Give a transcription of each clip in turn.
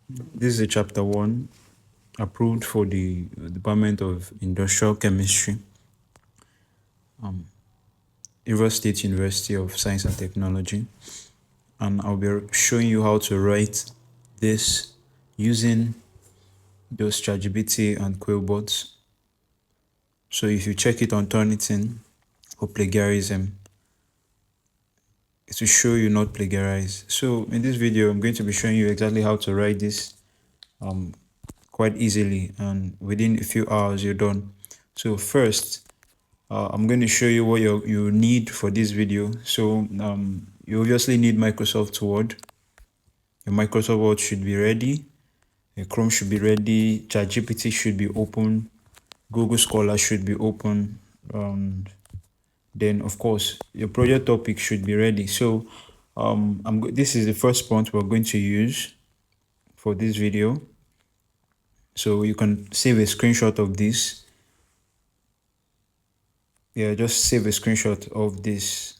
This is a chapter 1, approved for the Department of Industrial Chemistry, River State University of Science and Technology. And I'll be showing you how to write this using those ChatGPT and Quillbots. So if you check it on Turnitin or plagiarism, it will show you not plagiarize. So in this video, I'm going to be showing you exactly how to write this quite easily, and within a few hours you're done. So first, I'm going to show you what you need for this video. So you obviously need Microsoft Word. Your Microsoft Word should be ready. Your Chrome should be ready. ChatGPT should be open. Google Scholar should be open. Then of course your project topic should be ready. So this is the first prompt we're going to use for this video. So you can save a screenshot of this. Yeah, just save a screenshot of this.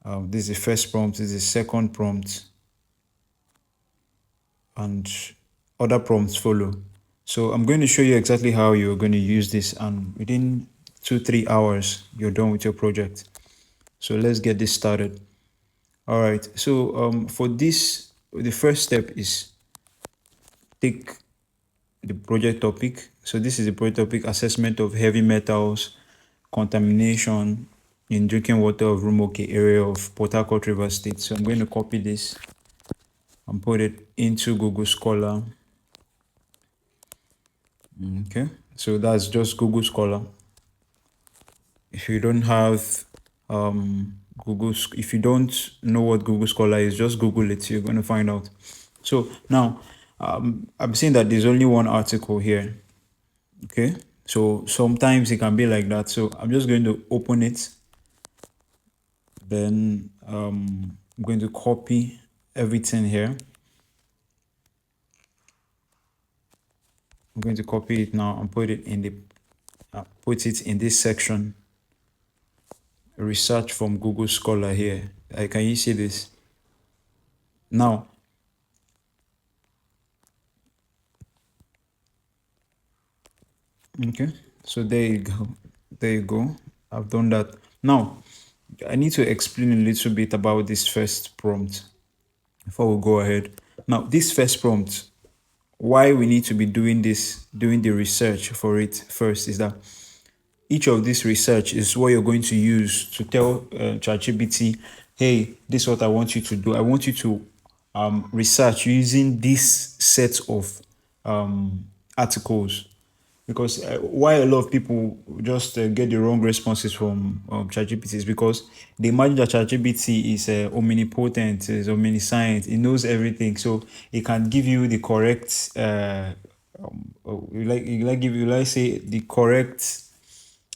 This is the first prompt, this is the second prompt, and other prompts follow. So I'm going to show you exactly how you're going to use this, and within 2-3 hours you're done with your project. So let's get this started. All right, so for this, the first step is take the project topic. So this is the project topic: assessment of heavy metals contamination in drinking water of Rumoke area of Port Harcourt River State. So I'm going to copy this and put it into Google Scholar. Okay, so that's just Google Scholar. If you don't have if you don't know what Google Scholar is, just Google it. You're going to find out. So now I'm seeing that there's only one article here. Okay, so sometimes it can be like that. So I'm just going to open it. Then I'm going to copy everything here. I'm going to copy it now and put it in this section. Research from Google Scholar here. Can you see this? Now, okay, so there you go. There you go. I've done that. Now, I need to explain a little bit about this first prompt before we go ahead. Now, this first prompt, why we need to be doing the research for it first, is that each of this research is what you're going to use to tell ChatGPT, hey, this is what I want you to do. I want you to research using this set of articles. Because why a lot of people just get the wrong responses from ChatGPT is because they imagine that ChatGPT is omnipotent, is omniscient, it knows everything, so it can give you the correct, say the correct.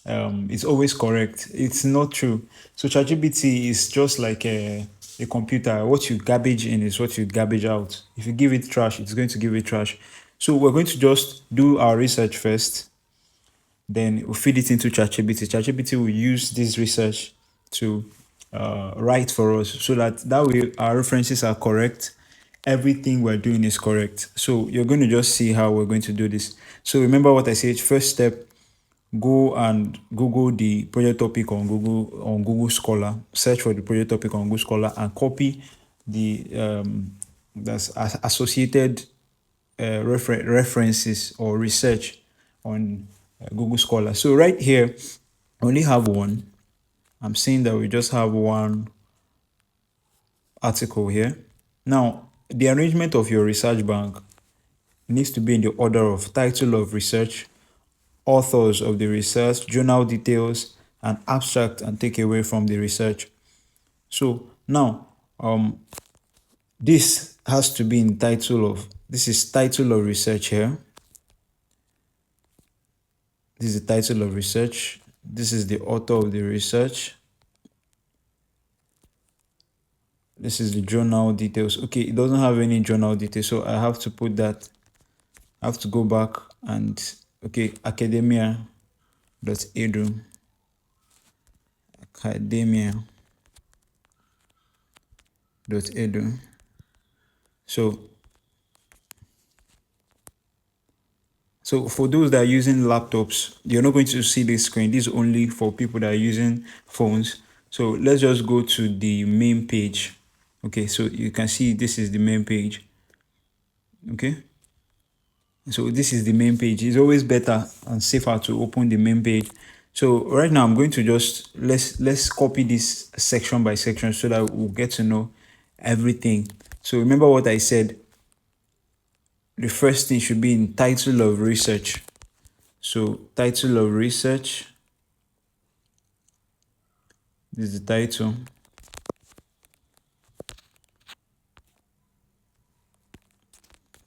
It's always correct. It's not true. So ChatGPT is just like a computer. What you garbage in is what you garbage out. If you give it trash, it's going to give it trash. So we're going to just do our research first, then we'll feed it into ChatGPT. ChatGPT will use this research to write for us, so that way our references are correct. Everything we're doing is correct. So you're going to just see how we're going to do this. So remember what I said. First step, go and Google the project topic on Google Scholar. Search for the project topic on Google Scholar and copy the that's associated references or research on Google Scholar. So right here, I only have one. I'm seeing that we just have one article here. Now, the arrangement of your research bank needs to be in the order of title of research, authors of the research, journal details, and abstract and takeaway from the research. So now, this has to be in this is title of research here. This is the title of research. This is the author of the research. This is the journal details. Okay, it doesn't have any journal details, so I have to put that. I have to go back and, okay, academia.edu. Academia.edu. So So for those that are using laptops, you're not going to see this screen. This is only for people that are using phones. So let's just go to the main page. Okay, so you can see this is the main page. Okay, so this is the main page. It's always better and safer to open the main page. So right now I'm going to just let's copy this section by section so that we'll get to know everything. So remember what I said. The first thing should be in title of research. So title of research. This is the title.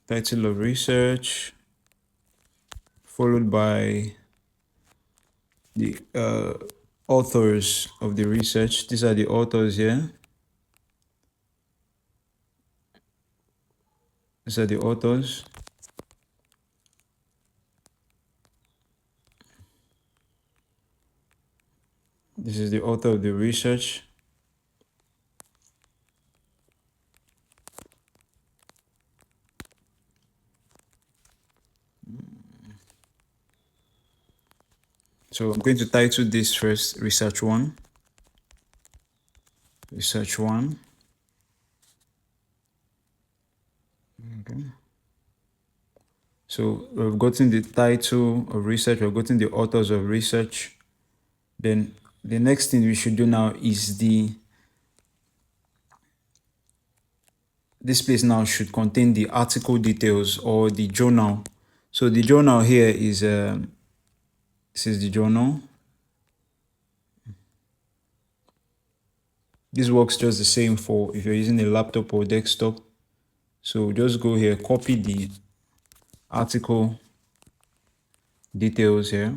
Title of research, followed by the authors of the research. These are the authors here. These are the authors. This is the author of the research. So I'm going to title this first research one. Research one. Okay. So we've gotten the title of research, we've gotten the authors of research. Then the next thing we should do now is this place now should contain the article details or the journal. So the journal here is this is the journal. This works just the same for if you're using a laptop or desktop. So just go here, copy the article details here.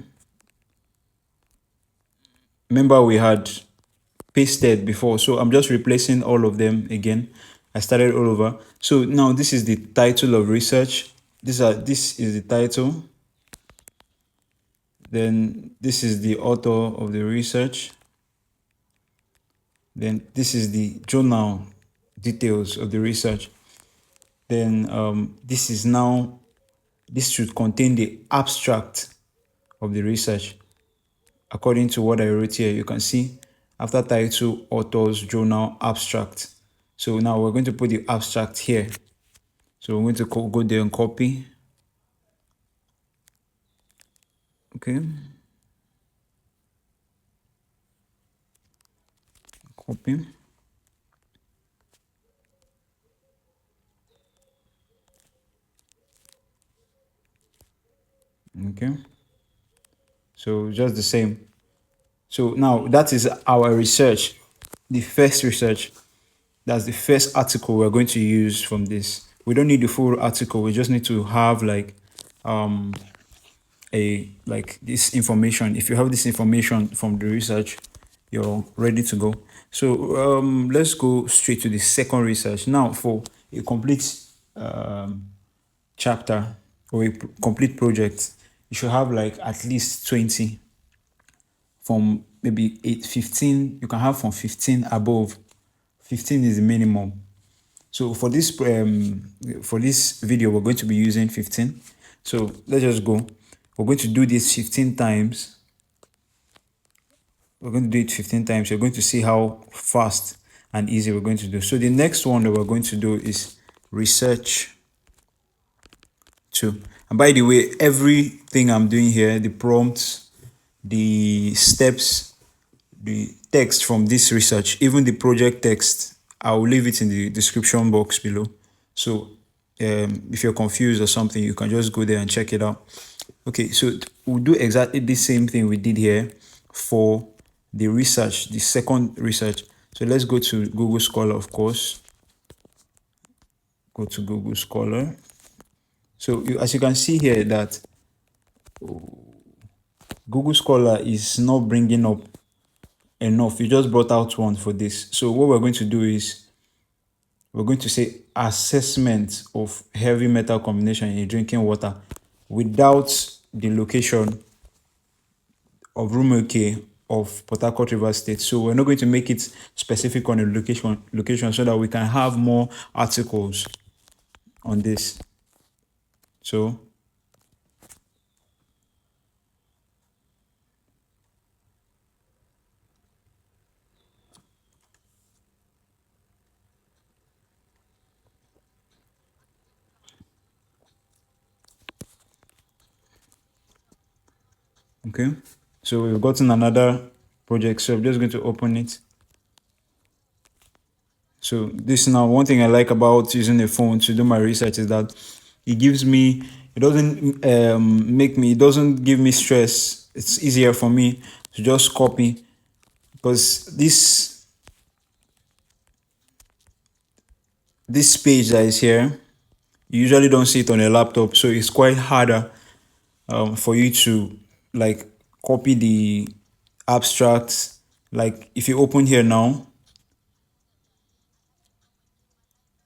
Remember we had pasted before, so I'm just replacing all of them again. I started all over. So now this is the title of research. This is the title. Then this is the author of the research. Then this is the journal details of the research. Then this should contain the abstract of the research. According to what I wrote here, you can see after title, authors, journal, abstract. So now we're going to put the abstract here. So we're going to go there and copy. Okay. Copy. Okay. So just the same. So now that is our research, the first research. That's the first article we're going to use from this. We don't need the full article. We just need to have like this information. If you have this information from the research, you're ready to go. So let's go straight to the second research. Now for a complete chapter or a complete project, you should have like at least 20 from maybe 15. You can have from 15 above. 15 is the minimum. So for this video, we're going to be using 15. So let's just go. We're going to do this 15 times. We're going to do it 15 times. You're going to see how fast and easy we're going to do. So the next one that we're going to do is research 2. And by the way, everything I'm doing here, the prompts, the steps, the text from this research, even the project text, I'll leave it in the description box below. So if you're confused or something, you can just go there and check it out. Okay, so we'll do exactly the same thing we did here for the research, the second research. So let's go to Google Scholar, of course. Go to Google Scholar. So as you can see here that Google Scholar is not bringing up enough. You just brought out one for this. So what we're going to do is we're going to say assessment of heavy metal combination in drinking water without the location of Rumuke of Port Harcourt River State. So we're not going to make it specific on a location so that we can have more articles on this. So Okay, so we've gotten another project, so I'm just going to open it. So this now, one thing I like about using a phone to do my research is that it gives me, it doesn't it doesn't give me stress. It's easier for me to just copy, because this page that is here, you usually don't see it on a laptop, so it's quite harder for you to like copy the abstract. Like if you open here now,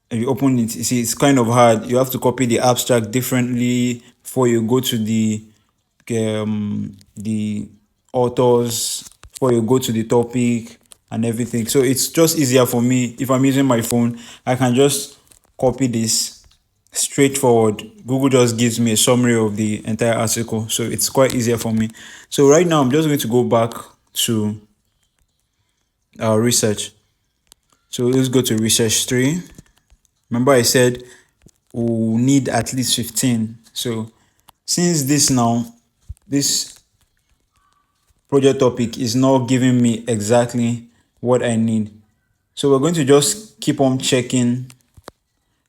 if you open it, you see it's kind of hard. You have to copy the abstract differently before you go to the authors, before you go to the topic and everything. So it's just easier for me. If I'm using my phone, I can just copy this straightforward. Google just gives me a summary of the entire article, so it's quite easier for me. So right now I'm just going to go back to our research. So let's go to research 3. Remember I said we'll need at least 15. So since this project topic is not giving me exactly what I need, so we're going to just keep on checking.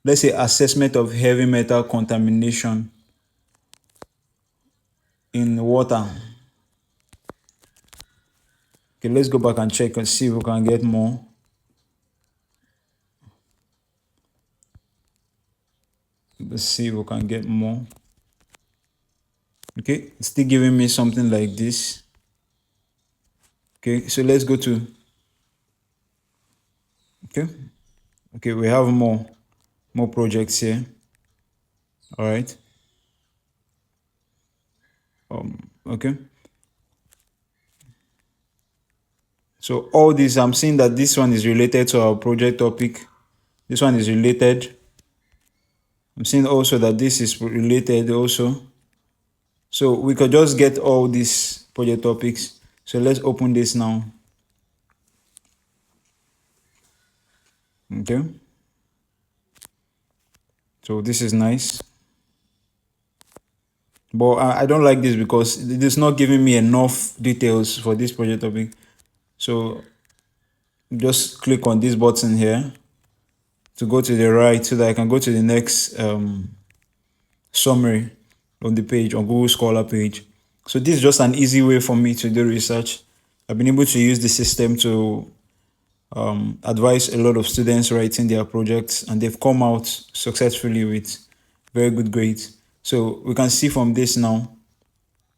Let's say assessment of heavy metal contamination in water. Okay, let's go back and check and see if we can get more. Let's see if we can get more. Okay, it's still giving me something like this. Okay, so let's go to, okay, we have more projects here. All right. Okay. So all this, I'm seeing that this one is related to our project topic. This one is related. I'm seeing also that this is related also. So we could just get all these project topics. So let's open this now. Okay. So this is nice. But I don't like this because it is not giving me enough details for this project topic. So just click on this button here to go to the right so that I can go to the next summary on the page, on Google Scholar page. So this is just an easy way for me to do research. I've been able to use the system to advise a lot of students writing their projects, and they've come out successfully with very good grades. So we can see from this now,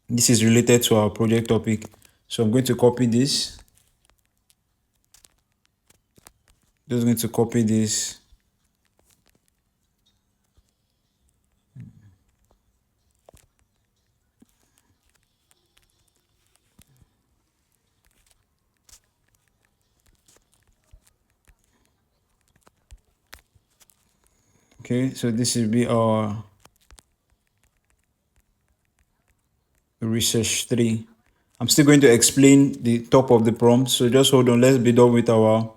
this is related to our project topic. So I'm going to copy this. Just going to copy this. Okay, so this will be our research 3. I'm still going to explain the top of the prompt, so just hold on. Let's be done with our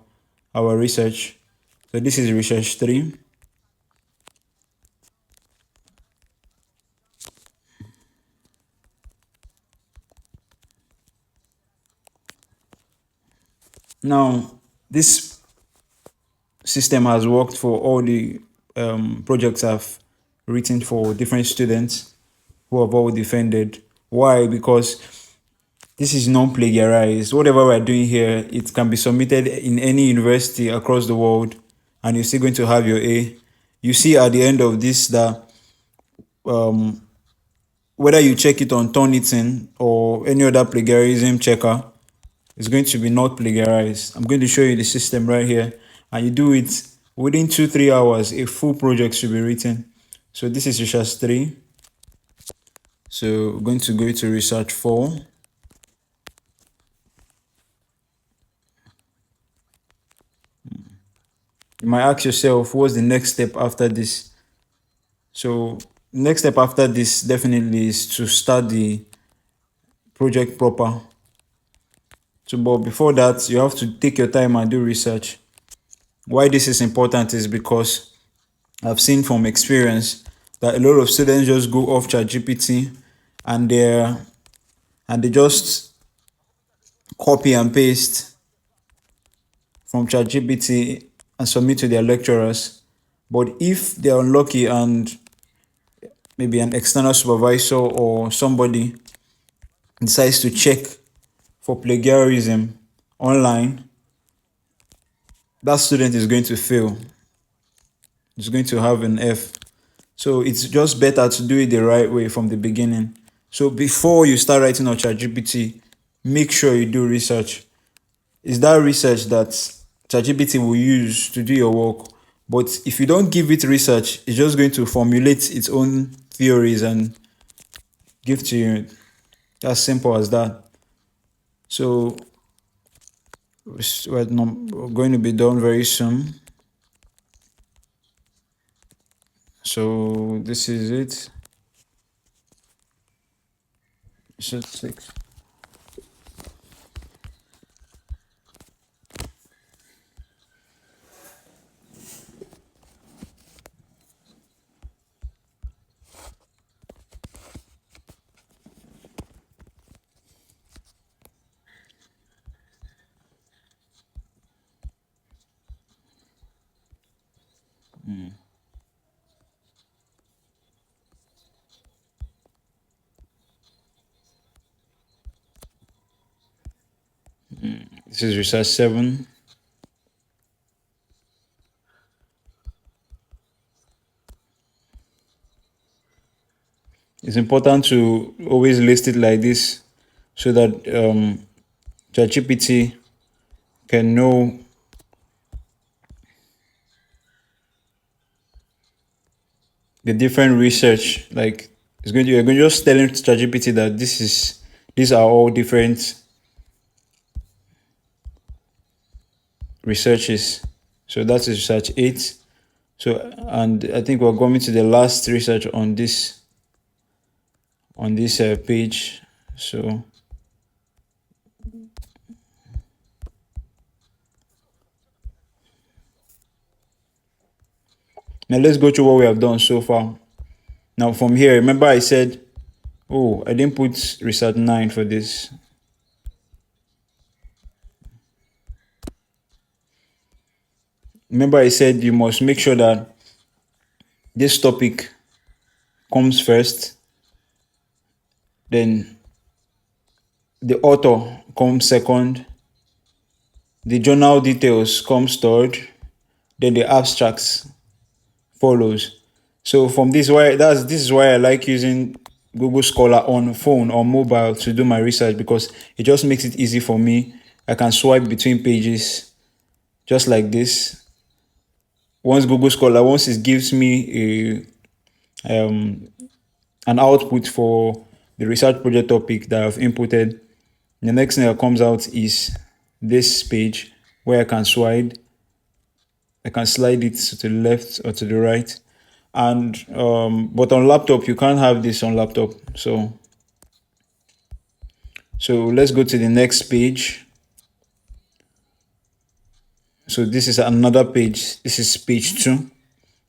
research. So this is research 3. Now this system has worked for all the projects I've written for different students who have all defended. Why? Because this is non-plagiarized. Whatever we're doing here, it can be submitted in any university across the world, and you're still going to have your A. You see at the end of this that whether you check it on Turnitin or any other plagiarism checker, it's going to be not plagiarized. I'm going to show you the system right here, and you do it within 2-3 hours. A full project should be written. So this is research 3. So we're going to go to research 4. You might ask yourself, what's the next step after this? So next step after this definitely is to start the project proper. So, but before that, you have to take your time and do research. Why this is important is because I've seen from experience that a lot of students just go off ChatGPT and and they just copy and paste from ChatGPT and submit to their lecturers. But if they're unlucky and maybe an external supervisor or somebody decides to check for plagiarism online, that student is going to fail. It's going to have an F. So it's just better to do it the right way from the beginning. So before you start writing on ChatGPT, make sure you do research. Is that research that ChatGPT will use to do your work? But if you don't give it research, it's just going to formulate its own theories and give to you. As simple as that. So we're going to be done very soon. So this is it. Set 6. This is research 7. It's important to always list it like this so that ChatGPT can know the different research. Like you're going to just telling ChatGPT that these are all different researches. So that's research 8. So, and I think we're going to the last research on this page. So now let's go through what we have done so far. Now from here, remember I said, oh, I didn't put research 9 for this. Remember I said you must make sure that this topic comes first, then the author comes second, the journal details comes third, then the abstracts follows. So from this is why I like using Google Scholar on phone or mobile to do my research, because it just makes it easy for me. I can swipe between pages just like this. Once it gives me an output for the research project topic that I've inputted, the next thing that comes out is this page where I can slide it to the left or to the right. And but on laptop you can't have this on laptop. So let's go to the next page. So this is another page. This is page 2.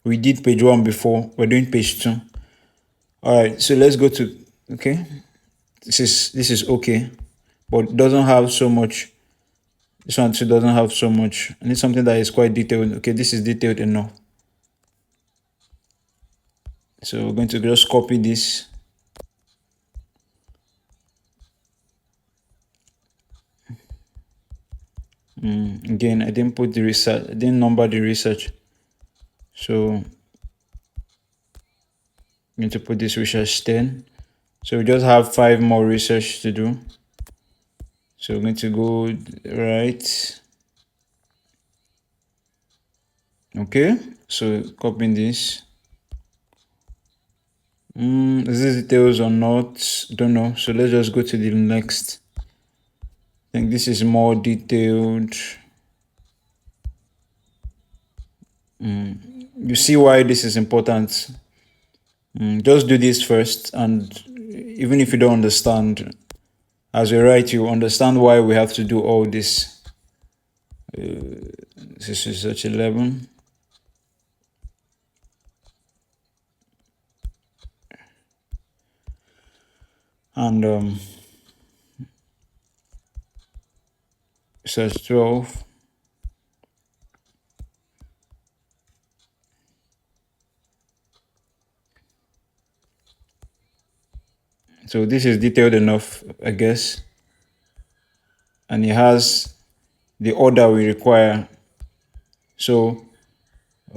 We did page 1 before. We're doing page 2. All right, so let's go to, okay, this is okay, but it doesn't have so much. This one too doesn't have so much. I need something that is quite detailed. Okay, this is detailed enough. So we're going to just copy this. Again, I didn't put the research. I didn't number the research. So I'm going to put this research 10. So we just have 5 more research to do. So we're going to go right. Okay, so copying this. Is this details or not? Don't know. So let's just go to the next. I think this is more detailed. You see why this is important. Just do this first, and even if you don't understand, as we write, you understand why we have to do all this. This is research 11. And research 12. So this is detailed enough, I guess. And it has the order we require. So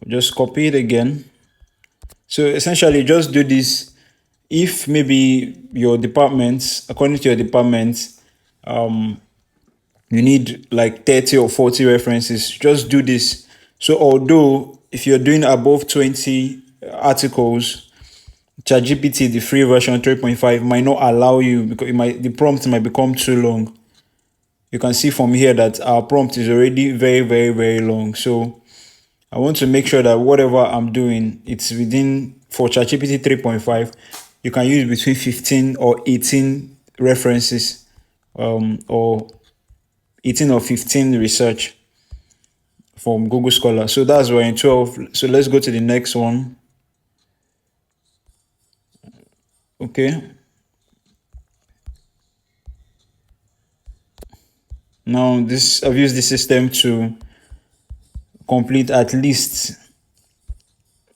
just copy it again. So essentially just do this. If maybe your department, according to your department, you need like 30 or 40 references, just do this. So although if you're doing above 20 articles, ChatGPT, the free version 3.5 might not allow you because the prompt might become too long. You can see from here that our prompt is already very, very, very long. So I want to make sure that whatever I'm doing, it's within, for ChatGPT 3.5, you can use between 15 or 18 references, or 18 or 15 research from Google Scholar. So that's why in 12. So let's go to the next one. Okay. Now this, I've used the system to complete at least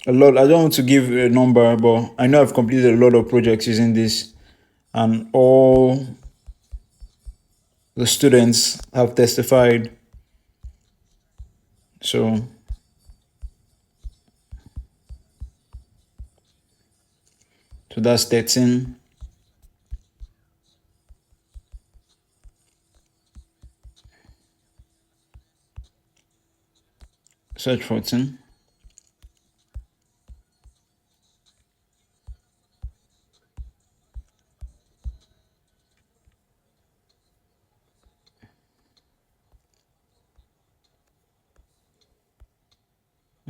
a lot. I don't want to give a number, but I know I've completed a lot of projects using this, and all the students have testified. So that's 13. Search 14.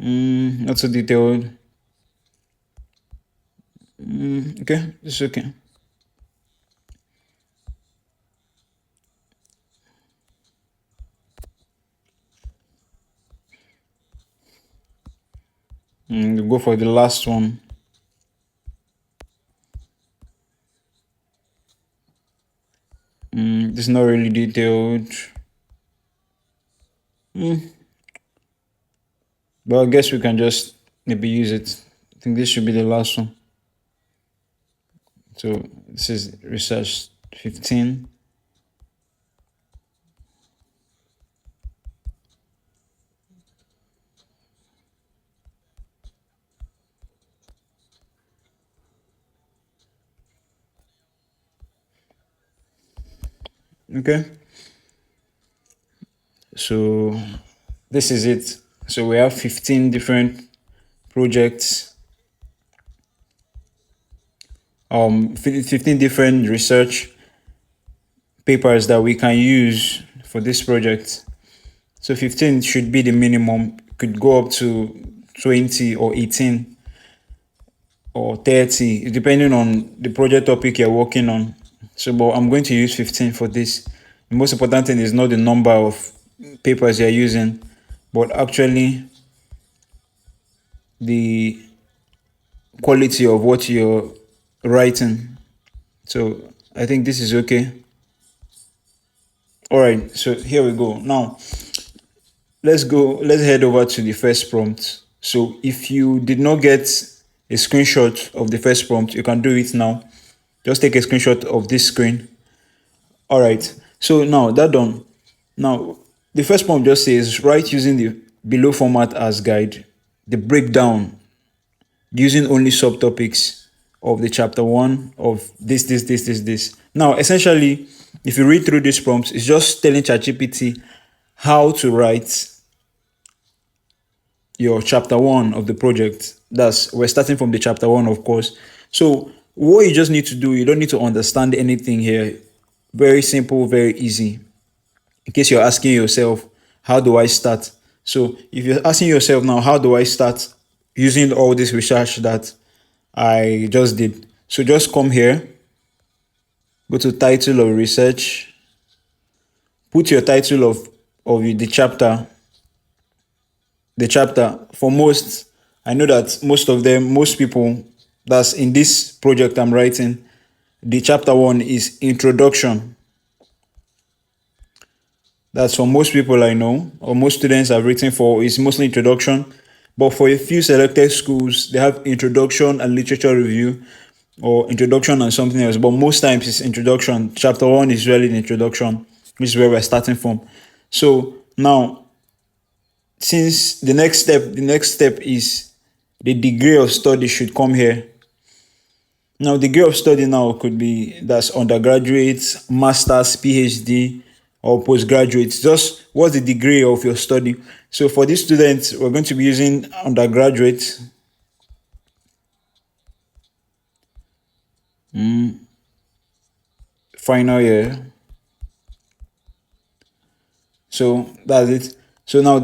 Not so detailed. Okay, it's okay. Go for the last one. This is not really detailed. But I guess we can just maybe use it. I think this should be the last one. So this is research 15. Okay. So this is it. So we have 15 different projects, 15 different research papers that we can use for this project. So 15 should be the minimum. Could go up to 20 or 18 or 30, depending on the project topic you're working on. So, but I'm going to use 15 for this. The most important thing is not the number of papers you're using, but actually the quality of what you're writing. So I think this is okay. All right, so here we go. Now let's head over to the first prompt. So if you did not get a screenshot of the first prompt, you can do it now. Just take a screenshot of this screen. All right, so now that done. Now the first prompt just says write using the below format as guide, the breakdown using only subtopics of the chapter 1 of this. Now essentially, if you read through this prompt, it's just telling ChatGPT how to write your chapter 1 of the project. We're starting from the chapter 1, of course. So what you just need to do, you don't need to understand anything here. Very simple, very easy. In case you're asking yourself, how do I start? So if you're asking yourself now, how do I start using all this research that I just did? So just come here, go to title of research, put your title of the chapter. The chapter, for most, I know that most people that's in this project I'm writing, the chapter 1 is introduction. That's for most people I know, or most students have written for, is mostly introduction. But for a few selected schools, they have introduction and literature review, or introduction and something else. But most times it's introduction. Chapter one is really the introduction, which is where we're starting from. So now, since the next step is the degree of study should come here. Now, degree of study now could be that's undergraduate, master's, PhD, or postgraduate. Just what's the degree of your study? So for these students, we're going to be using undergraduate. Final year. So that's it. So now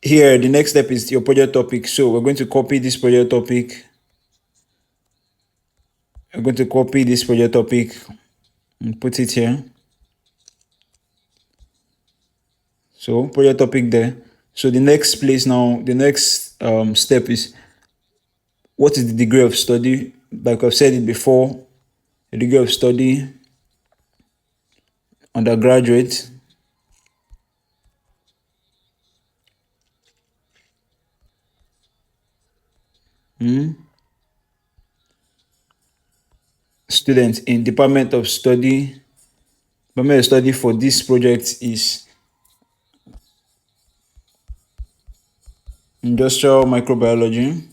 here, the next step is your project topic. So we're going to copy this project topic. We're going to copy this project topic and put it here. So project topic there. So the next place now, the next step is what is the degree of study? Like I've said it before, the degree of study, undergraduate, student in Department of Study. Department of Study for this project is Industrial Microbiology.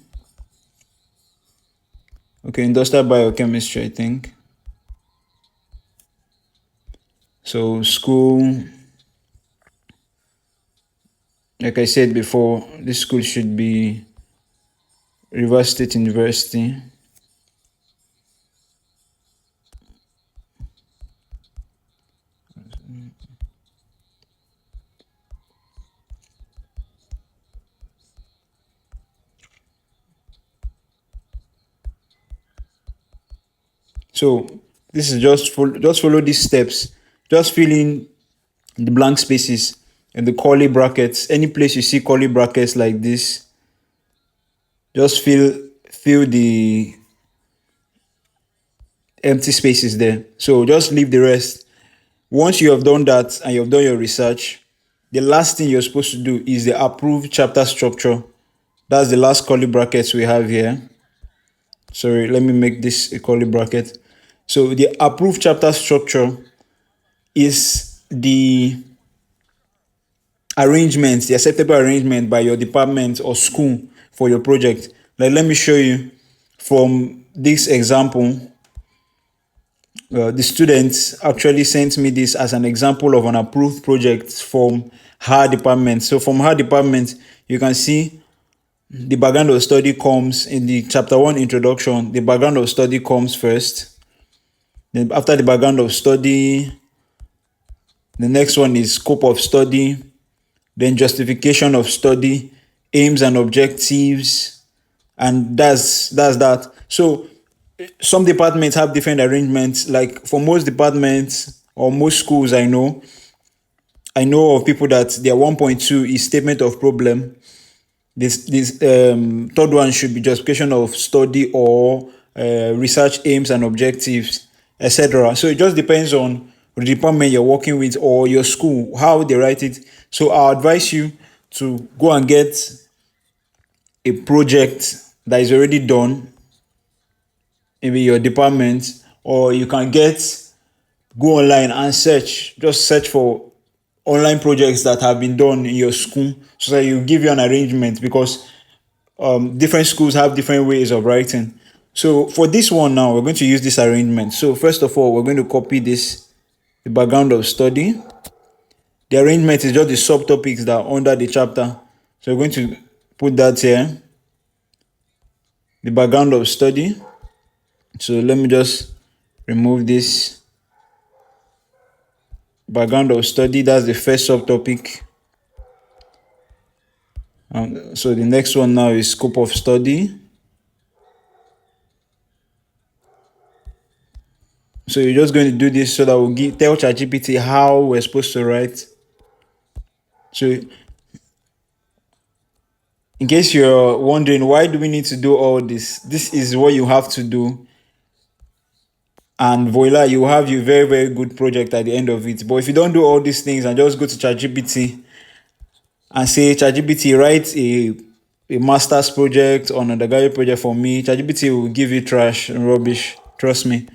Okay, Industrial Biochemistry, I think. So school, like I said before, this school should be Rivers State University. So this is just follow these steps. Just fill in the blank spaces and the curly brackets. Any place you see curly brackets like this, just fill the empty spaces there. So just leave the rest. Once you have done that and you have done your research, the last thing you're supposed to do is the approved chapter structure. That's the last curly brackets we have here. Sorry, let me make this a curly bracket. So the approved chapter structure is the arrangement, the acceptable arrangement by your department or school for your project. Like, let me show you from this example. The students actually sent me this as an example of an approved project from her department. So from her department, you can see the background of study comes in the chapter one introduction. The background of study comes first. Then after the background of study, the next one is scope of study, then justification of study, aims and objectives, and that's that. So some departments have different arrangements. Like for most departments or most schools I know of people that their 1.2 is statement of problem. This third one should be justification of study or research aims and objectives, etc. So it just depends on the department you're working with or your school, how they write it. So I'll advise you to go and get a project that is already done, maybe your department, or you can go online and just search for online projects that have been done in your school, so that you give you an arrangement, because different schools have different ways of writing. So for this one now, we're going to use this arrangement. So first of all, we're going to copy the background of study. The arrangement is just the subtopics that are under the chapter. So we're going to put that here. The background of study. So let me just remove this background of study. That's the first subtopic. So the next one now is scope of study. So you're just going to do this so that we'll tell ChatGPT how we're supposed to write. So in case you're wondering, why do we need to do all this? This is what you have to do and voila, you have your very, very good project at the end of it. But if you don't do all these things and just go to ChatGPT and say, ChatGPT, write a master's project or an undergraduate project for me, ChatGPT will give you trash and rubbish. Trust me.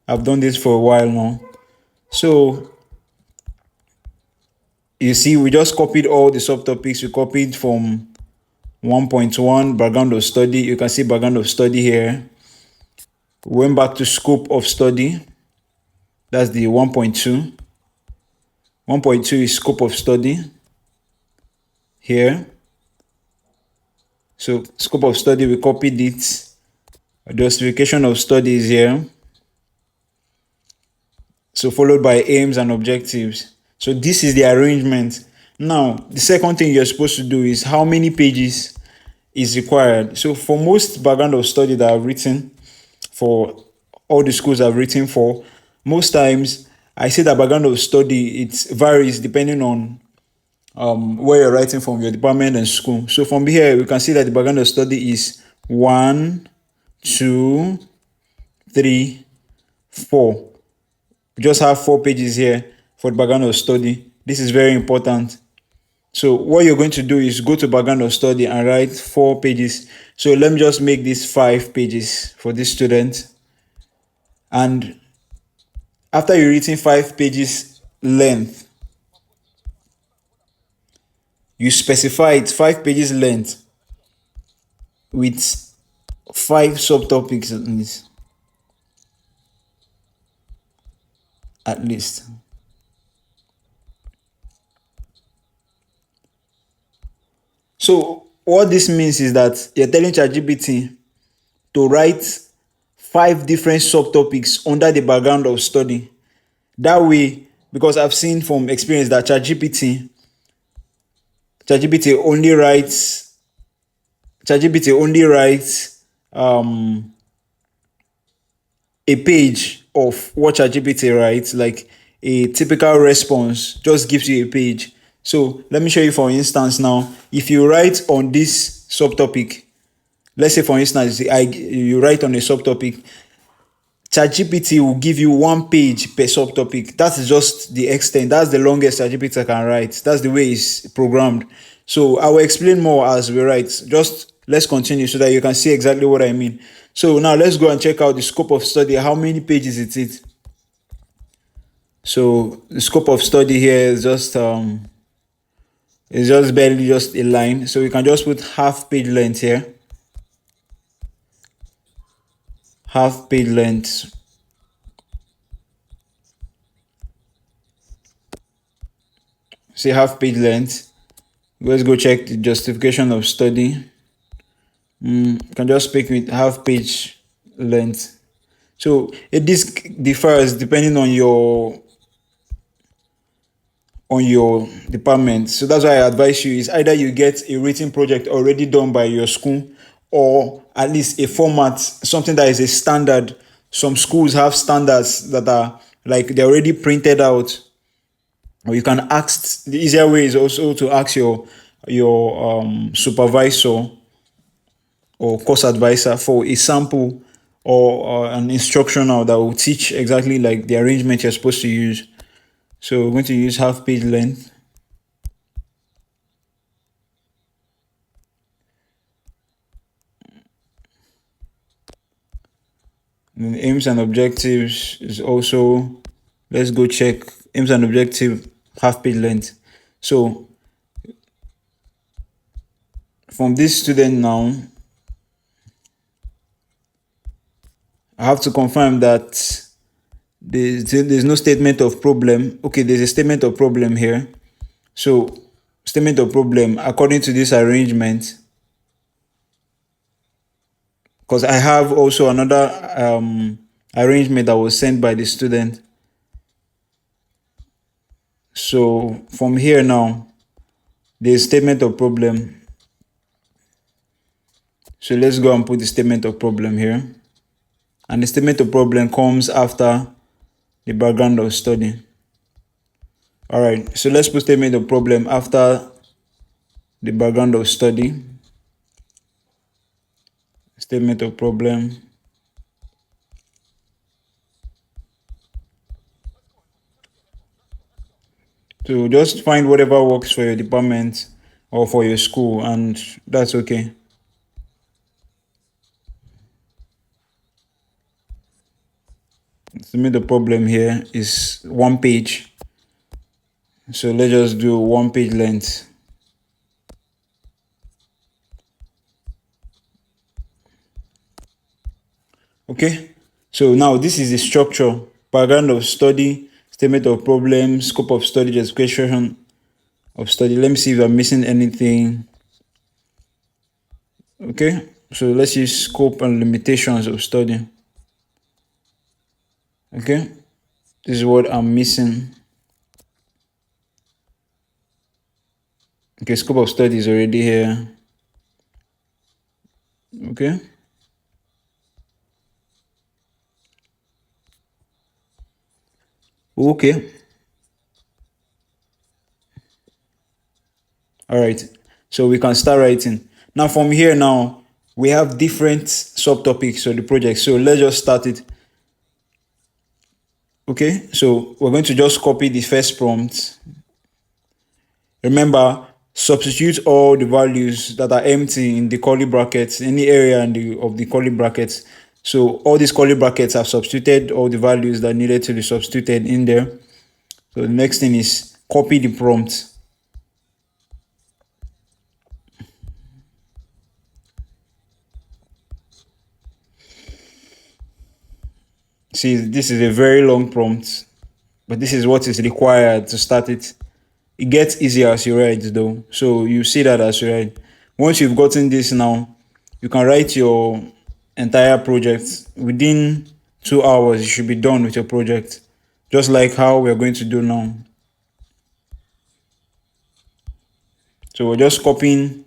I've done this for a while now. So you see, we just copied all the subtopics. We copied from 1.1 background of study. You can see background of study here. We went back to scope of study. That's the 1.2. 1.2 is scope of study here. So scope of study, we copied it. Justification of study is here. So followed by aims and objectives. So this is the arrangement. Now, the second thing you're supposed to do is how many pages is required. So for most background of study that I've written, for all the schools I've written for, most times I say that background of study, it varies depending on where you're writing from, your department and school. So from here, we can see that the background of study is 1, 2, 3, 4. We just have 4 pages here for the background of study. This is very important. So what you're going to do is go to background of study and write 4 pages. So let me just make this 5 pages for this student. And after you've written 5 pages length, you specify it 5 pages length with 5 subtopics at least. So what this means is that you're telling ChatGPT to write 5 different subtopics under the background of study. That way, because I've seen from experience that ChatGPT only writes a page of what ChatGPT writes, like a typical response just gives you a page. So let me show you, for instance. Now, if you write on this subtopic, let's say for instance you write on a subtopic, ChatGPT will give you 1 page per subtopic. That is just the extent. That's the longest ChatGPT can write. That's the way it's programmed. So I will explain more as we write. Just let's continue so that you can see exactly what I mean. So now let's go and check out the scope of study. How many pages is it? So the scope of study here is just barely just a line. So we can just put half page length here. Half page length. Say half page length. Let's go check the justification of study. You can just pick with half page length. So this differs depending on your department. So that's why I advise you is either you get a written project already done by your school, or at least a format, something that is a standard. Some schools have standards that are like they're already printed out. Or you can ask, the easier way is also to ask your supervisor or course advisor for a sample or an instructional that will teach exactly like the arrangement you're supposed to use. So we're going to use half page length. And then aims and objectives is also, let's go check aims and objective half page length. So from this student now, I have to confirm that there's no statement of problem. Okay, there's a statement of problem here. So statement of problem according to this arrangement, because I have also another arrangement that was sent by the student. So from here now, there's statement of problem. So let's go and put the statement of problem here. And the statement of problem comes after the background of study. All right, so let's put statement of problem after the background of study. Statement of problem. So just find whatever works for your department or for your school, and that's okay. To me, the problem here is one page. So let's just do one page length. Okay, so now this is the structure: background of study, statement of problem, scope of study, justification of study. Let me see if I'm missing anything. Okay, so let's use scope and limitations of study. Okay, this is what I'm missing. Okay, scope of study is already here. Okay. Okay. All right. So we can start writing. Now from here now, we have different subtopics of the project. So let's just start it. Okay. So we're going to just copy the first prompt. Remember, substitute all the values that are empty in the curly brackets, any area of the curly brackets. So all these curly brackets have substituted all the values that needed to be substituted in there. So the next thing is copy the prompt. See, this is a very long prompt, but this is what is required to start it. It gets easier as you write though. So you see that as you write. Once you've gotten this now, you can write your entire project. Within 2 hours, you should be done with your project. Just like how we're going to do now. So we're just copying.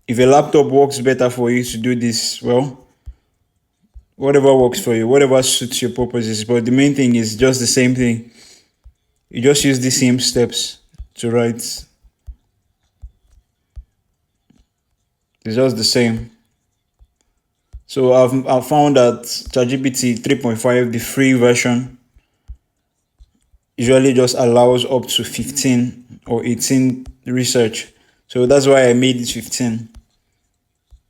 If a laptop works better for you to do this, well, whatever works for you, whatever suits your purposes. But the main thing is just the same thing. You just use the same steps to write. It's just the same. So I've found that ChatGPT 3.5, the free version, usually just allows up to 15 or 18 research. So that's why I made it 15.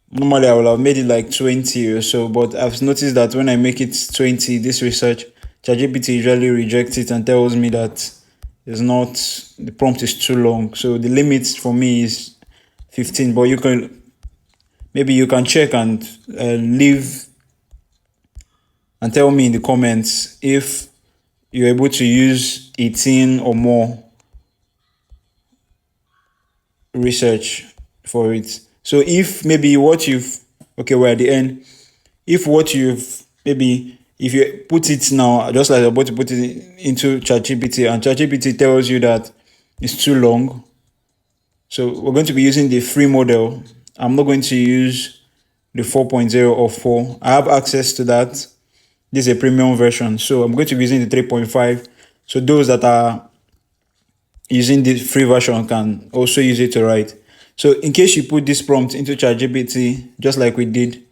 Normally I would have made it like 20 or so, but I've noticed that when I make it 20, this research, ChatGPT usually rejects it and tells me that the prompt is too long. So the limit for me is 15, but maybe you can check and leave and tell me in the comments if you're able to use 18 or more research for it. So if maybe we're at the end. If you put it now, just like you're about to put it into ChatGPT, and ChatGPT tells you that it's too long, so we're going to be using the free model. I'm not going to use the 4.0 or 4. I have access to that. This is a premium version, so I'm going to be using the 3.5. So those that are using the free version can also use it to write. So in case you put this prompt into ChatGPT, just like we did,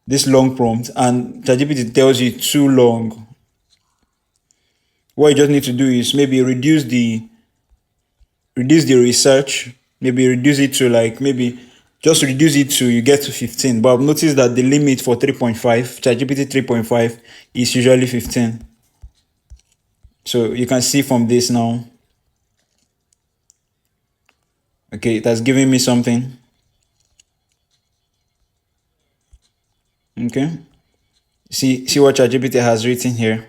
this long prompt, and ChatGPT tells you too long, what you just need to do is maybe reduce the research, maybe reduce it to you get to 15. But I've noticed that the limit for 3.5, ChatGPT 3.5, is usually 15. So you can see from this now. Okay, it has given me something. Okay. See what ChatGPT has written here.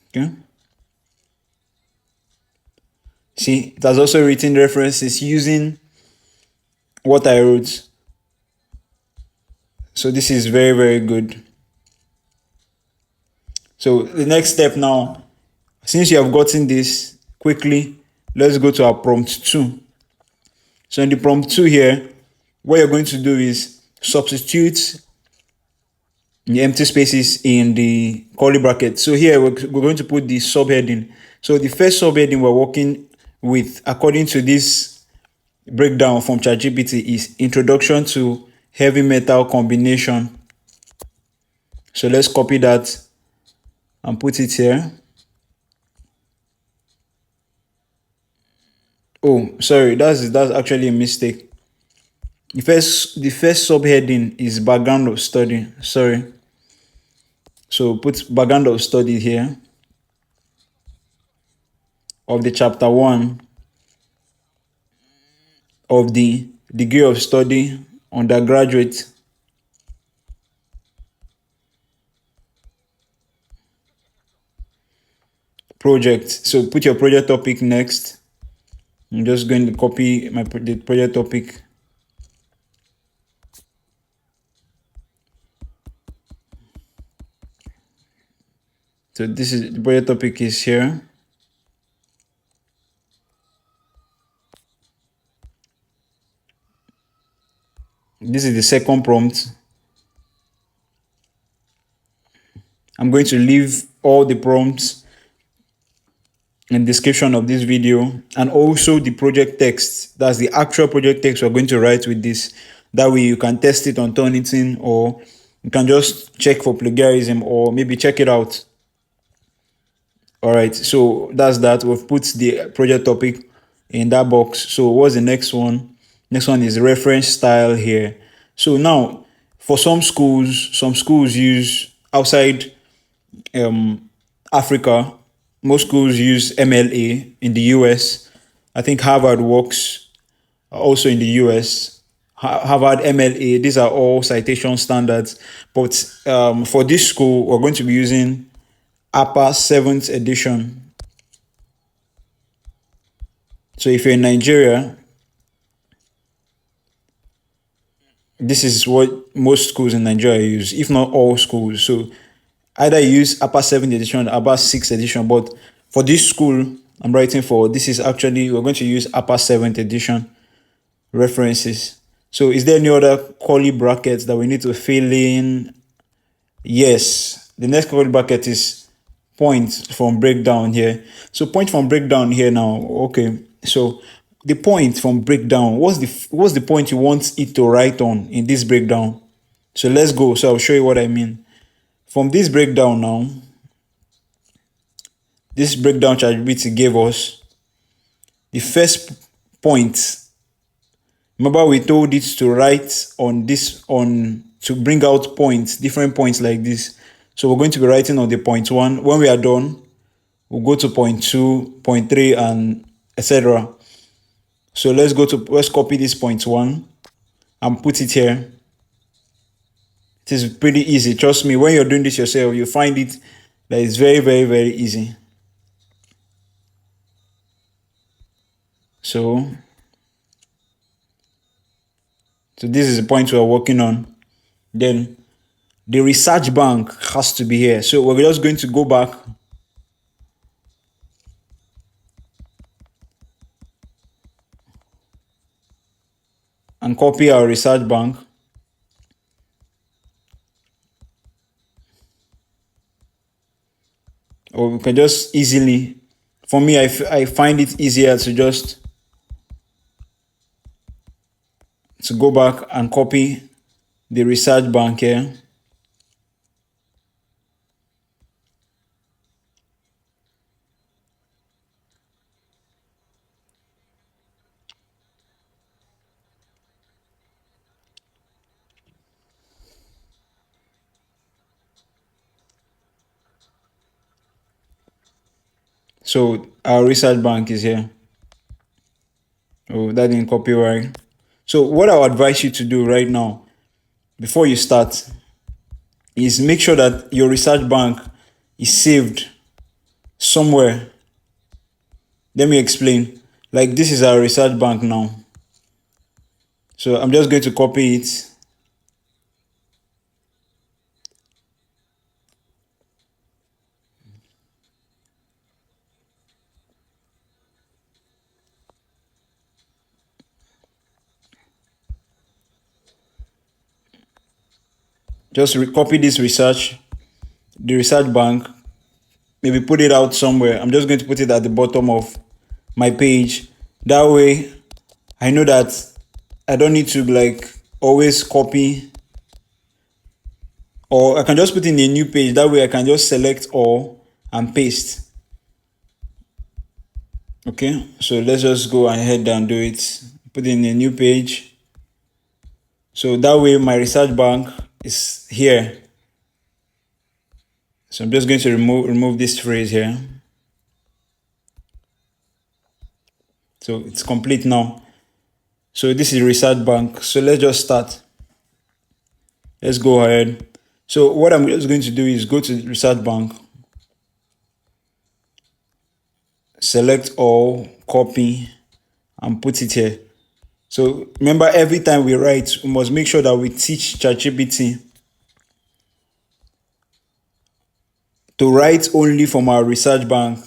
Okay. See, it has also written references using what I wrote. So this is very, very good. So the next step now, since you have gotten this quickly, let's go to our prompt 2. So in the prompt 2 here, what you're going to do is substitute the empty spaces in the curly bracket. So here we're going to put the subheading. So the first subheading we're working with, according to this breakdown from ChatGPT, is Introduction to Heavy Metal Combination. So let's copy that and put it here. Oh, sorry, that's actually a mistake. The first subheading is background of study. Sorry. So put background of study here of the chapter 1 of the degree of study undergraduate project. So put your project topic next. I'm just going to copy the project topic. So this is the project topic is here. This is the second prompt. I'm going to leave all the prompts in the description of this video, and also the project text. That's the actual project text we're going to write with this. That way you can test it on Turnitin, or you can just check for plagiarism, or maybe check it out. All right, so that's that. We've put the project topic in that box. So what's the next one? Next one is reference style here. So now, for some schools use outside Africa, most schools use MLA. In the US, I think Harvard works also in the US. Harvard, MLA, these are all citation standards. But for this school, we're going to be using Upper 7th edition. So if you're in Nigeria, this is what most schools in Nigeria use, if not all schools. So either use Upper 7th edition or Upper 6th edition. But for this school I'm writing for, this is actually, we're going to use Upper 7th edition references. So is there any other curly brackets that we need to fill in? Yes. The next curly bracket is point from breakdown here. So point from breakdown here now. Okay. So the point from breakdown, what's the point you want it to write on in this breakdown? So let's go. So I'll show you what I mean. From this breakdown now, this breakdown ChatGPT gave us the first point. Remember, we told it to write on this, to bring out points, different points like this. So we're going to be writing on the point 1. When we are done, we'll go to point 2, point 3, and etc. So let's copy this point 1 and put it here. It is pretty easy. Trust me, when you're doing this yourself, you find it that it's very, very, very easy. So this is the point we're working on. Then the research bank has to be here. So we're just going to go back and copy our research bank. Or we can just easily, for me, I find it easier to just go back and copy the research bank here. So our research bank is here. Oh, that didn't copy right. So what I would advise you to do right now, before you start, is make sure that your research bank is saved somewhere. Let me explain. Like, this is our research bank now. So I'm just going to copy it. Just copy this the research bank, maybe put it out somewhere. I'm just going to put it at the bottom of my page. That way, I know that I don't need to like always copy or I can just put in a new page. That way I can just select all and paste. Okay, so let's just go ahead and do it. Put in a new page. So that way my research bank is here. So I'm just going to remove this phrase here. So it's complete now. So this is research bank. So let's just start. Let's go ahead. So what I'm just going to do is go to research bank, select all, copy, and put it here. So remember, every time we write, we must make sure that we teach ChatGPT to write only from our research bank.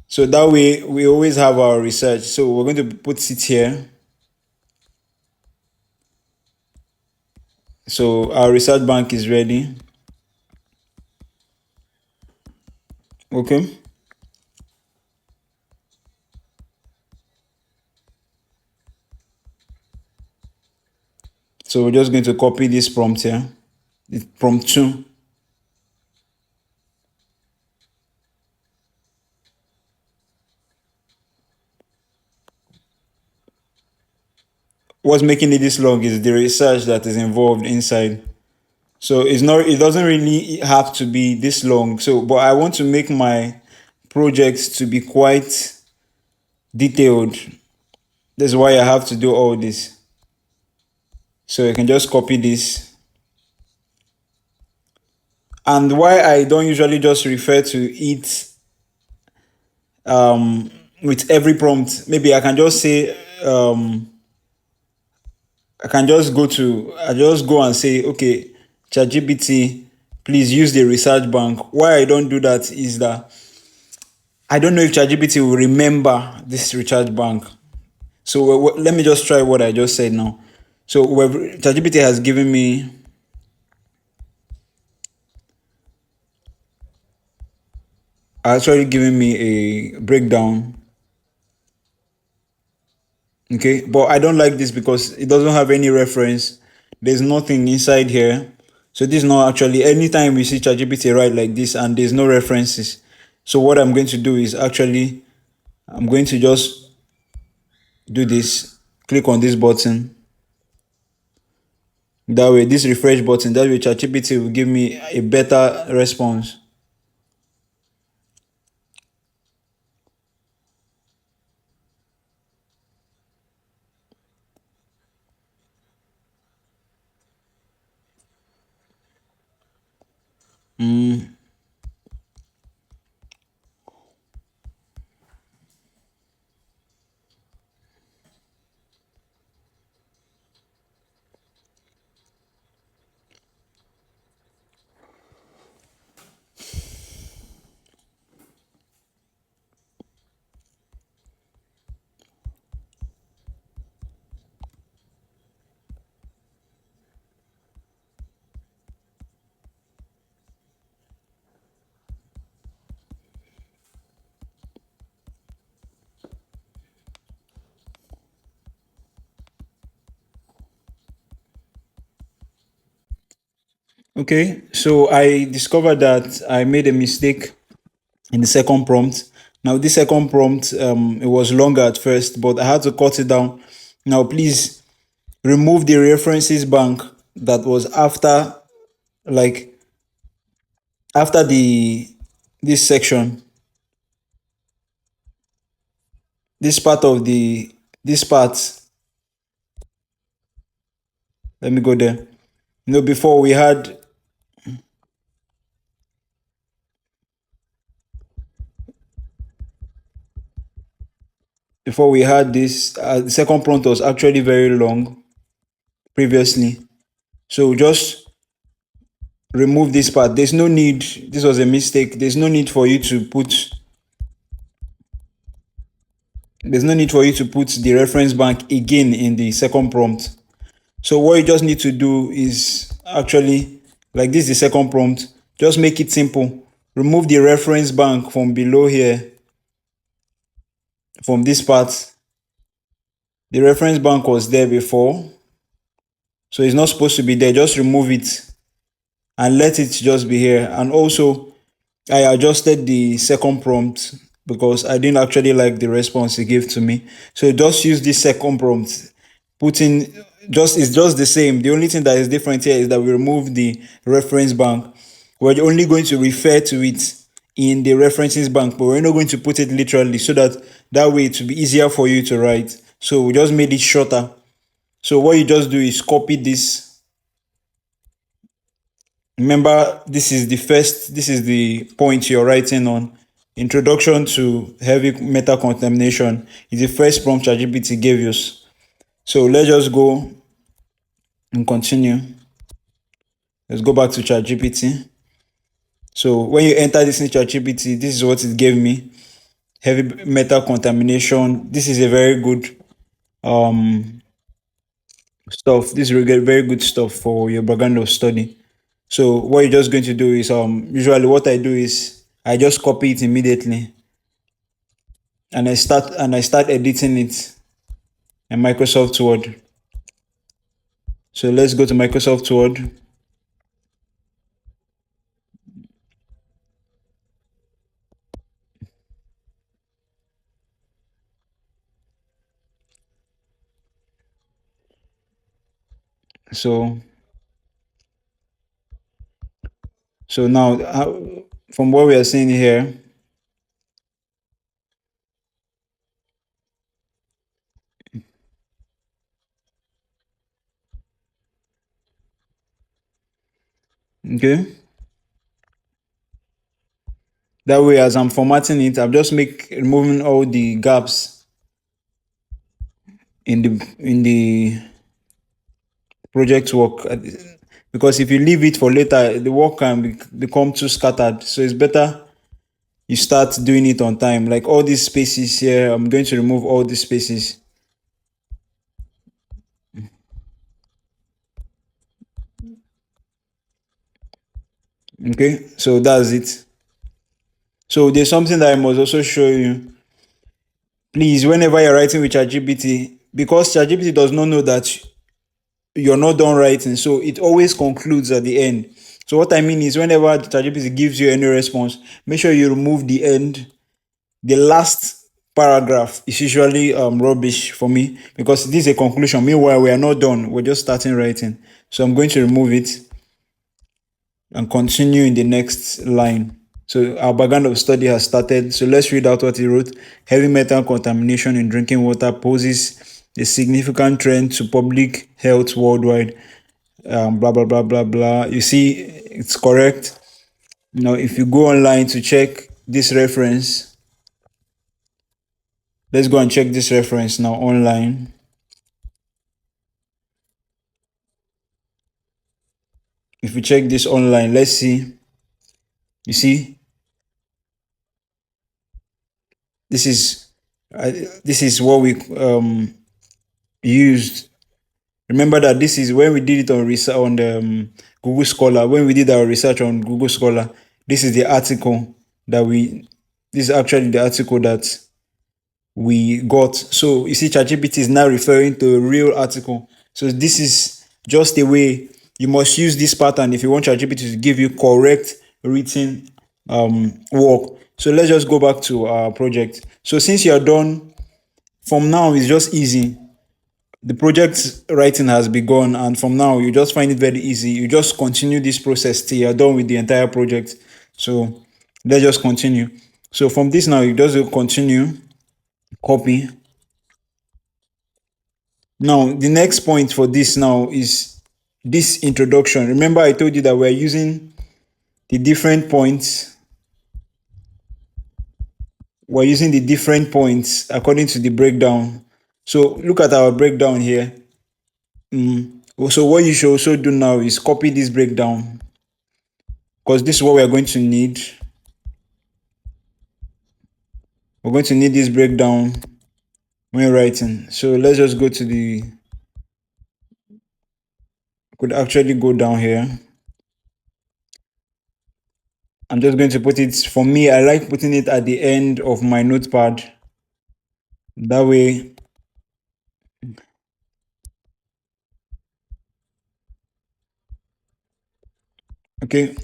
So that way we always have our research. So we're going to put it here. So our research bank is ready. Okay. So we're just going to copy this prompt here. It's prompt 2. What's making it this long is the research that is involved inside. So it doesn't really have to be this long. So, but I want to make my projects to be quite detailed. That's why I have to do all this. So you can just copy this. And why I don't usually just refer to it with every prompt, maybe I can just say, I just go and say, okay, ChatGPT, please use the research bank. Why I don't do that is that I don't know if ChatGPT will remember this research bank. So let me just try what I just said now. So ChatGPT has given me a breakdown. Okay, but I don't like this because it doesn't have any reference. There's nothing inside here. So this is not actually, anytime we see ChatGPT write like this and there's no references. So what I'm going to do is actually, I'm going to just do this, click on this button. That way, this refresh button, that way ChatGPT will give me a better response. Okay, so I discovered that I made a mistake in the second prompt. Now, this second prompt, it was longer at first, but I had to cut it down. Now, please remove the references bank that was after, like, after this section, this part of this part. Let me go there. Before we had this, the second prompt was actually very long previously. So just remove this part. There's no need, this was a mistake. There's no need for you to put the reference bank again in the second prompt. So what you just need to do is actually, like this is the second prompt, just make it simple. Remove the reference bank from below here, from this part. The reference bank was there before, so it's not supposed to be there. Just remove it. and let it just be here. And also, I adjusted the second prompt because I didn't actually like the response it gave to me. So just use this second prompt. Put in just it's just the same. The only thing that is different here is that we remove the reference bank. We're only going to refer to it in the references bank, but we're not going to put it literally so that way it will be easier for you to write. So we just made it shorter. So what you just do is copy this. Remember, this is the point you're writing on. Introduction to heavy metal contamination is the first prompt ChatGPT gave us. So let's just go and continue. Let's go back to ChatGPT. So when you enter this in ChatGPT, this is what it gave me. Heavy metal contamination. This is a very good stuff. This is very good stuff for your background of study. So what you're just going to do is usually what I do is I just copy it immediately and I start editing it in Microsoft Word. So let's go to Microsoft Word. So so now from what we are seeing here, okay. That way, as I'm formatting it, I'm just make removing all the gaps in the project work. Because if you leave it for later, the work can become too scattered. So it's better you start doing it on time. Like all these spaces here, I'm going to remove all these spaces. Okay, so that's it. So there's something that I must also show you. Please, whenever you're writing with ChatGPT, because ChatGPT does not know that you're not done writing, so it always concludes at the end. So what I mean is, whenever ChatGPT gives you any response, make sure you remove the end. The last paragraph is usually rubbish for me because this is a conclusion. Meanwhile, we are not done. We're just starting writing. So I'm going to remove it and continue in the next line. So our background of study has started. So let's read out what he wrote. Heavy metal contamination in drinking water poses a significant threat to public health worldwide. Blah blah blah blah blah. You see, it's correct. Now, if you go online to check this reference, let's go and check this reference now online. If we check this online, let's see. You see, this is this is what we used. Remember that this is when we did it on research on the Google Scholar. When we did our research on Google Scholar, this is the article that we. This is actually the article that we got. So you see, ChatGPT is now referring to a real article. So this is just a way you must use this pattern if you want ChatGPT to give you correct written work. So let's just go back to our project. So since you're done, from now it's just easy. The project writing has begun, and from now you just find it very easy. You just continue this process till you're done with the entire project. So let's just continue. So from this now, you just continue, copy. Now, the next point for this now is this introduction. Remember, I told you that we're using the different points. We're using the different points according to the breakdown. So look at our breakdown here. So what you should also do now is copy this breakdown because this is what we're going to need. We're going to need this breakdown when writing. So let's just go to the, could actually go down here. I'm just going to put it, for me, I like putting it at the end of my notepad. That way, Okay,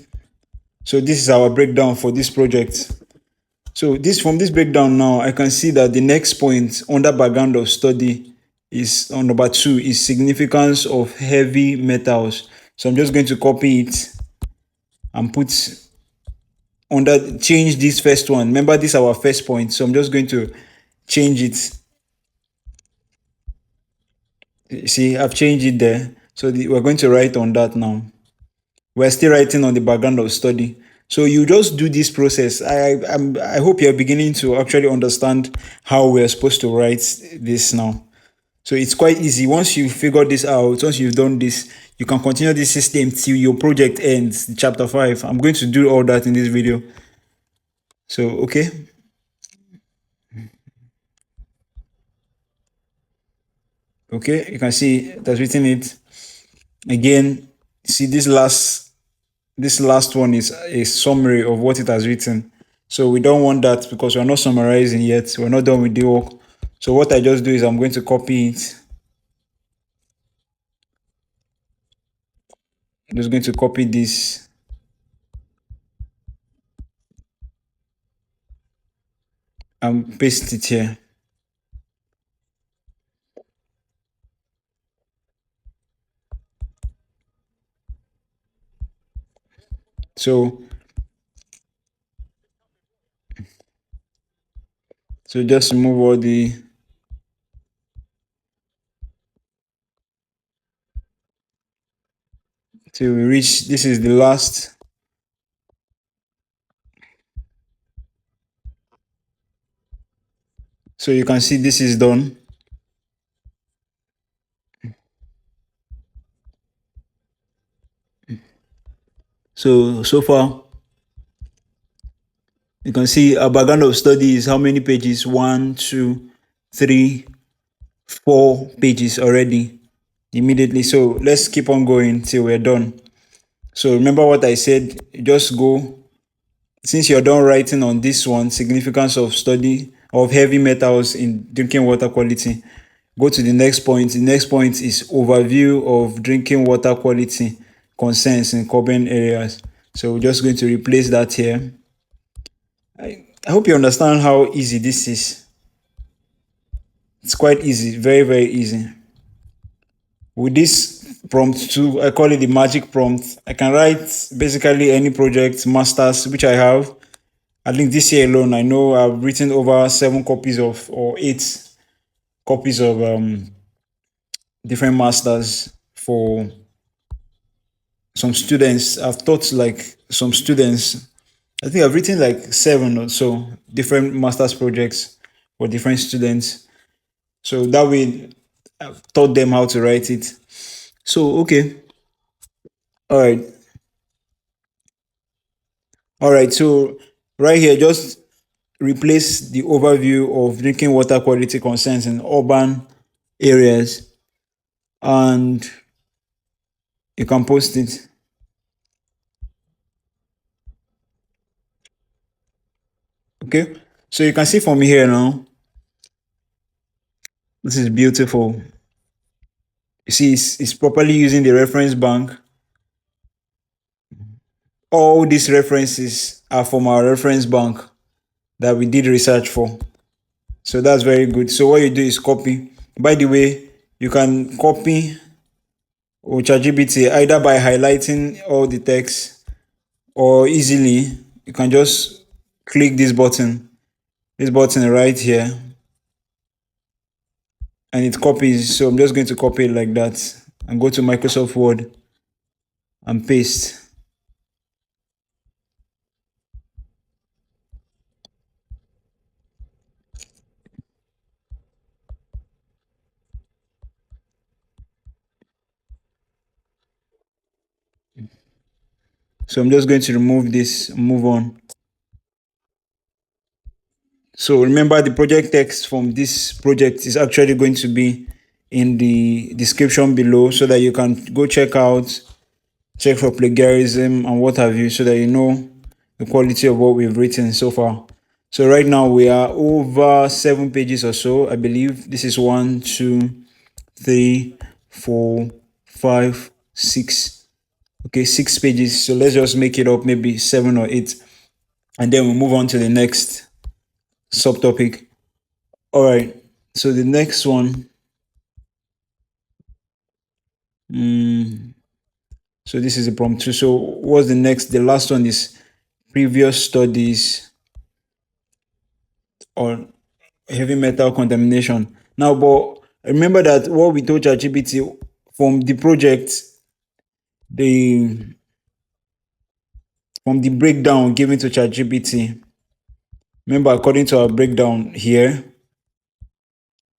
so this is our breakdown for this project. So this from this breakdown now, I can see that the next point under background of study is on number 2 is significance of heavy metals. So I'm just going to copy it and put under change this first one. Remember, this is our first point, so I'm just going to change it. See, I've changed it there. So we're going to write on that now. We're still writing on the background of study. So you just do this process. I hope you're beginning to actually understand how we're supposed to write this now. So it's quite easy. Once you figure this out, once you've done this, you can continue this system till your project ends, chapter 5. I'm going to do all that in this video. So, okay. Okay, you can see it has written it. Again, see this last one is a summary of what it has written. So we don't want that because we're not summarizing yet. We're not done with the work. So what I just do is I'm going to copy it. I'm just going to copy this and paste it here. So just remove all the till we reach, this is the last. So you can see this is done. So far, you can see our background of study is how many pages? 1, 2, 3, 4 pages already immediately. So let's keep on going till we're done. So remember what I said, just go, since you're done writing on this one, significance of study of heavy metals in drinking water quality, go to the next point. The next point is overview of drinking water quality concerns in urban areas. So we're just going to replace that here. I hope you understand how easy this is. It's quite easy, very, very easy. With this prompt too, I call it the magic prompt. I can write basically any project, masters, which I have. I think this year alone, I know I've written over 7 copies of, or 8 copies of different masters for some students. I've taught like some students. I think I've written like 7 or so different masters projects for different students. So that way, I've taught them how to write it. So, okay. All right. All right. So, right here, just replace the overview of drinking water quality concerns in urban areas and you can post it. Okay. So, you can see from here now, this is beautiful. You see, it's properly using the reference bank. All these references are from our reference bank that we did research for. So that's very good. So what you do is copy. By the way, you can copy or ChatGPT either by highlighting all the text or easily you can just click this button right here, and it copies. So I'm just going to copy it like that and go to Microsoft Word and paste. So I'm just going to remove this, move on. So remember, the project text from this project is actually going to be in the description below so that you can go check for plagiarism and what have you, so that you know the quality of what we've written so far. So right now we are over 7 pages or so, I believe. This is 1, 2, 3, 4, 5, 6. Okay, 6 pages. So let's just make it up, maybe 7 or 8, and then we'll move on to the next subtopic. All right. So the next one. So this is a prompt 2. So what's the next? The last one is previous studies on heavy metal contamination. Now, but remember that what we told ChatGPT from the project, the from the breakdown given to ChatGPT. Remember, according to our breakdown here,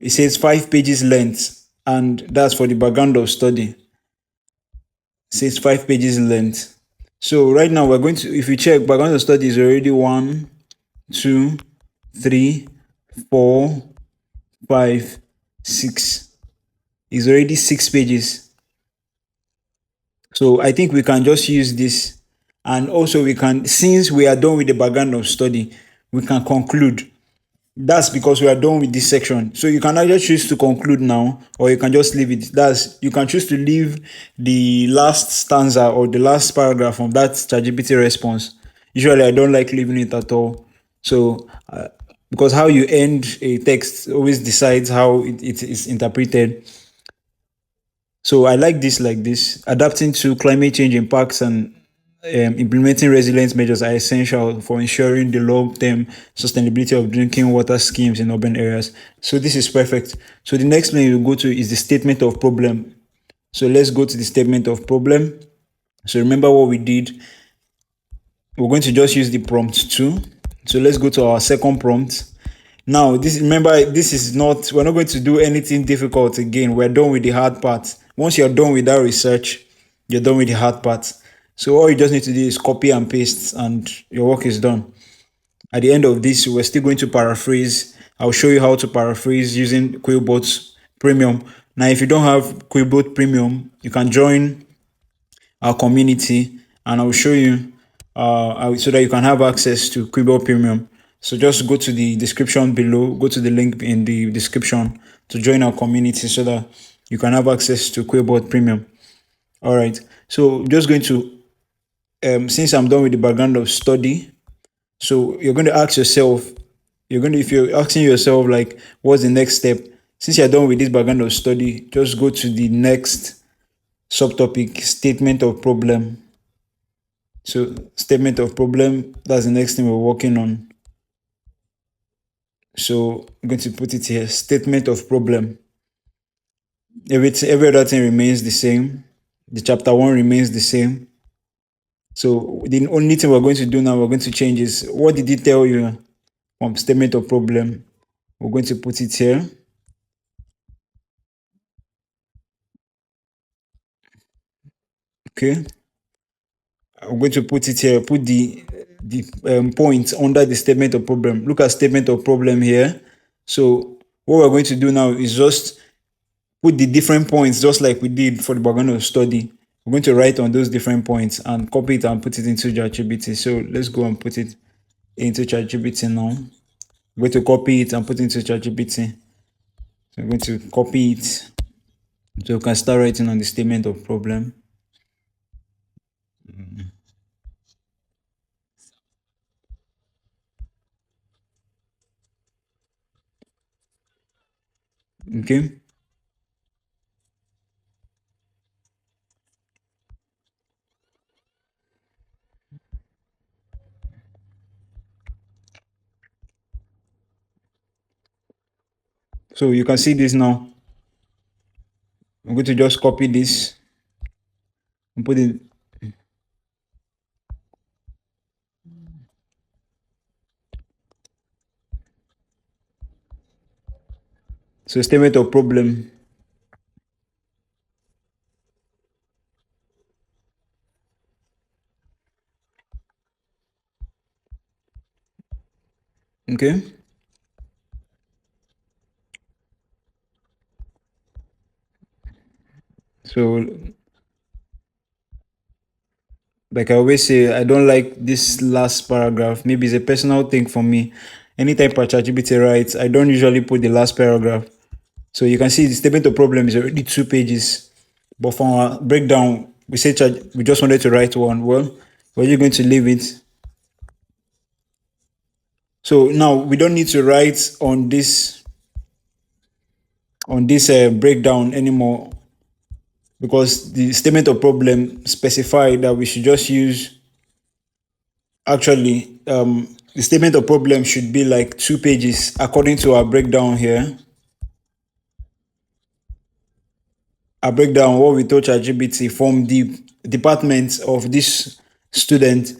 it says 5 pages length, and that's for the background of study. It says 5 pages length. So right now we're going to, if you check, background of study is already 1, 2, 3, 4, 5, 6. It's already 6 pages. So I think we can just use this, and also we can, since we are done with the background of study, we can conclude. That's because we are done with this section. So you can either choose to conclude now, or you can just leave it. You can choose to leave the last stanza or the last paragraph of that ChatGPT response. Usually I don't like leaving it at all. So because how you end a text always decides how it is interpreted. So I like this, like this. Adapting to climate change impacts and implementing resilience measures are essential for ensuring the long-term sustainability of drinking water schemes in urban areas. So this is perfect. So the next thing you go to is the statement of problem. So let's go to the statement of problem. So remember what we did. We're going to just use the prompt 2. So let's go to our second prompt. Now, remember, this is not, we're not going to do anything difficult again. We're done with the hard part. Once you're done with that research, you're done with the hard part. So all you just need to do is copy and paste, and your work is done. At the end of this, we're still going to paraphrase. I'll show you how to paraphrase using Quillbot Premium. Now, if you don't have Quillbot Premium, you can join our community, and I'll show you so that you can have access to Quillbot Premium. So just go to the description below, go to the link in the description to join our community so that you can have access to Quillbot Premium. All right. So just going to, since I'm done with the background of study, so you're going to ask yourself, if you're asking yourself, like, what's the next step? Since you're done with this background of study, just go to the next subtopic, statement of problem. So statement of problem, that's the next thing we're working on. So I'm going to put it here, statement of problem. Every other thing remains the same. The chapter 1 remains the same. So the only thing we're going to do now, we're going to change is, what did it tell you from statement of problem? We're going to put it here. Okay. I'm going to put it here, put the points under the statement of problem. Look at statement of problem here. So what we're going to do now is just put the different points, just like we did for the background of study. We're going to write on those different points and copy it and put it into ChatGPT. So let's go and put it into ChatGPT now. I'm going to copy it and put it into ChatGPT. So I'm going to copy it so we can start writing on the statement of problem. Okay. So you can see this now. I'm going to just copy this and put it. So statement of problem. Okay. So like I always say, I don't like this last paragraph. Maybe it's a personal thing for me. Anytime ChatGPT writes, I don't usually put the last paragraph. So you can see the statement of problem is already 2 pages. But from our breakdown, We say we just wanted to write one. Well, we're just going to leave it. So now we don't need to write on this breakdown anymore, because the statement of problem specified that we should just use, actually, the statement of problem should be like 2 pages according to our breakdown here. Our breakdown, what we told ChatGPT from the department of this student,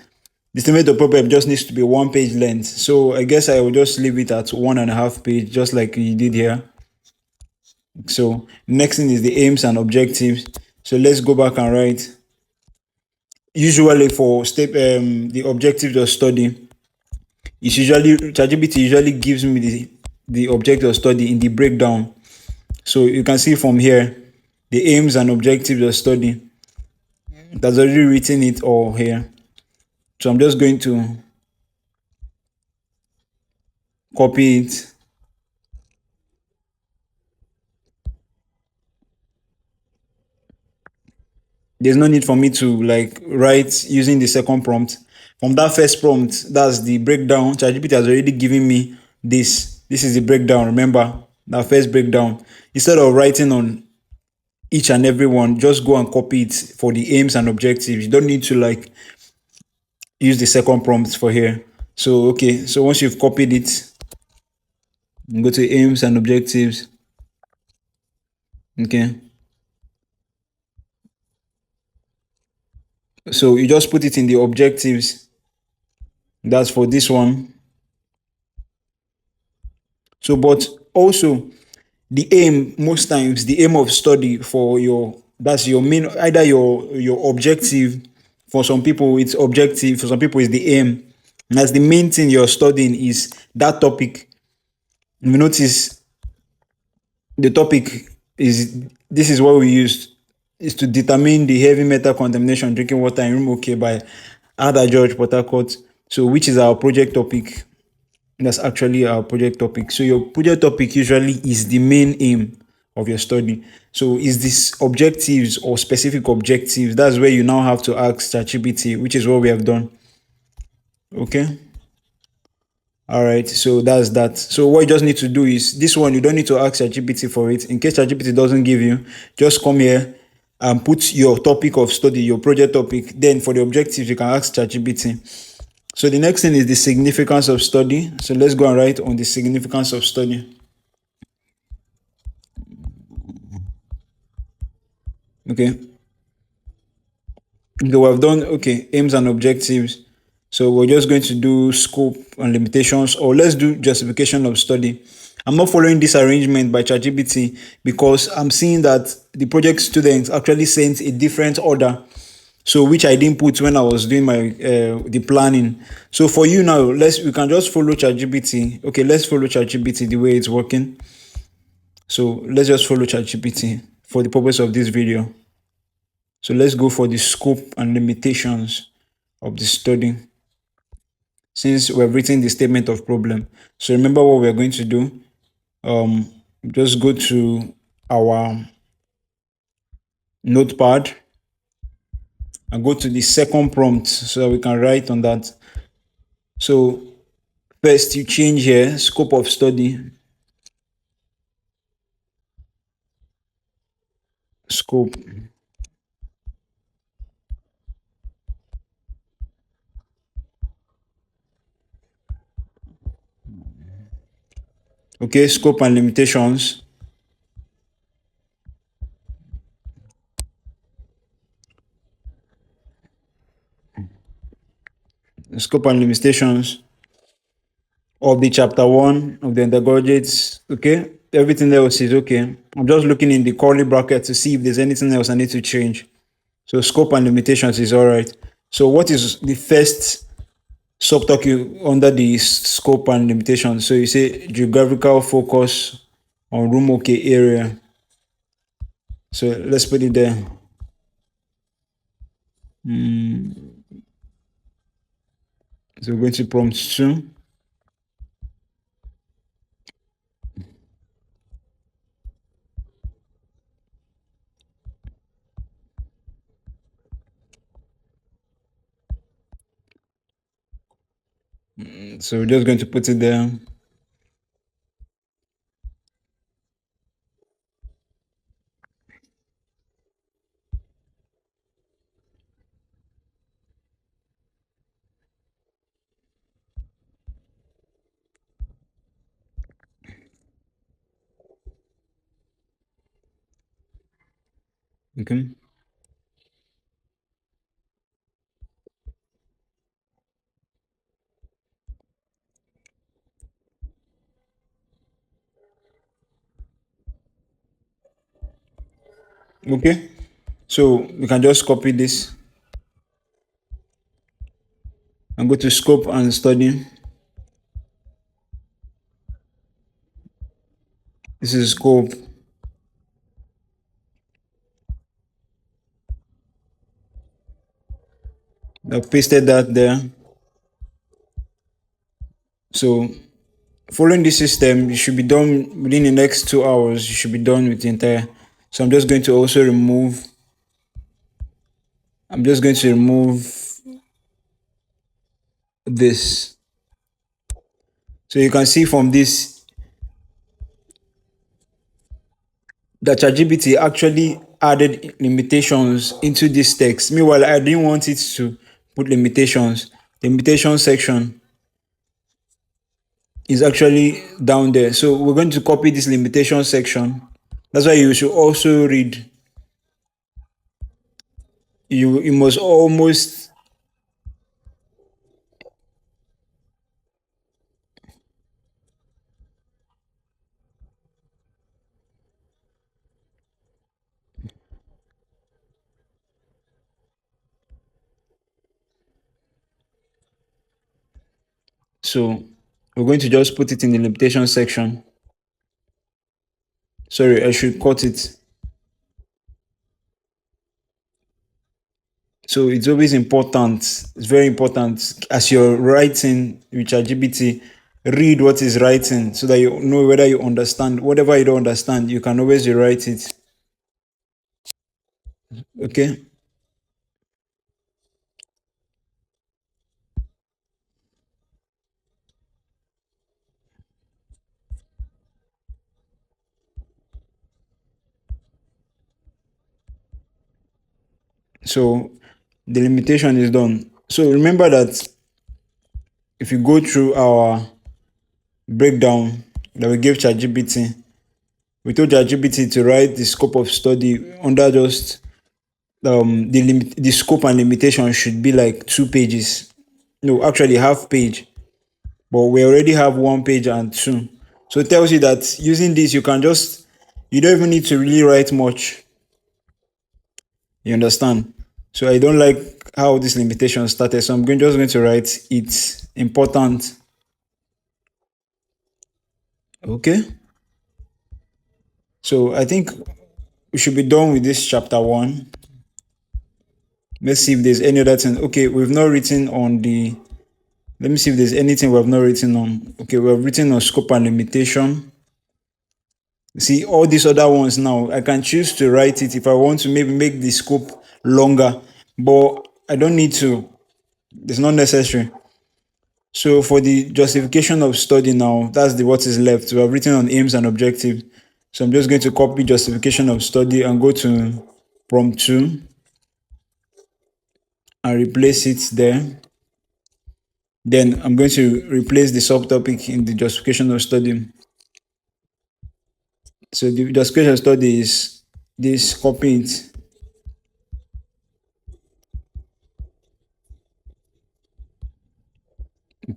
the statement of problem just needs to be 1 page length. So I guess I will just leave it at 1.5 page, just like you did here. So next thing is the aims and objectives. So let's go back and write. Usually for the objectives of study, it's usually ChatGPT usually gives me the objective of study in the breakdown. So you can see from here the aims and objectives of study. That's already written it all here. So I'm just going to copy it. There's no need for me to like write using the second prompt. From that first prompt, that's the breakdown. ChatGPT has already given me this. This is the breakdown. Remember that first breakdown. Instead of writing on each and every one, just go and copy it for the aims and objectives. You don't need to like use the second prompt for here. So okay, so once you've copied it, go to aims and objectives. Okay, so you just put it in the objectives. That's for this one. So but also the aim, most times the aim of study for your, that's your main, either your objective. For some people it's objective, for some people it's the aim. And that's the main thing you're studying is that topic. You notice the topic is, this is what we use, is to determine the heavy metal contamination drinking water in room okay by Ada George Port Harcourt. So which is our project topic. That's actually our project topic. So your project topic usually is the main aim of your study. So is this objectives or specific objectives? That's where you now have to ask ChatGPT, which is what we have done. Okay. All right. So that's that. So what you just need to do is this one. You don't need to ask ChatGPT for it. In case ChatGPT doesn't give you, just come here and put your topic of study, your project topic. Then for the objectives, you can ask ChatGPT. So the next thing is the significance of study. So let's go and write on the significance of study. Okay. Okay, we have done, okay, aims and objectives. So we're just going to do scope and limitations, or let's do justification of study. I'm not following this arrangement by ChatGPT because I'm seeing that the project students actually sent a different order. So which I didn't put when I was doing my the planning. So for you now, we can just follow ChatGPT. Okay, let's follow ChatGPT the way it's working. So let's just follow ChatGPT for the purpose of this video. So let's go for the scope and limitations of the study, since we've written the statement of problem. So remember what we're going to do. Just go to our notepad and go to the second prompt so that we can write on that. So first you change here scope of study, scope. Okay, scope and limitations. Scope and limitations of the chapter one of the undergraduates. Okay, everything else is okay. I'm just looking in the curly bracket to see if there's anything else I need to change. So scope and limitations is all right. So what is the first subtopic under the scope and limitations? So you say geographical focus on room okay area. So let's put it there. So we're going to prompt 2. So we're just going to put it there. Okay. Okay. So we can just copy this and go to scope and study. This is scope. I've pasted that there. So following this system, you should be done within the next 2 hours. You should be done with the entire. So I'm just going to also remove. I'm just going to remove this. So you can see from this that ChatGPT actually added limitations into this text. Meanwhile, I didn't want it to put limitations. The limitation section is actually down there. So we're going to copy this limitation section. That's why you should also read. You must almost. So we're going to just put it in the limitation section. Sorry, I should cut it. So it's always important. It's very important as you're writing with ChatGPT. Read what is writing so that you know whether you understand. Whatever you don't understand, you can always rewrite it. Okay. So the limitation is done. So remember that if you go through our breakdown that we gave ChatGPT, we told ChatGPT to write the scope of study under just the scope and limitation should be like 2 pages. No, actually half page. But we already have 1 page and 2. So it tells you that using this you don't even need to really write much. You understand? So I don't like how this limitation started. So I'm just going to write it's important. Okay. So I think we should be done with this chapter 1. Let's see if there's any other thing. Okay, we've not written on the. Let me see if there's anything we have not written on. Okay, we have written on scope and limitation. See, all these other ones now, I can choose to write it if I want to maybe make the scope longer, but I don't need to. It's not necessary. So for the justification of study now, that's the what is left. We have written on aims and objective. So I'm just going to copy justification of study and go to prompt 2 and replace it there. Then I'm going to replace the subtopic in the justification of study. So the justification of study is this, copy it,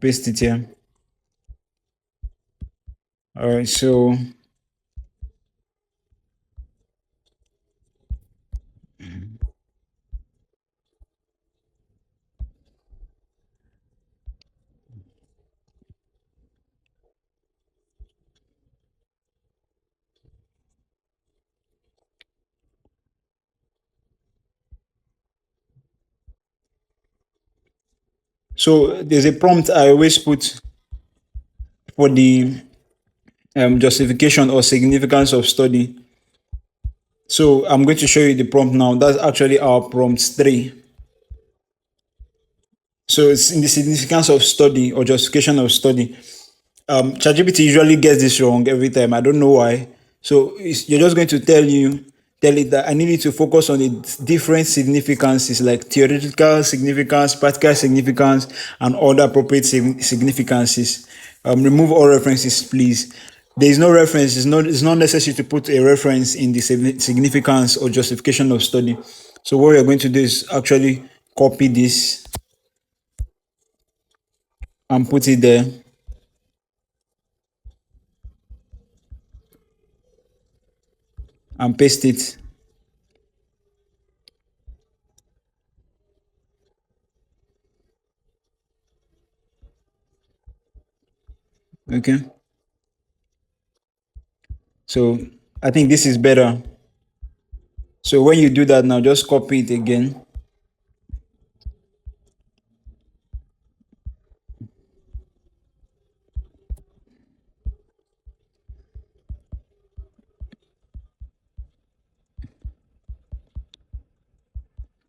paste it here. All right, so there's a prompt I always put for the justification or significance of study. So I'm going to show you the prompt now. That's actually our prompt 3. So it's in the significance of study or justification of study. ChatGPT usually gets this wrong every time. I don't know why. So you're just going to tell it that I need it to focus on the different significances like theoretical significance, practical significance, and other appropriate significances. Remove all references, please. There is no reference. It's not necessary to put a reference in the significance or justification of study. So what you're going to do is actually copy this and put it there and paste it. Okay. So I think this is better. So when you do that now, just copy it again.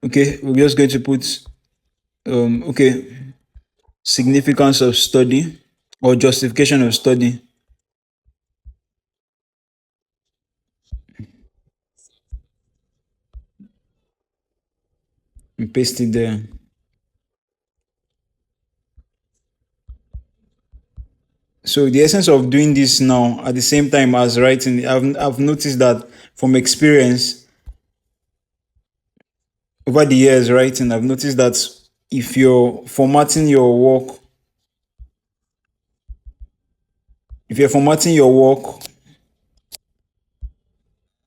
Okay, we're just going to put okay, significance of study or justification of study and paste it there. So the essence of doing this now at the same time as writing, I've noticed that from experience over the years writing, I've noticed that if you're formatting your work, if you're formatting your work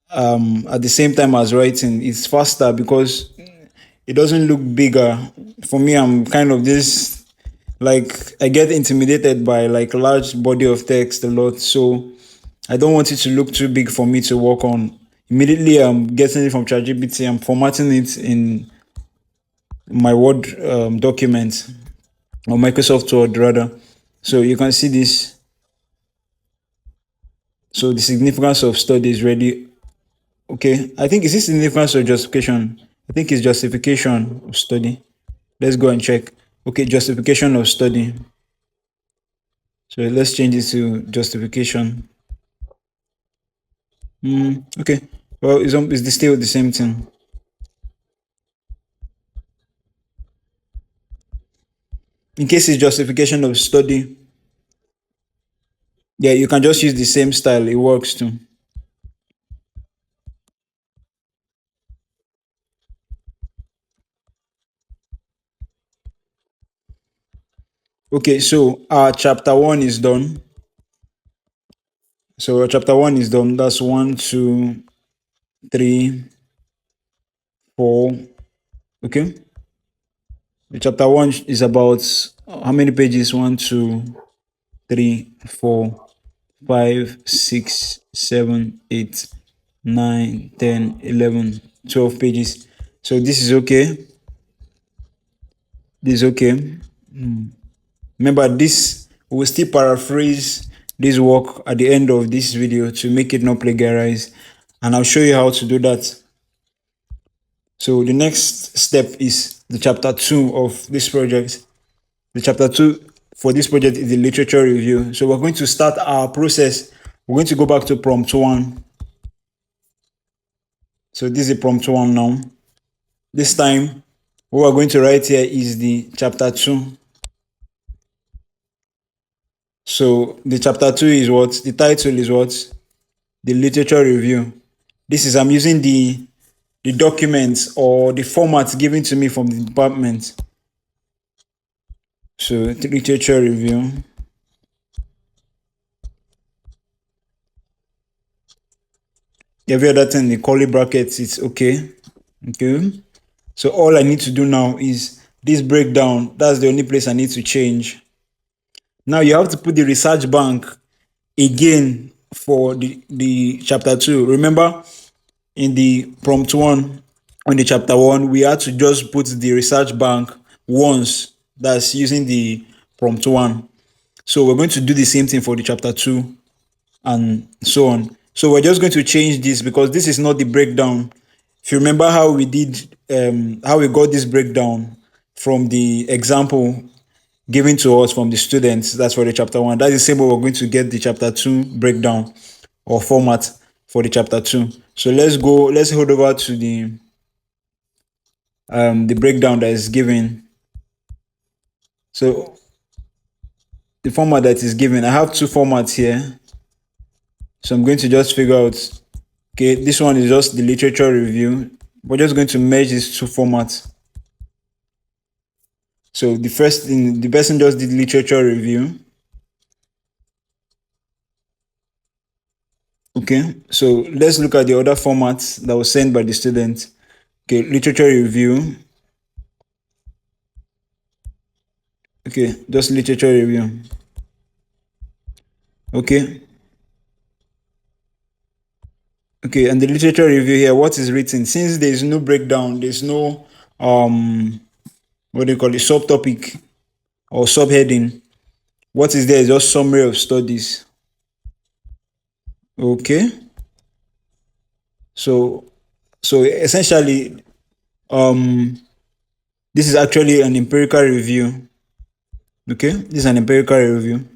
at the same time as writing, it's faster because it doesn't look bigger. For me, I'm kind of this, like I get intimidated by like large body of text a lot, so I don't want it to look too big for me to work on. Immediately I'm getting it from ChatGPT, I'm formatting it in my Word document or Microsoft Word rather. So you can see this. So the significance of study is ready. Okay, I think is this significance or justification? I think it's justification of study. Let's go and check. Okay, justification of study. So let's change it to justification. Okay. Well, it's still the same thing. In case it's justification of study, yeah, you can just use the same style. It works too. Okay, so our chapter one is done. So our chapter one is done. That's 1, 2, 3, 4. Okay. The chapter one is about how many pages? 1, 2, 3, 4, 5, 6, 7, 8, 9, 10, 11, 12 pages. So this is okay. This is okay. Remember, this we will still paraphrase this work at the end of this video to make it not plagiarize, and I'll show you how to do that. So the next step is the chapter 2 of this project. The chapter 2 for this project is the literature review. So we're going to start our process. We're going to go back to prompt 1. So this is prompt 1 now. This time, what we're going to write here is the chapter 2. So the chapter 2 is what? The title is what? The literature review. This is, I'm using the documents or the format given to me from the department. So the literature review. Every other thing in the curly brackets, it's okay. Okay. So all I need to do now is this breakdown. That's the only place I need to change. Now you have to put the research bank again for the chapter 2. Remember in the prompt 1 on the chapter 1, we had to just put the research bank once. That's using the prompt 1. So we're going to do the same thing for the chapter 2 and so on. So we're just going to change this because this is not the breakdown. If you remember how we did, how we got this breakdown, from the example given to us from the students. That's for the chapter 1. That's the same way we're going to get the chapter 2 breakdown or format for the chapter 2. So let's head over to the breakdown that is given. So the format that is given, I have 2 formats here. So I'm going to just figure out, okay, this one is just the literature review. We're just going to merge these 2 formats. So the first thing, the person just did literature review. Okay, so let's look at the other formats that was sent by the student. Okay, literature review. Okay, just literature review. Okay. Okay, and the literature review here, what is written? Since there is no breakdown, there's no what do you call it, subtopic or subheading. What is there is just summary of studies. Okay. So essentially, this is actually an empirical review. Okay, this is an empirical review.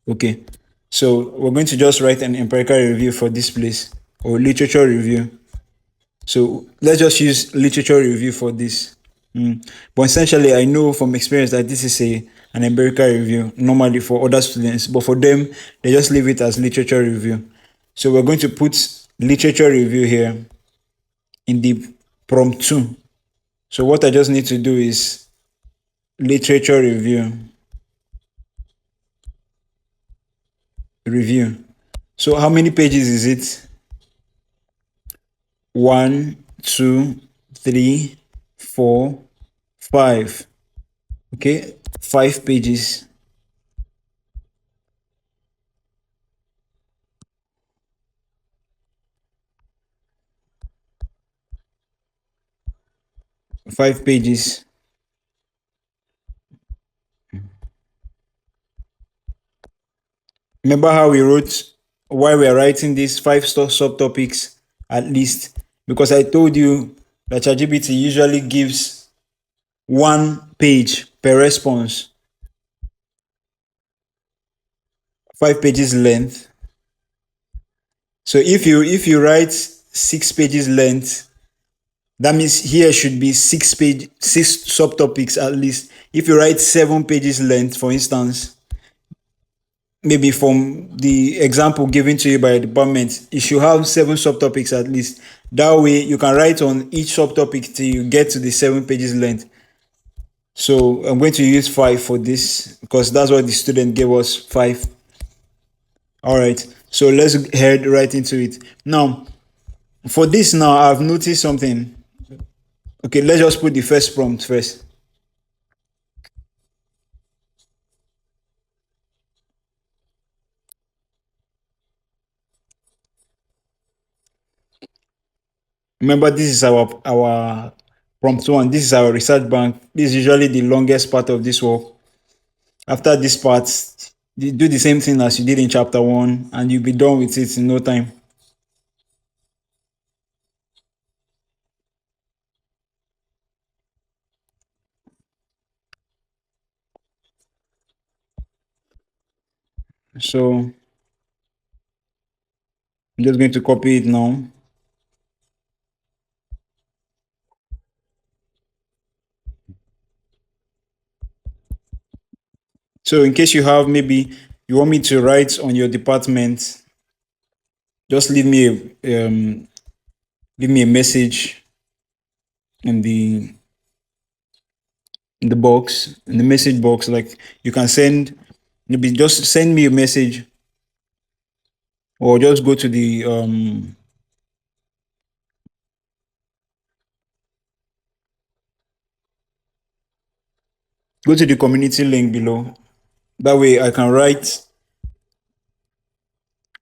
Okay, so we're going to just write an empirical review for this place, or literature review. So let's just use literature review for this. But essentially, I know from experience that this is an empirical review normally for other students, but for them, they just leave it as literature review. So we're going to put literature review here in the prompt 2. So what I just need to do is literature review. So how many pages is it? 1, 2, 3, 4, 5. Okay, 5 pages. 5 pages. Remember how we wrote why we are writing these 5 subtopics at least? Because I told you that ChatGPT usually gives 1 page per response, 5 pages length. So if you write 6 pages length, that means here should be 6 subtopics at least. If you write 7 pages length, for instance, maybe from the example given to you by a department, you should have 7 subtopics at least. That way you can write on each subtopic till you get to the 7 pages length. So I'm going to use 5 for this because that's what the student gave us, 5. All right, so let's head right into it. Now, for this now, I've noticed something. Okay, let's just put the first prompt first. Remember, this is our prompt 1. This is our research bank. This is usually the longest part of this work. After this part, do the same thing as you did in chapter 1 and you'll be done with it in no time. So I'm just going to copy it now. So in case you have, maybe you want me to write on your department, just leave me a message in the box, in the message box. Like you can send, maybe just send me a message, or just go to the community link below. That way I can write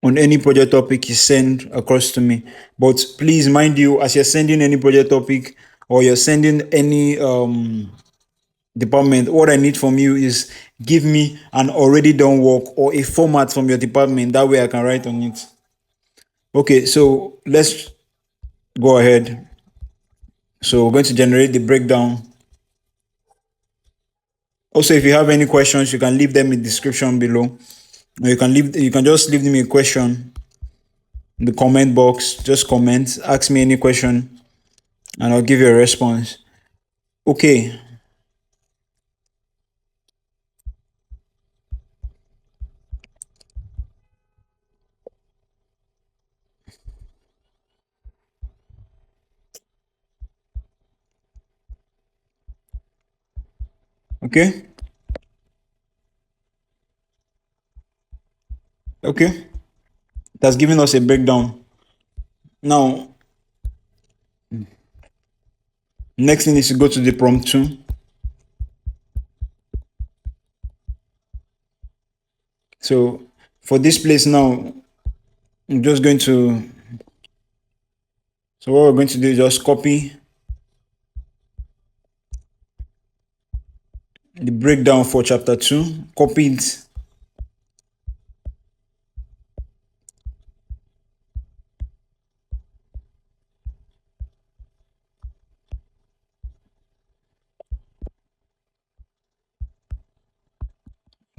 on any project topic you send across to me. But please mind you, as you're sending any project topic or you're sending any department, what I need from you is give me an already done work or a format from your department. That way I can write on it. Okay, so let's go ahead. So we're going to generate the breakdown. Also, if you have any questions, you can leave them in the description below. Or you can just leave me a question in the comment box. Just comment, ask me any question, and I'll give you a response. Okay. Okay. Okay. That's giving us a breakdown. Now, next thing is to go to the prompt 2. So for this place now, I'm just going to, so what we're going to do is just copy the breakdown for chapter 2, copy it.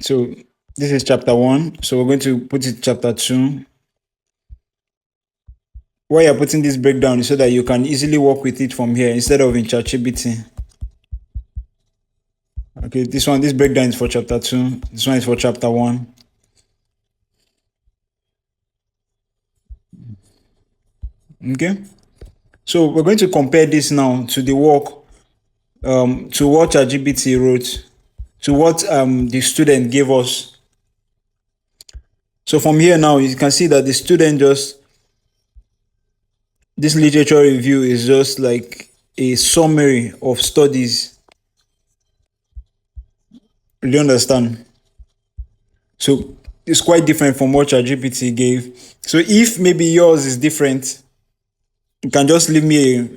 So this is chapter 1. So we're going to put it chapter 2. Why you're putting this breakdown is so that you can easily work with it from here instead of in ChatGPT. Okay, this breakdown is for chapter 2. This one is for chapter 1. Okay, so we're going to compare this now to the work, to what ChatGPT wrote, to what the student gave us. So from here now, you can see that the student just, this literature review is just like a summary of studies. Do you understand? So it's quite different from what ChatGPT gave. So if maybe yours is different, you can just leave me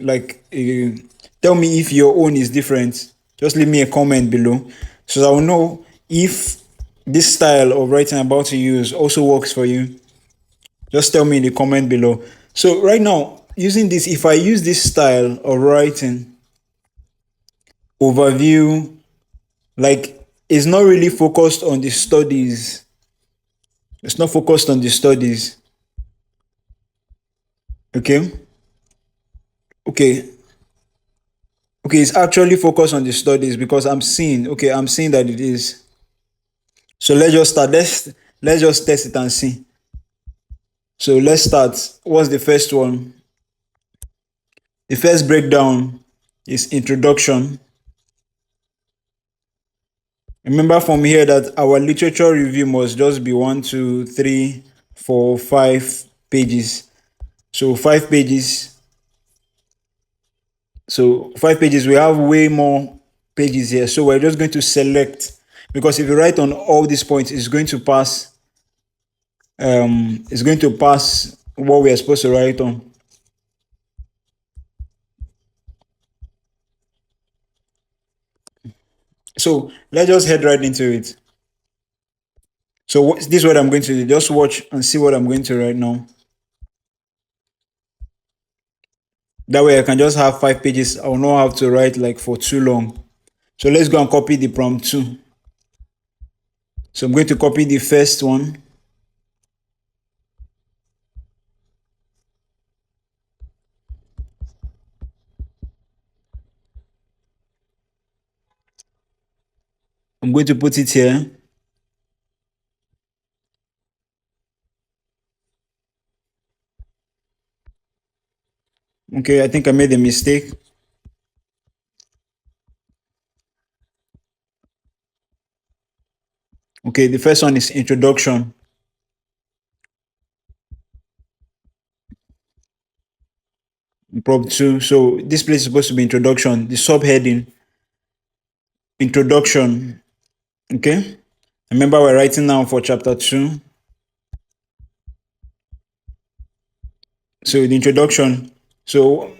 tell me if your own is different. Just leave me a comment below so I will know if this style of writing I'm about to use also works for you. Just tell me in the comment below. So right now, using this, if I use this style of writing, overview, like it's not really focused on the studies. It's not focused on the studies. Okay. Okay. Okay, it's actually focused on the studies because I'm seeing that it is. So let's just start. Let's just test it and see. So let's start. What's the first one? The first breakdown is introduction. Remember from here that our literature review must just be 1, 2, 3, 4, 5 pages. So 5 pages. So 5 pages, we have way more pages here. So we're just going to select, because if you write on all these points, it's going to pass what we are supposed to write on. So let's just head right into it. So this is what I'm going to do. Just watch and see what I'm going to write now. That way I can just have 5 pages. I will not have to write like for too long. So let's go and copy the prompt 2. So I'm going to copy the first one. I'm going to put it here. Okay, I think I made a mistake. Okay, the first one is introduction. Prompt 2. So this place is supposed to be introduction. The subheading, introduction. Okay. Remember, we're writing now for chapter 2. So the introduction. So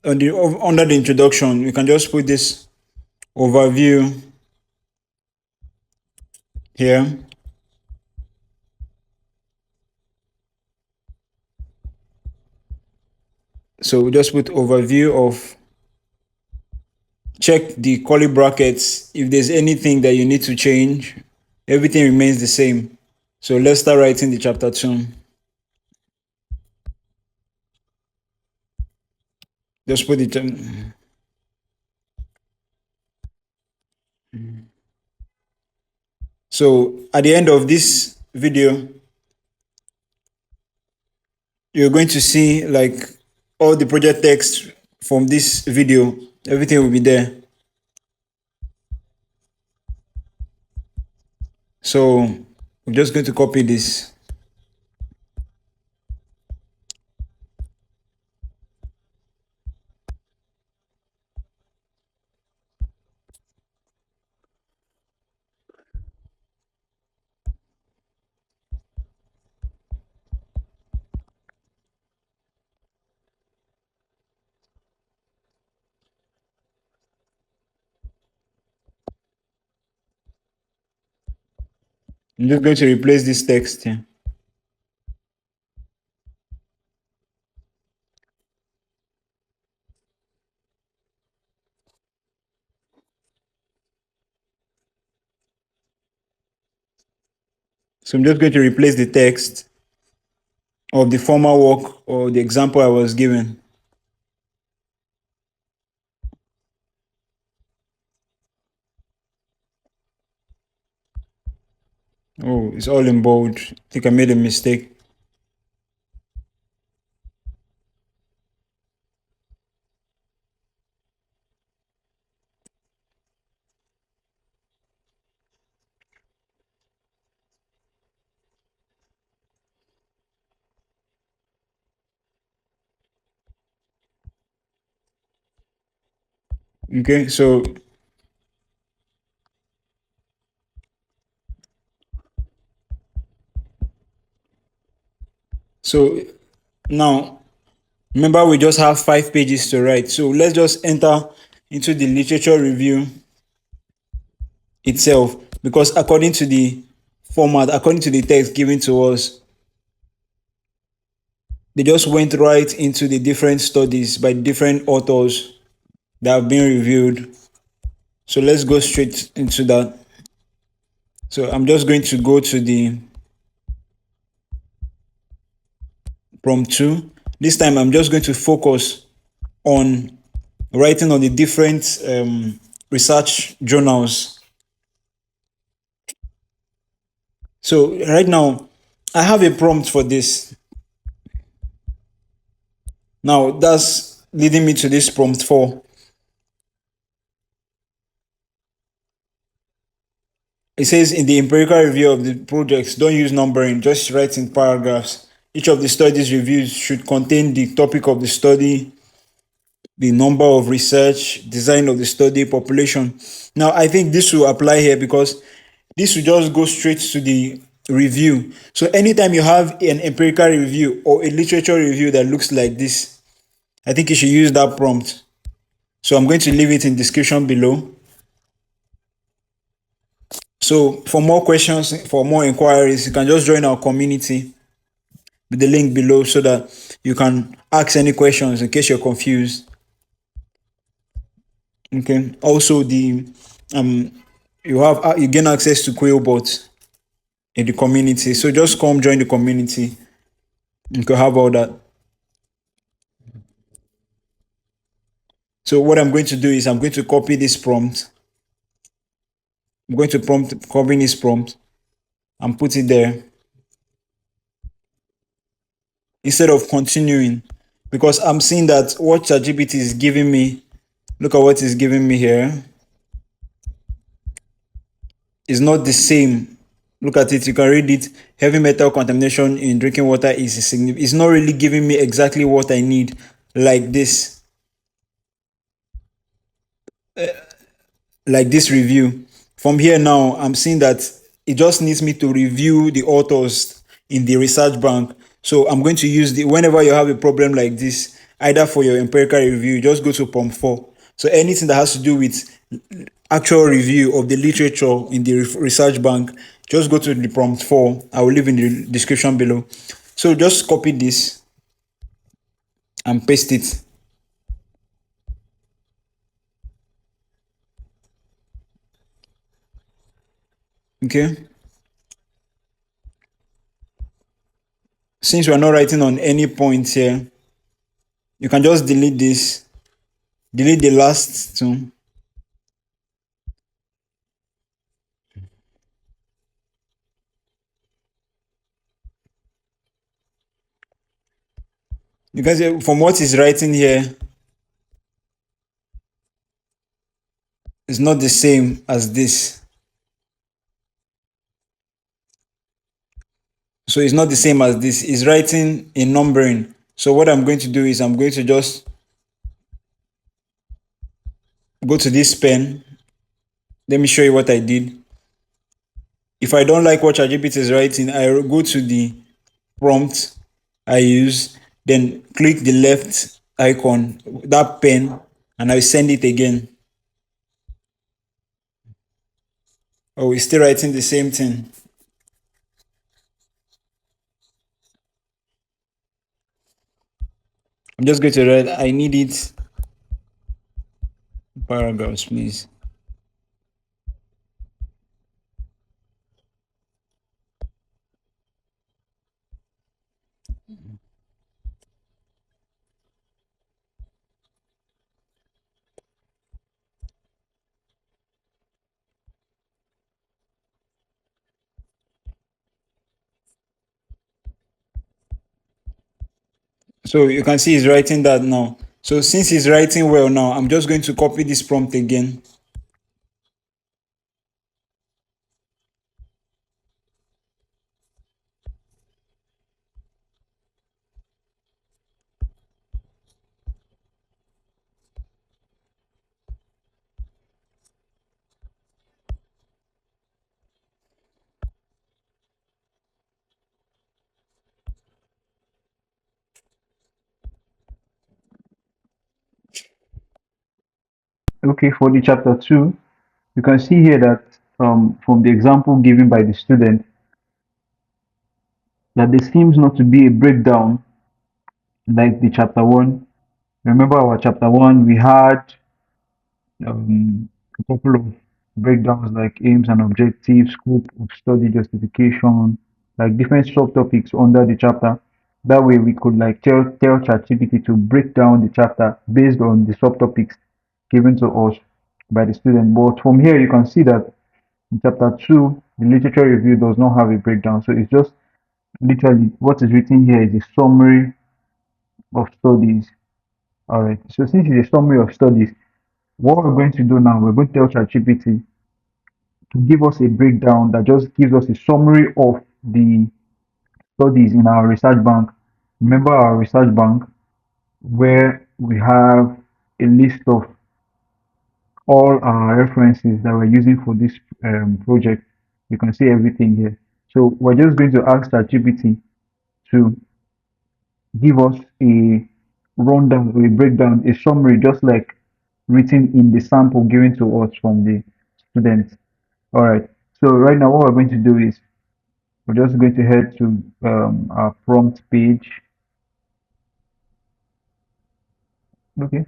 under the introduction, you can just put this overview here. So we just put overview of check the curly brackets. If there's anything that you need to change, everything remains the same. So let's start writing the chapter 2. Just put it. So at the end of this video, you're going to see like all the project text from this video. Everything will be there. So I'm just going to copy this. I'm just going to replace this text here. So I'm just going to replace the text of the former work or the example I was given. Oh, it's all in bold. I think I made a mistake. Okay, so now remember we just have 5 pages to write. So let's just enter into the literature review itself, because according to the format, according to the text given to us, they just went right into the different studies by different authors that have been reviewed. So let's go straight into that. So I'm just going to go to the prompt 2. This time I'm just going to focus on writing on the different research journals. So right now I have a prompt for this. Now that's leading me to this prompt 4. It says in the empirical review of the projects, don't use numbering, just write in paragraphs. Each of the studies reviewed should contain the topic of the study, the number of research, design of the study, population. Now, I think this will apply here because this will just go straight to the review. So anytime you have an empirical review or a literature review that looks like this, I think you should use that prompt. So I'm going to leave it in description below. So for more questions, for more inquiries, you can just join our community with the link below so that you can ask any questions in case you're confused. Okay. Also, you gain access to Quillbot in the community. So just come join the community. You can have all that. So what I'm going to do is I'm going to copy this prompt. I'm going to copy this prompt and put it there instead of continuing, because I'm seeing that what ChatGPT is giving me, look at what it's giving me here, is not the same. Look at it, you can read it. Heavy metal contamination in drinking water is significant. It's not really giving me exactly what I need, like this. Like this review. From here now, I'm seeing that it just needs me to review the authors in the research bank. So I'm going to use whenever you have a problem like this, either for your empirical review, just go to prompt 4. So anything that has to do with actual review of the literature in the research bank, just go to the prompt 4. I will leave in the description below. So just copy this and paste it. Okay. Since we're not writing on any point here, you can just delete this, delete the last two. Because from what he's writing here, it's not the same as this. So it's not the same as this. He's writing in numbering. So what I'm going to do is I'm going to just go to this pen. Let me show you what I did. If I don't like what ChatGPT is writing, I go to the prompt I use, then click the left icon, that pen, and I send it again. Oh, it's still writing the same thing. I'm just going to write, I need it paragraphs, please. So you can see he's writing that now. So since he's writing well now, I'm just going to copy this prompt again. Okay, for the chapter 2, you can see here that from the example given by the student, that there seems not to be a breakdown like the chapter 1. Remember our chapter 1, we had a couple of breakdowns like aims and objectives, scope of study, justification, like different subtopics under the chapter. That way we could like tell ChatGPT to break down the chapter based on the subtopics given to us by the student. But from here you can see that in chapter 2, the literature review does not have a breakdown. So it's just literally what is written here is a summary of studies. All right. So since it's a summary of studies, what we're going to do now, we're going to tell ChatGPT to give us a breakdown that just gives us a summary of the studies in our research bank. Remember our research bank where we have a list of all our references that we're using for this project. You can see everything here. So we're just going to ask ChatGPT to give us a rundown, a breakdown, a summary, just like written in the sample given to us from the students. All right. So right now, what we're going to do is we're just going to head to our prompt page. Okay.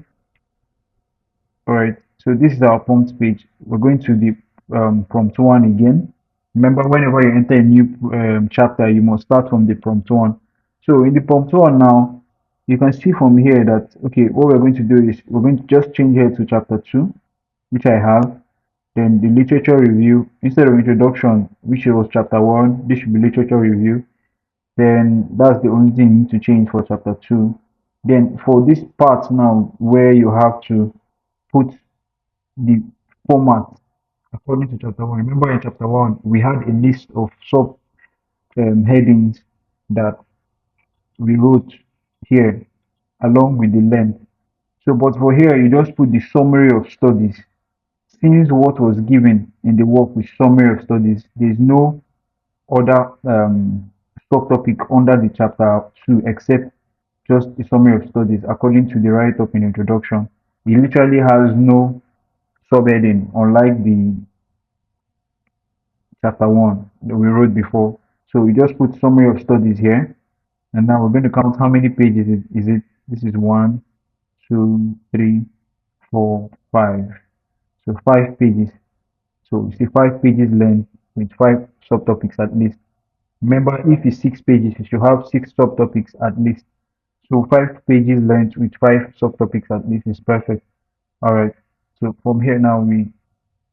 All right. So this is our prompt page. We're going to the prompt one again. Remember, whenever you enter a new chapter, you must start from the prompt one. So in the prompt one now, you can see from here that, okay, what we're going to do is we're going to just change here to chapter 2, which I have. Then the literature review, instead of introduction, which was chapter 1, this should be literature review. Then that's the only thing you need to change for chapter 2. Then for this part now, where you have to put the format according to chapter 1. Remember in chapter 1, we had a list of sub headings that we wrote here along with the length. So, but for here, you just put the summary of studies. Since what was given in the work with summary of studies, there is no other subtopic under the chapter 2 except just a summary of studies according to the write-up in introduction. It literally has no subheading, unlike the chapter 1 that we wrote before. So we just put summary of studies here, and now we're going to count how many pages is it. This is 1, 2, 3, 4, 5. So 5 pages. So you see 5 pages length. with 5 subtopics at least. Remember, if it's 6 pages, you should have 6 subtopics at least. So 5 pages length with 5 subtopics at least is perfect. All right. So from here now, we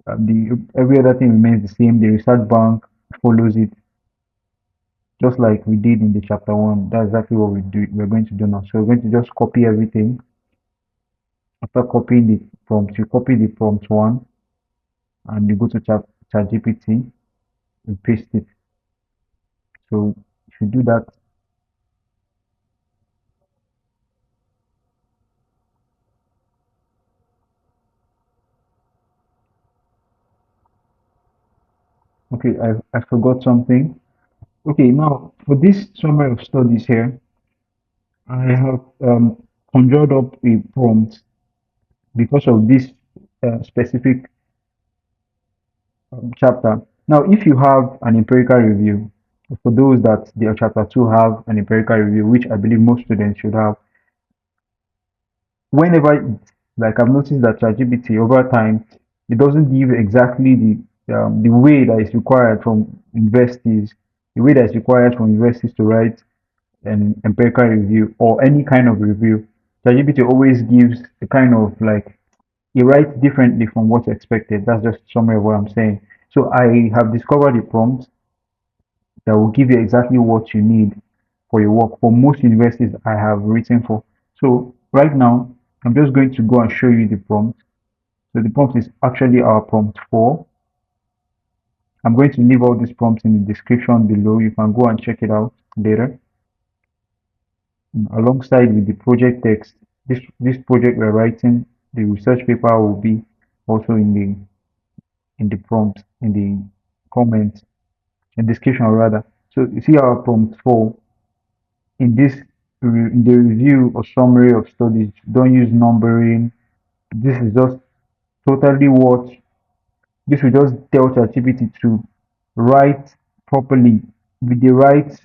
the every other thing remains the same. The research bank follows it, just like we did in the chapter one. That's exactly what we do. We're going to do now. So we're going to just copy everything. After copying the prompt, you copy the prompt one, and you go to ChatGPT and paste it. So if you do that, okay, I forgot something. Okay, now for this summary of studies here, I have conjured up a prompt because of this specific chapter. Now, if you have an empirical review, for those that their chapter 2 have an empirical review, which I believe most students should have, whenever, like I've noticed that ChatGPT over time, it doesn't give exactly the way that is required from universities, the way that is required from universities to write an empirical review or any kind of review. ChatGPT always gives a kind of like it writes differently from what's expected. That's just summary of what I'm saying. So I have discovered a prompt that will give you exactly what you need for your work for most universities I have written for. So right now, I'm just going to go and show you the prompt. So the prompt is actually our prompt 4. I'm going to leave all these prompts in the description below. You can go and check it out later. Alongside with the project text, this project we're writing, the research paper will be also in the prompt, in the comment, in description rather. So you see our prompt 4 in this in the review or summary of studies, don't use numbering. This is just totally what this will just tell ChatGPT to write properly with the right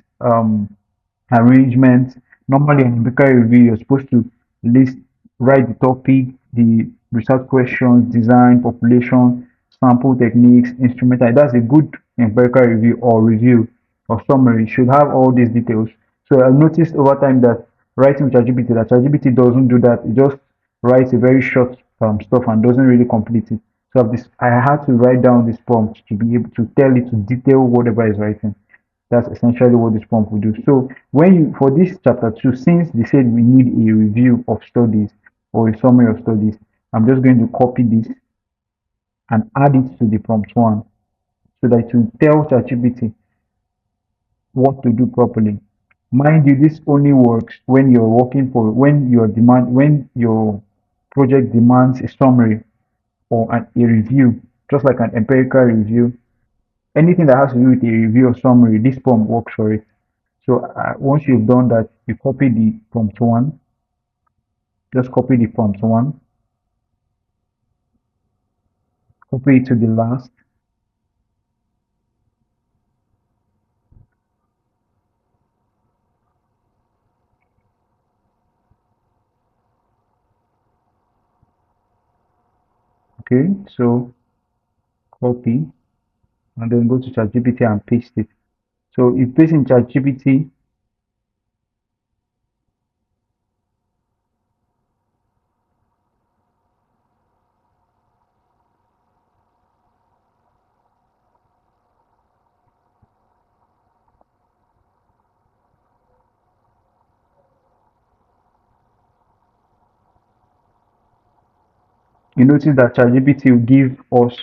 arrangement. Normally, in empirical review, you're supposed to list, write the topic, the research questions, design, population, sample techniques, instrumental. That's a good empirical review or review or summary. Should have all these details. So I've noticed over time that writing with ChatGPT, that ChatGPT doesn't do that. It just writes a very short stuff and doesn't really complete it. So I had to write down this prompt to be able to tell it to detail whatever is writing. That's essentially what this prompt will do. So when you for this chapter 2, since they said we need a review of studies or a summary of studies, I'm just going to copy this and add it to the prompt 1 so that it will tell ChatGPT what to do properly. Mind you, this only works when you're working for when your project demands a summary or a review, just like an empirical review. Anything that has to do with a review or summary, this prompt works for it. So once you've done that, you copy the prompt 1, just copy the prompt 1, copy it to the last, okay, so copy, and then go to ChatGPT and paste it. So you paste in ChatGPT, you notice that ChatGPT will give us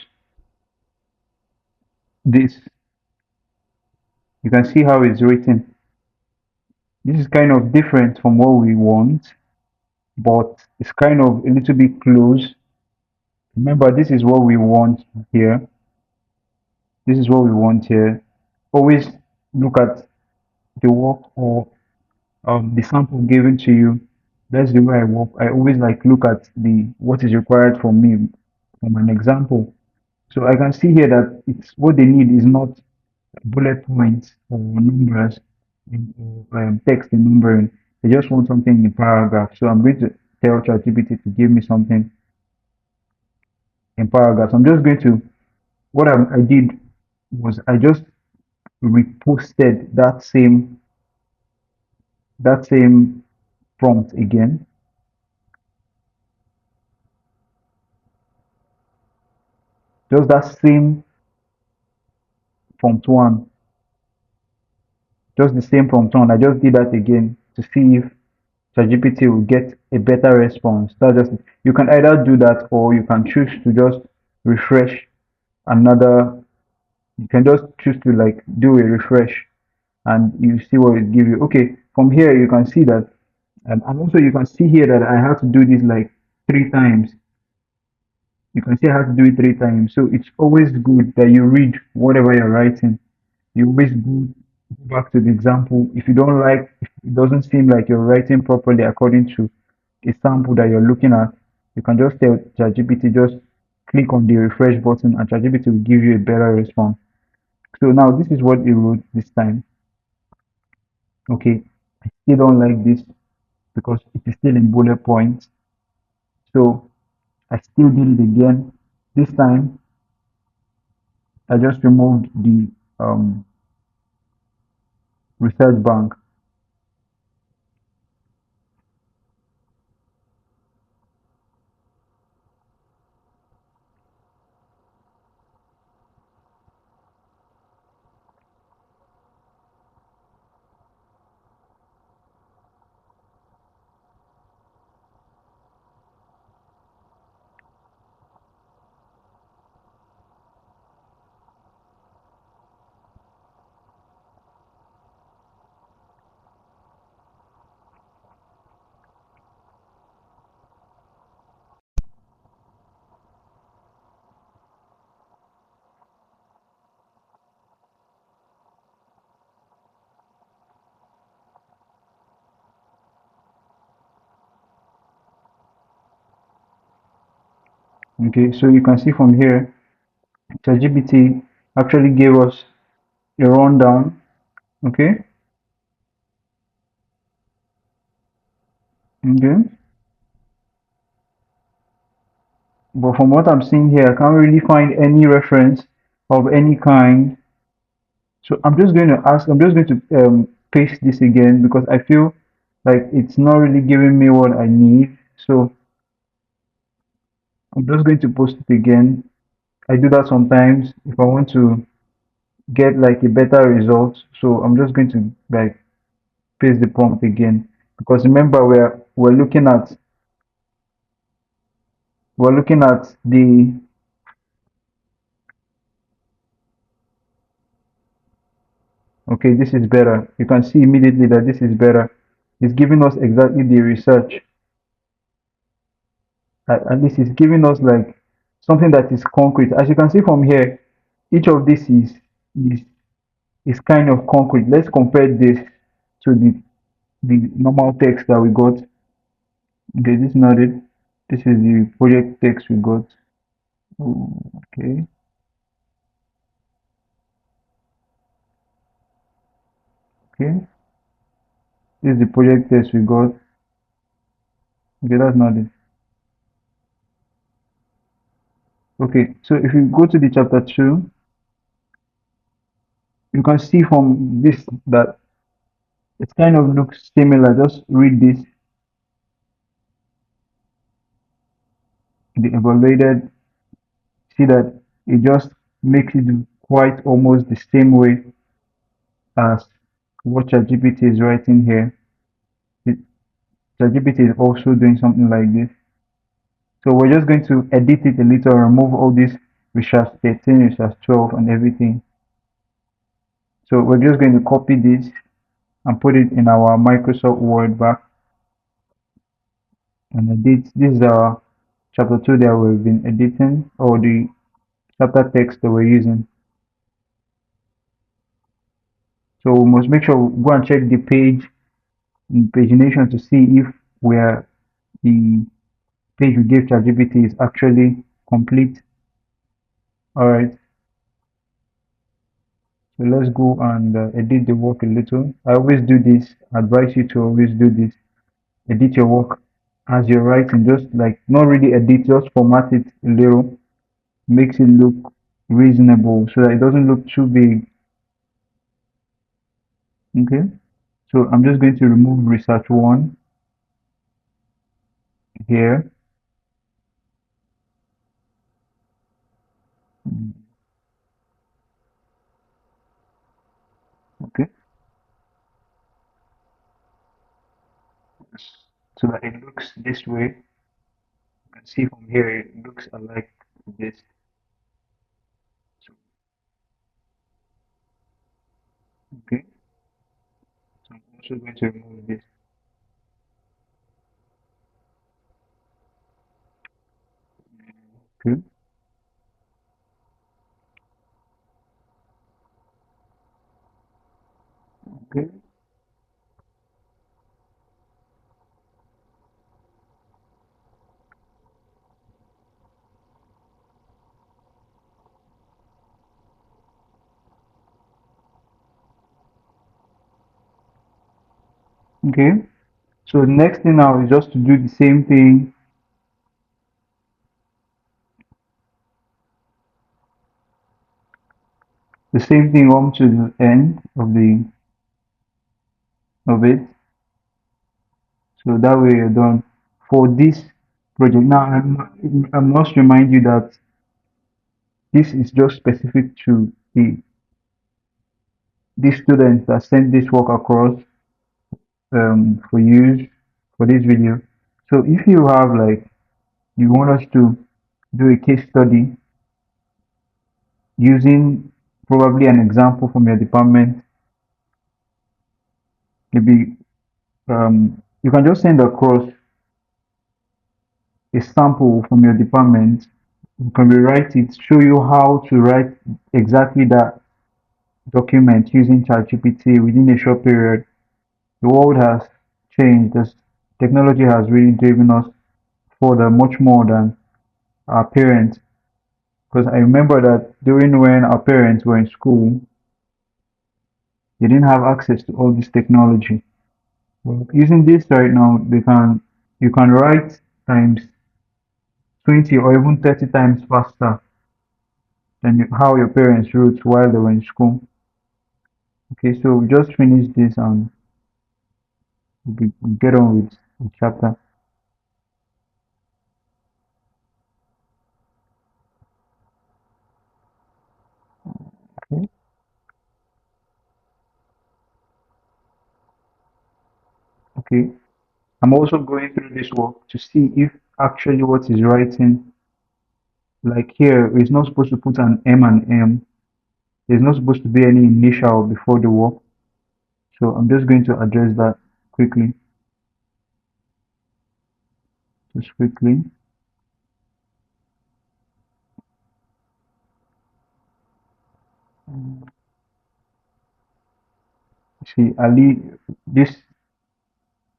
this. You can see how it's written. This is kind of different from what we want, but it's kind of a little bit close. Remember, this is what we want here. This is what we want here. Always look at the work or the sample given to you. That's the way I work. I always like look at the what is required from me from an example. So I can see here that it's what they need is not bullet points or numbers or text in numbering. They just want something in paragraph. So I'm going to tell ChatGPT to give me something in paragraphs. I'm just going to what I did. was I just reposted that same prompt again, just that same prompt one, just the same prompt one. I just did that again to see if ChatGPT will get a better response. That just you can either do that or you can choose to just refresh another. You can just choose to like do a refresh and you see what it give you. Okay, from here you can see that, and also you can see here that I have to do this like 3 times. You can see I have to do it 3 times. So it's always good that you read whatever you're writing. You always go back to the example. If you don't like, if it doesn't seem like you're writing properly according to a sample that you're looking at, you can just tell ChatGPT, just click on the refresh button and ChatGPT will give you a better response. So now this is what it wrote this time. Okay, I still don't like this because it is still in bullet points. So I still did it again. This time I just removed the research bank. Okay, so you can see from here, ChatGPT actually gave us a rundown. Okay, okay. But from what I'm seeing here, I can't really find any reference of any kind. So I'm just going to ask, I'm just going to paste this again because I feel like it's not really giving me what I need. So I'm just going to post it again. I do that sometimes if I want to get like a better result. So I'm just going to like paste the prompt again because remember we're looking at the okay, this is better. You can see immediately that this is better. It's giving us exactly the research. At least it's giving us like something that is concrete. As you can see from here, each of this is is kind of concrete. Let's compare this to the normal text that we got. Okay, this is not it. This is the project text we got. Okay, okay. This is the project text we got. Okay, that's not it. Okay, so if you go to the chapter 2, you can see from this that it kind of looks similar. Just read this. The evaluated, see that it just makes it quite almost the same way as what ChatGPT is writing here. It, ChatGPT is also doing something like this. So we're just going to edit it a little, remove all this research 13, research 12, and everything. So we're just going to copy this and put it in our Microsoft Word back and edit. This is our chapter 2 that we've been editing, or the chapter text that we're using. So we must make sure we go and check the page in pagination to see if where the page we gave ChatGPT is actually complete. All right, so let's go and edit the work a little. I always do this. I advise you to always do this. Edit your work as you're writing. Just like not really edit, just format it a little. Makes it look reasonable so that it doesn't look too big. Okay, so I'm just going to remove research one here. Okay, so that it looks this way. You can see from here it looks like this. So, okay, so I'm also going to remove this. Okay, okay, okay. So the next thing now is just to do the same thing on to the end of it. So that way you're done for this project. Now I must remind you that this is just specific to the students that sent this work across for use for this video. So if you have like you want us to do a case study using probably an example from your department, maybe you can just send across a sample from your department. You can rewrite it, show you how to write exactly that document using ChatGPT within a short period. The world has changed. This technology has really driven us further, much more than our parents. Because I remember that during when our parents were in school, they didn't have access to all this technology. Well, using this right now, you can write times 20 or even 30 times faster than how your parents wrote while they were in school. Okay, so we just finished this and we'll get on with the chapter. Okay, okay. I'm also going through this work to see if actually what is writing, like here, is not supposed to put an M and M. There's not supposed to be any initial before the work. So I'm just going to address that quickly, just quickly. See, Ali, this,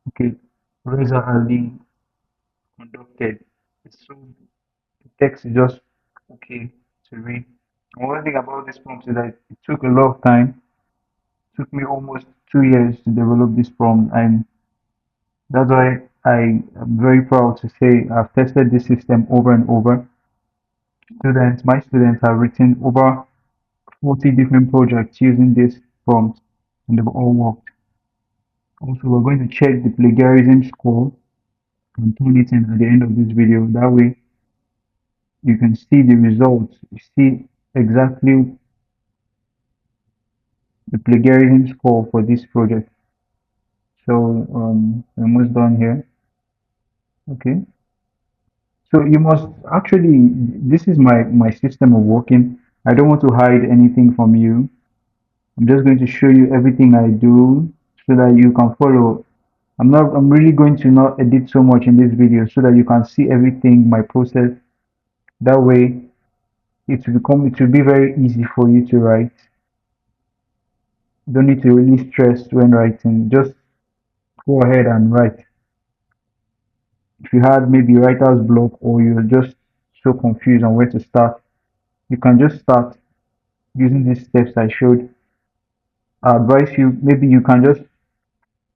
okay, Reza Ali conducted. So the text is just okay to read. One thing about this prompt is that it took a lot of time. It took me almost 2 years to develop this prompt, and that's why I am very proud to say I've tested this system over and over. My students have written over 40 different projects using this prompt, and they've all worked. Also, we're going to check the plagiarism score and turn it in at the end of this video. That way, you can see the results. You see exactly the plagiarism score for this project. So we're almost done here. Okay. So you must actually, this is my system of working. I don't want to hide anything from you. I'm just going to show you everything I do so that you can follow. I'm really going to not edit so much in this video so that you can see everything, my process. That way it will be very easy for you to write. You don't need to really stress when writing. Just go ahead and write. If you had maybe writer's block or you're just so confused on where to start, you can just start using these steps I showed. I advise you, maybe you can just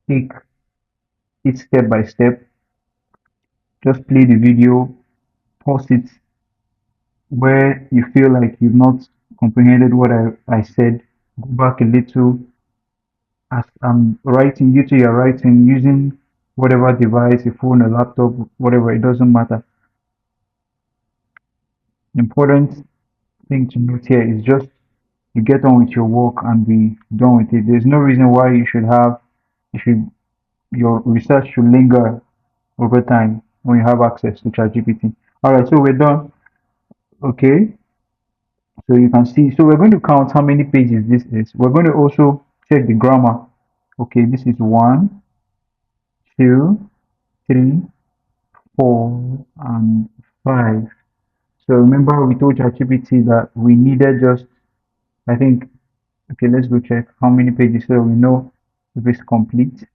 take it step by step, just play the video, pause it, Where you feel like you've not comprehended what I said, go back a little. As I'm writing, you two are writing using whatever device, a phone, a laptop, whatever, it doesn't matter. The important thing to note here is just you get on with your work and be done with it. There's no reason why you should, your research should linger over time when you have access to ChatGPT. All right, so we're done. Okay, so you can see. So we're going to count how many pages this is. We're going to also check the grammar. Okay, this is one, two, three, 4, and 5. So remember we told ChatGPT that we needed just, I think, okay, let's go check how many pages so we know if it's complete.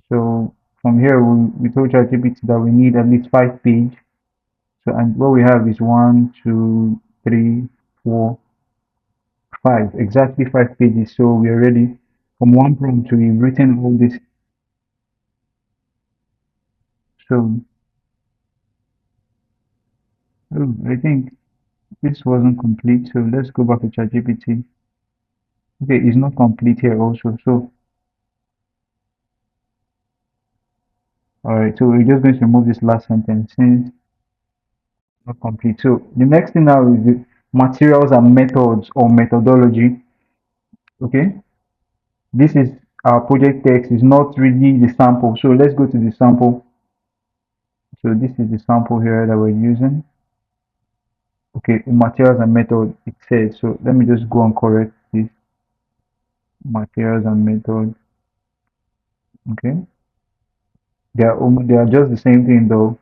So from here, we told ChatGPT that we need at least 5 pages. So, and what we have is 1, 2, 3, 4, 5, exactly 5 pages. So we are ready. From one prompt to we've written all this. So, oh, I think this wasn't complete. So let's go back to ChatGPT. Okay, it's not complete here also. So, all right. So we're just going to remove this last sentence since it's not complete. So the next thing now is the materials and methods or methodology. Okay, this is our project text. Is not really the sample. So let's go to the sample. So this is the sample here that we're using. Okay, materials and method it says. So let me just go and correct this materials and method. Okay, they are just the same thing though.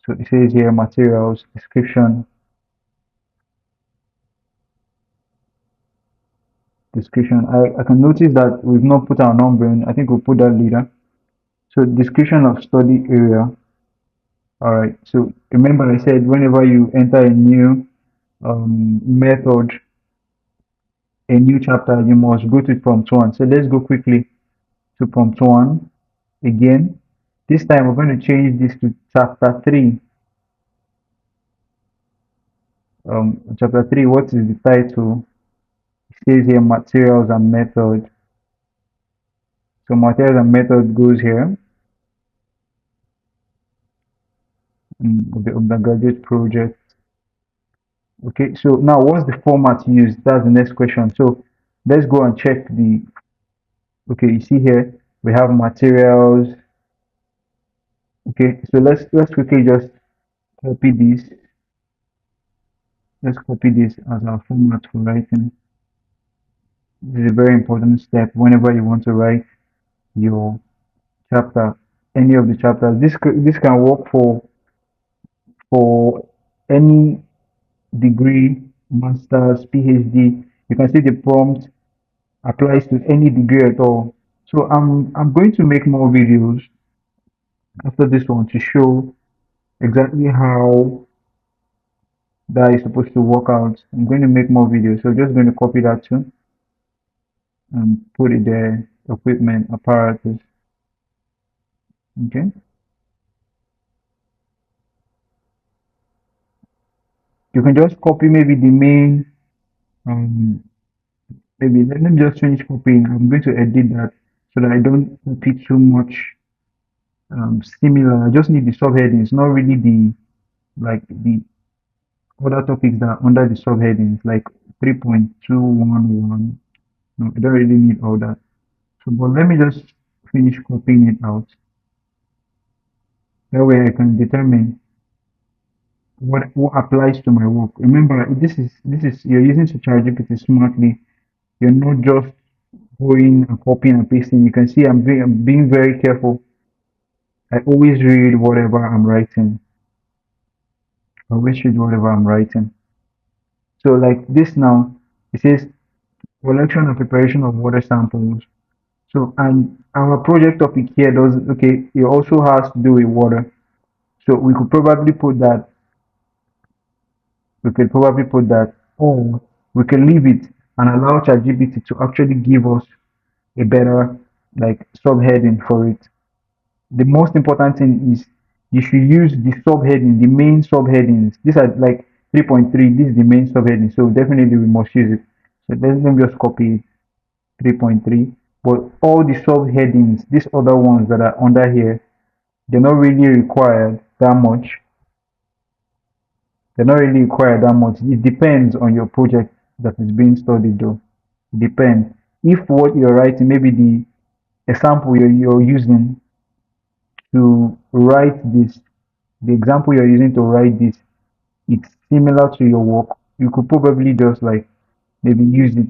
So it says here materials description. I can notice that we've not put our number in. I think we'll put that later. So description of study area. All right. So remember I said whenever you enter a new method, a new chapter, you must go to prompt one. So let's go quickly to prompt one again. This time we're going to change this to chapter three. Chapter three, what is the title? It says here materials and method. So materials and method goes here of the undergraduate project. Okay, so now what's the format used? That's the next question. So let's go and check the, okay, you see here we have materials. Okay, so let's quickly just copy this. Let's copy this as our format for writing. This is a very important step whenever you want to write your chapter, any of the chapters. This can work for any degree, master's, PhD. You can see the prompt applies to any degree at all. So I'm going to make more videos after this one to show exactly how that is supposed to work out. I'm going to make more videos. So just going to copy that too and put it there. Equipment, apparatus. Okay. You can just copy maybe the main maybe let me just finish copying. I'm going to edit that so that I don't copy too much similar. I just need the subheadings, not really the like the other topics that are under the subheadings, like 3.211. No, I don't really need all that. So, but let me just finish copying it out. That way I can determine what applies to my work. Remember, this is you're using to ChatGPT smartly. You're not just going and copying and pasting. You can see I'm being very careful. I always read whatever I'm writing. I always read whatever I'm writing. So like this now, it says collection and preparation of water samples. So and our project topic here does okay, it also has to do with water. So we could probably put that, we could probably put that, or we can leave it and allow ChatGPT to actually give us a better like subheading for it. The most important thing is you should use the subheading, the main subheadings. These are like 3.3. This is the main subheading, so definitely we must use it. So let me just copy it, 3.3. But all the subheadings, these other ones that are under here, they're not really required that much. They're not really required that much. It depends on your project that is being studied, though. It depends. If what you're writing, maybe the example you're using to write this, the example you're using to write this, it's similar to your work, you could probably just like maybe use it,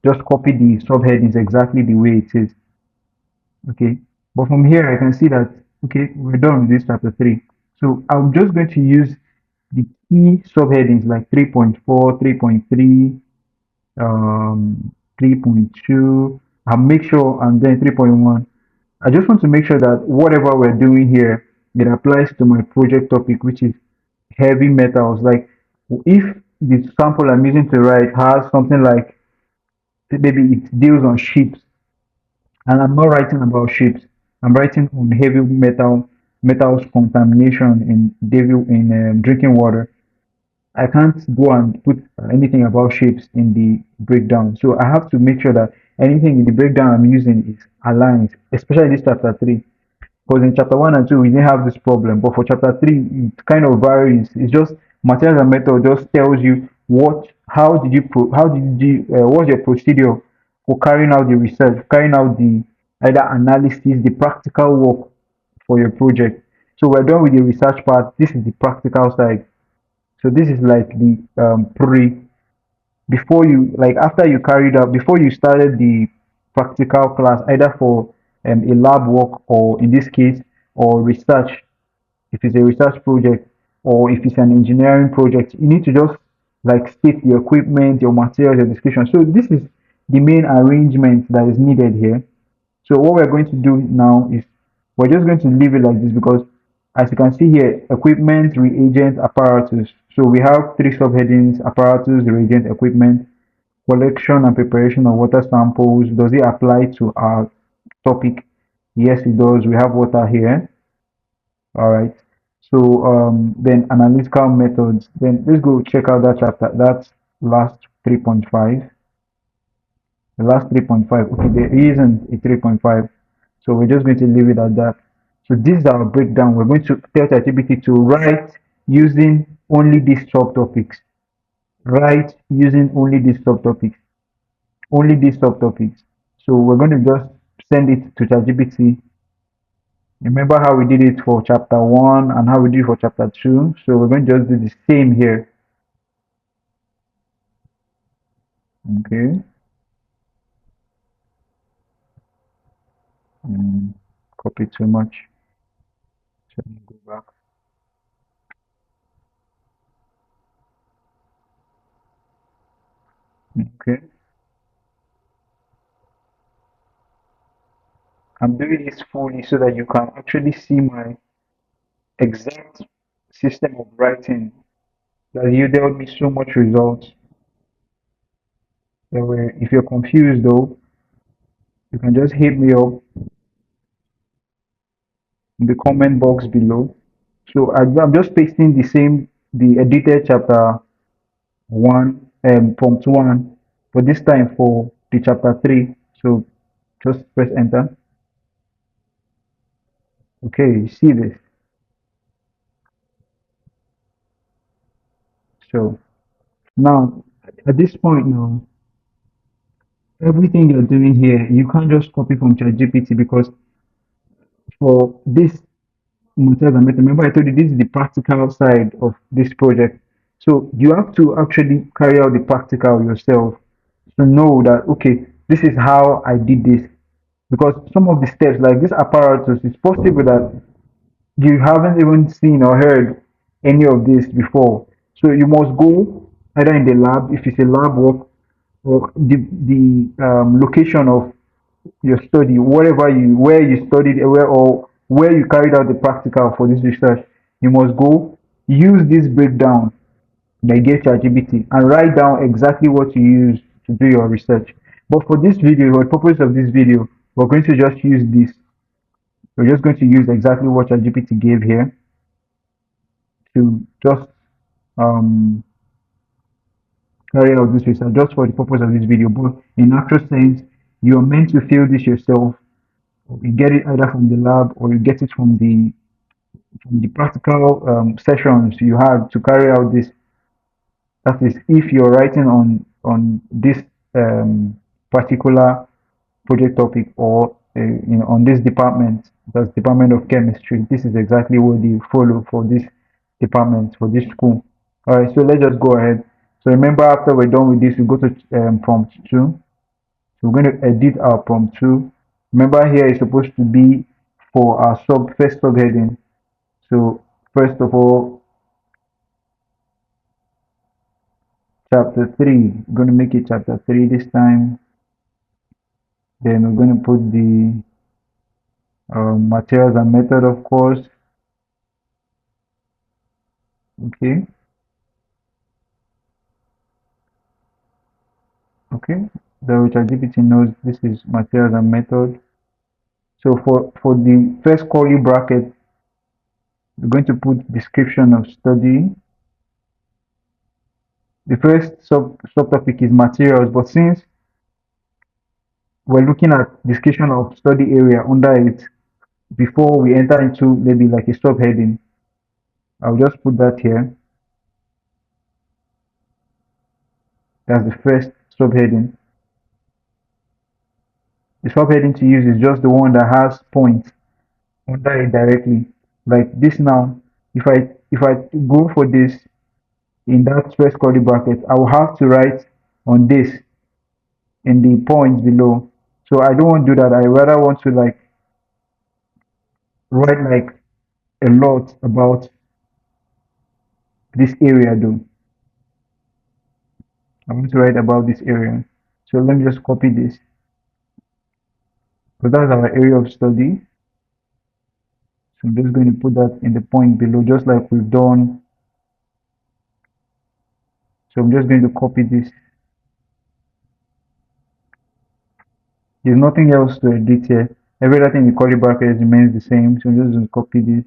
just copy the subheadings exactly the way it is. Okay. But from here, I can see that, okay, we're done with this chapter 3. So I'm just going to use the key subheadings like 3.4, 3.3, 3.2, and make sure, and then 3.1. I just want to make sure that whatever we're doing here, it applies to my project topic, which is heavy metals. Like if the sample I'm using to write has something like maybe it deals on ships, and I'm not writing about ships, I'm writing on heavy metals contamination in drinking water. I can't go and put anything about shapes in the breakdown. So I have to make sure that anything in the breakdown I'm using is aligned, especially this chapter 3. Because in chapter 1 and 2, we didn't have this problem. But for chapter 3, it kind of varies. It's just materials and method just tells you what's your procedure for carrying out the research, carrying out the either analysis, the practical work for your project. So we're done with the research part. This is the practical side. So this is like the pre before you like after you carried out before you started the practical class either for a lab work or in this case or research if it's a research project or if it's an engineering project you need to just like state the equipment your materials your description so this is the main arrangement that is needed here so what we're going to do now is we're just going to leave it like this because as you can see here, equipment, reagent, apparatus. So we have three subheadings, apparatus, reagent, equipment, collection and preparation of water samples. Does it apply to our topic? Yes, it does. We have water here. All right. So then analytical methods. Then let's go check out that chapter. That's last 3.5. The last 3.5. Okay, there isn't a 3.5. So we're just going to leave it at that. So this is our breakdown. We're going to tell ChatGPT to write using only these subtopics. Write using only these subtopics. Only these subtopics. So we're going to just send it to ChatGPT. Remember how we did it for chapter 1 and how we did it for chapter 2. So we're going to just do the same here. Okay. Copy too much. So let me go back. Okay. I'm doing this fully so that you can actually see my exact system of writing that yielded me so much results. That way, if you're confused though, you can just hit me up in the comment box below. So I'm just pasting the edited chapter 1 prompt 1, but this time for the chapter 3. So just press enter. Okay, you see this. So now at this point now, everything you're doing here, you can't just copy from ChatGPT because for this materials and method, remember I told you this is the practical side of this project. So you have to actually carry out the practical yourself to know that okay, this is how I did this. Because some of the steps like this apparatus, it's possible that you haven't even seen or heard any of this before. So you must go either in the lab, if it's a lab work, or the location of your study, where you studied, where you carried out the practical for this research. You must go use this breakdown that you get ChatGPT and write down exactly what you use to do your research. But for this video, for the purpose of this video, we're going to just use this We're just going to use exactly what ChatGPT gave here to just um, carry out this research just for the purpose of this video. But in actual sense, you're meant to feel this yourself. You get it either from the lab or you get it from the practical sessions you had to carry out this. That is, if you're writing on this particular project topic or on this department, that's Department of Chemistry. This is exactly what you follow for this department, for this school. All right, so let's just go ahead. So remember, after we're done with this, we go to prompt 2. So we're going to edit our prompt 2. Remember, here is supposed to be for our first subheading. So first of all, chapter 3. We're going to make it chapter 3 this time. Then we're going to put the materials and method, of course. Okay. Okay. The ChatGPT knows this is materials and method. So for the first curly bracket, we're going to put description of study. The first subtopic is materials, but since we're looking at description of study area under it, before we enter into maybe like a subheading, I'll just put that here. That's the first subheading. The subheading to use is just the one that has points under it directly. Like this now, if I go for this in that first curly bracket, I will have to write on this in the points below. So I don't want to do that. I rather want to like write like a lot about this area though. I want to write about this area. So let me just copy this. So that's our area of study. So I'm just going to put that in the point below, just like we've done. So I'm just going to copy this. There's nothing else to edit here. Everything in the curly bracket remains the same. So I'm just going to copy this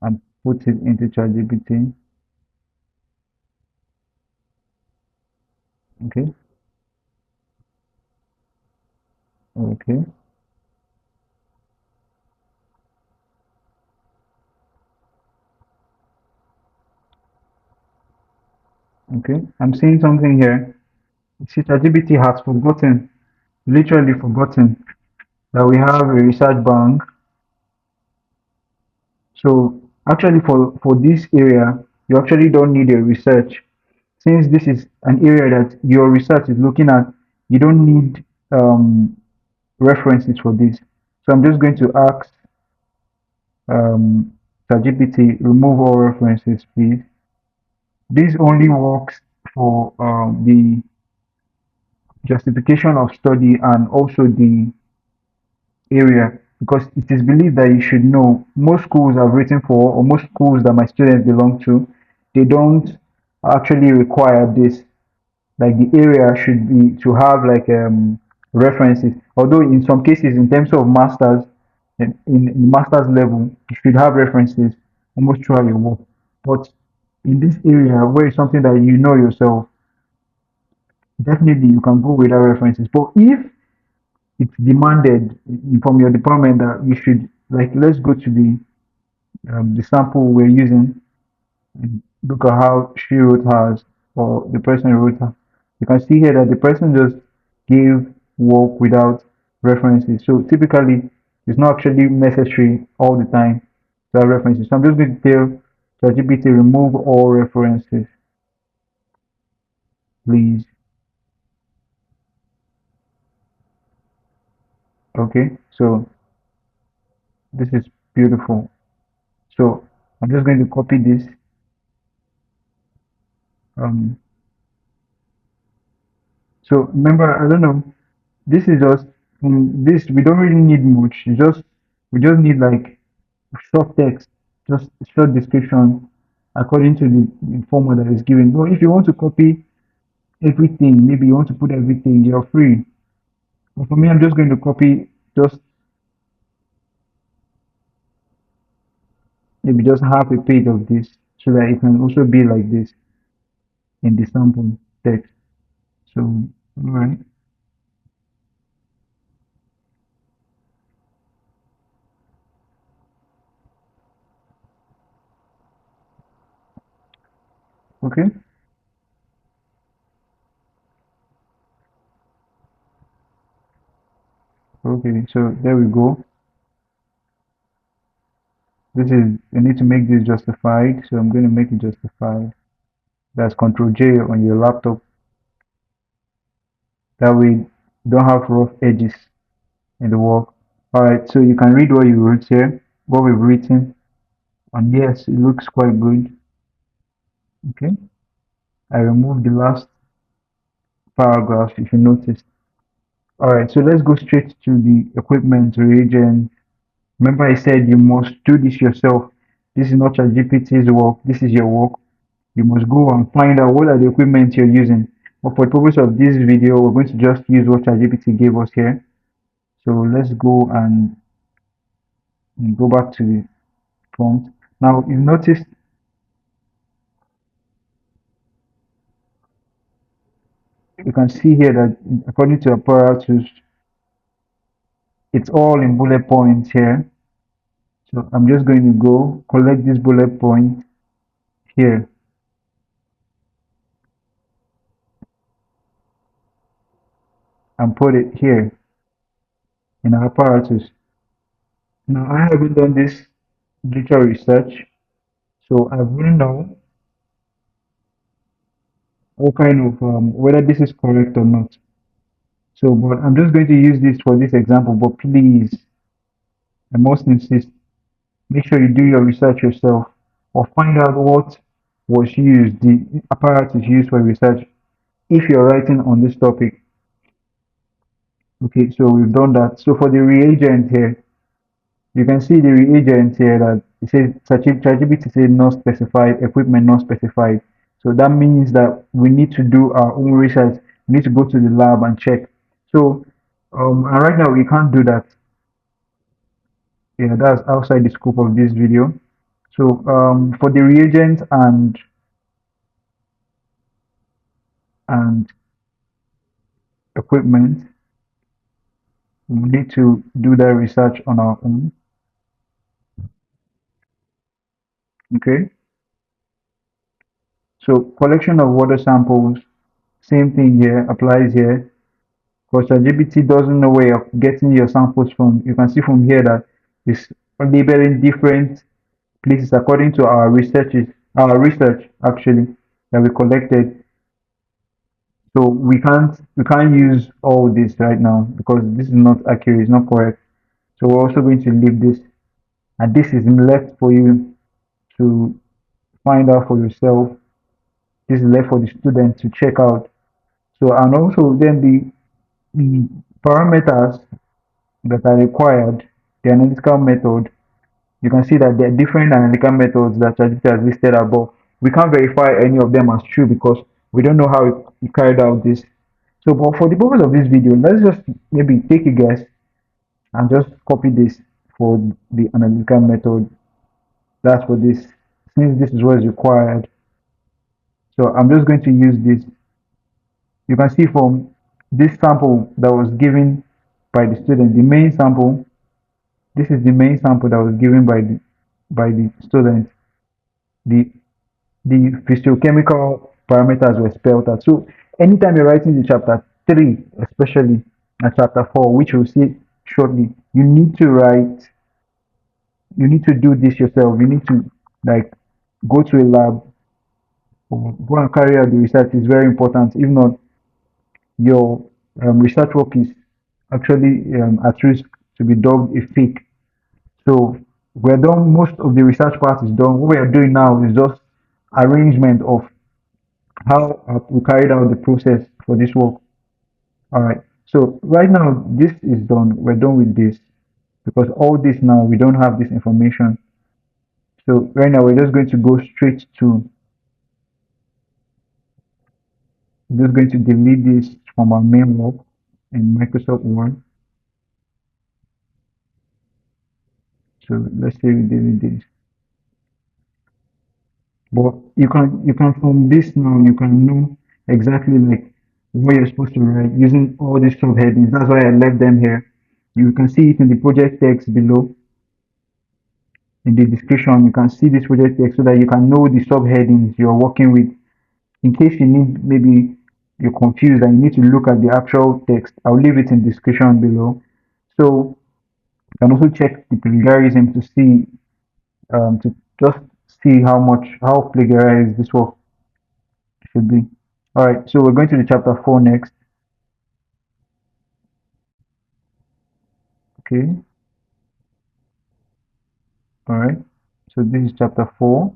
and put it into ChatGPT. Okay. Okay. Okay. I'm seeing something here. See, ChatGPT has forgotten, literally forgotten, that we have a research bank. So actually for this area, you actually don't need a research. Since this is an area that your research is looking at, you don't need references for this. So I'm just going to ask ChatGPT, remove all references, please. This only works for the justification of study and also the area, because it is believed that you should know most schools I've written for, or most schools that my students belong to, they don't actually require this. Like the area should be to have like references. Although in some cases, in terms of masters, in masters level, you should have references almost throughout your work. But in this area where it's something that you know yourself, definitely you can go without references. But if it's demanded from your department that you should, like, let's go to the sample we're using and look at how she wrote hers or the person who wrote her. You can see here that the person just gave work without references. So typically, it's not actually necessary all the time to have references. So I'm just going to tell ChatGPT remove all references, please. Okay, so this is beautiful. So I'm just going to copy this. Um, so remember, I don't know. This is just this. We don't really need much. We just need like short text, just short description according to the format that is given. But if you want to copy everything, maybe you want to put everything, you're free. But for me, I'm just going to copy just maybe just half a page of this so that it can also be like this in the sample text. So, all right, okay, okay. So there we go. This is, I need to make this justified. So I'm going to make it justified. That's Control J on your laptop. That way, you don't have rough edges in the work. All right, so you can read what you wrote here, what we've written. And yes, it looks quite good. Okay, I removed the last paragraph if you noticed. All right, so let's go straight to the equipment reagent. Remember, I said you must do this yourself. This is not ChatGPT's work. This is your work. You must go and find out what are the equipment you're using. But for the purpose of this video, we're going to just use what ChatGPT gave us here. So let's go and go back to the prompt. Now, you notice, you can see here that according to apparatus, it's all in bullet points here. So I'm just going to go collect this bullet point here and put it here in our apparatus. Now, I haven't done this literature research, so I wouldn't know what kind of whether this is correct or not. So, but I'm just going to use this for this example. But please, I must insist, make sure you do your research yourself or find out what was used, the apparatus used for research if you're writing on this topic. Okay, so we've done that. So for the reagent here, you can see the reagent here that it says ChatGPT says not specified, equipment not specified. So that means that we need to do our own research. We need to go to the lab and check. So, and right now we can't do that. Yeah, that's outside the scope of this video. So, for the reagent and equipment, we need to do that research on our own. Okay. So collection of water samples, same thing here, applies here. Because ChatGPT doesn't know where you're getting your samples from. You can see from here that it's labeling different places according to our research actually that we collected. So we can't use all this right now because this is not accurate, it's not correct. So we're also going to leave this, and this is left for you to find out for yourself. This is left for the student to check out. So, and also then the parameters that are required, the analytical method, you can see that there are different analytical methods that ChatGPT has listed above. We can't verify any of them as true because we don't know how it carried out this. So, but for the purpose of this video, let's just maybe take a guess and just copy this for the analytical method. That's for this, since this is what is required. So I'm just going to use this. You can see from this sample that was given by the student, the main sample, this is the main sample that was given by the student. The the physiochemical parameters were spelled out. So anytime you're writing the chapter 3, especially and chapter 4, which we'll see shortly, you need to do this yourself. You need to like go to a lab or go and carry out the research is very important. If not, your research work is actually at risk to be dubbed a fake. So we're done. Most of the research part is done. What we are doing now is just arrangement of how we carried out the process for this work. All right. So right now this is done. We're done with this because all this now we don't have this information. So right now we're just going to go straight to. We're just going to delete this from our main work in Microsoft Word. So let's say we delete this. But you can from this now you can know exactly like what you're supposed to write using all these subheadings. That's why I left them here. You can see it in the project text below in the description. You can see this project text so that you can know the subheadings you're working with. In case you need maybe you're confused and you need to look at the actual text, I'll leave it in the description below. So you can also check the plagiarism to just see how plagiarized this work should be. All right, so we're going to the chapter 4 next. Okay, all right. So this is chapter 4.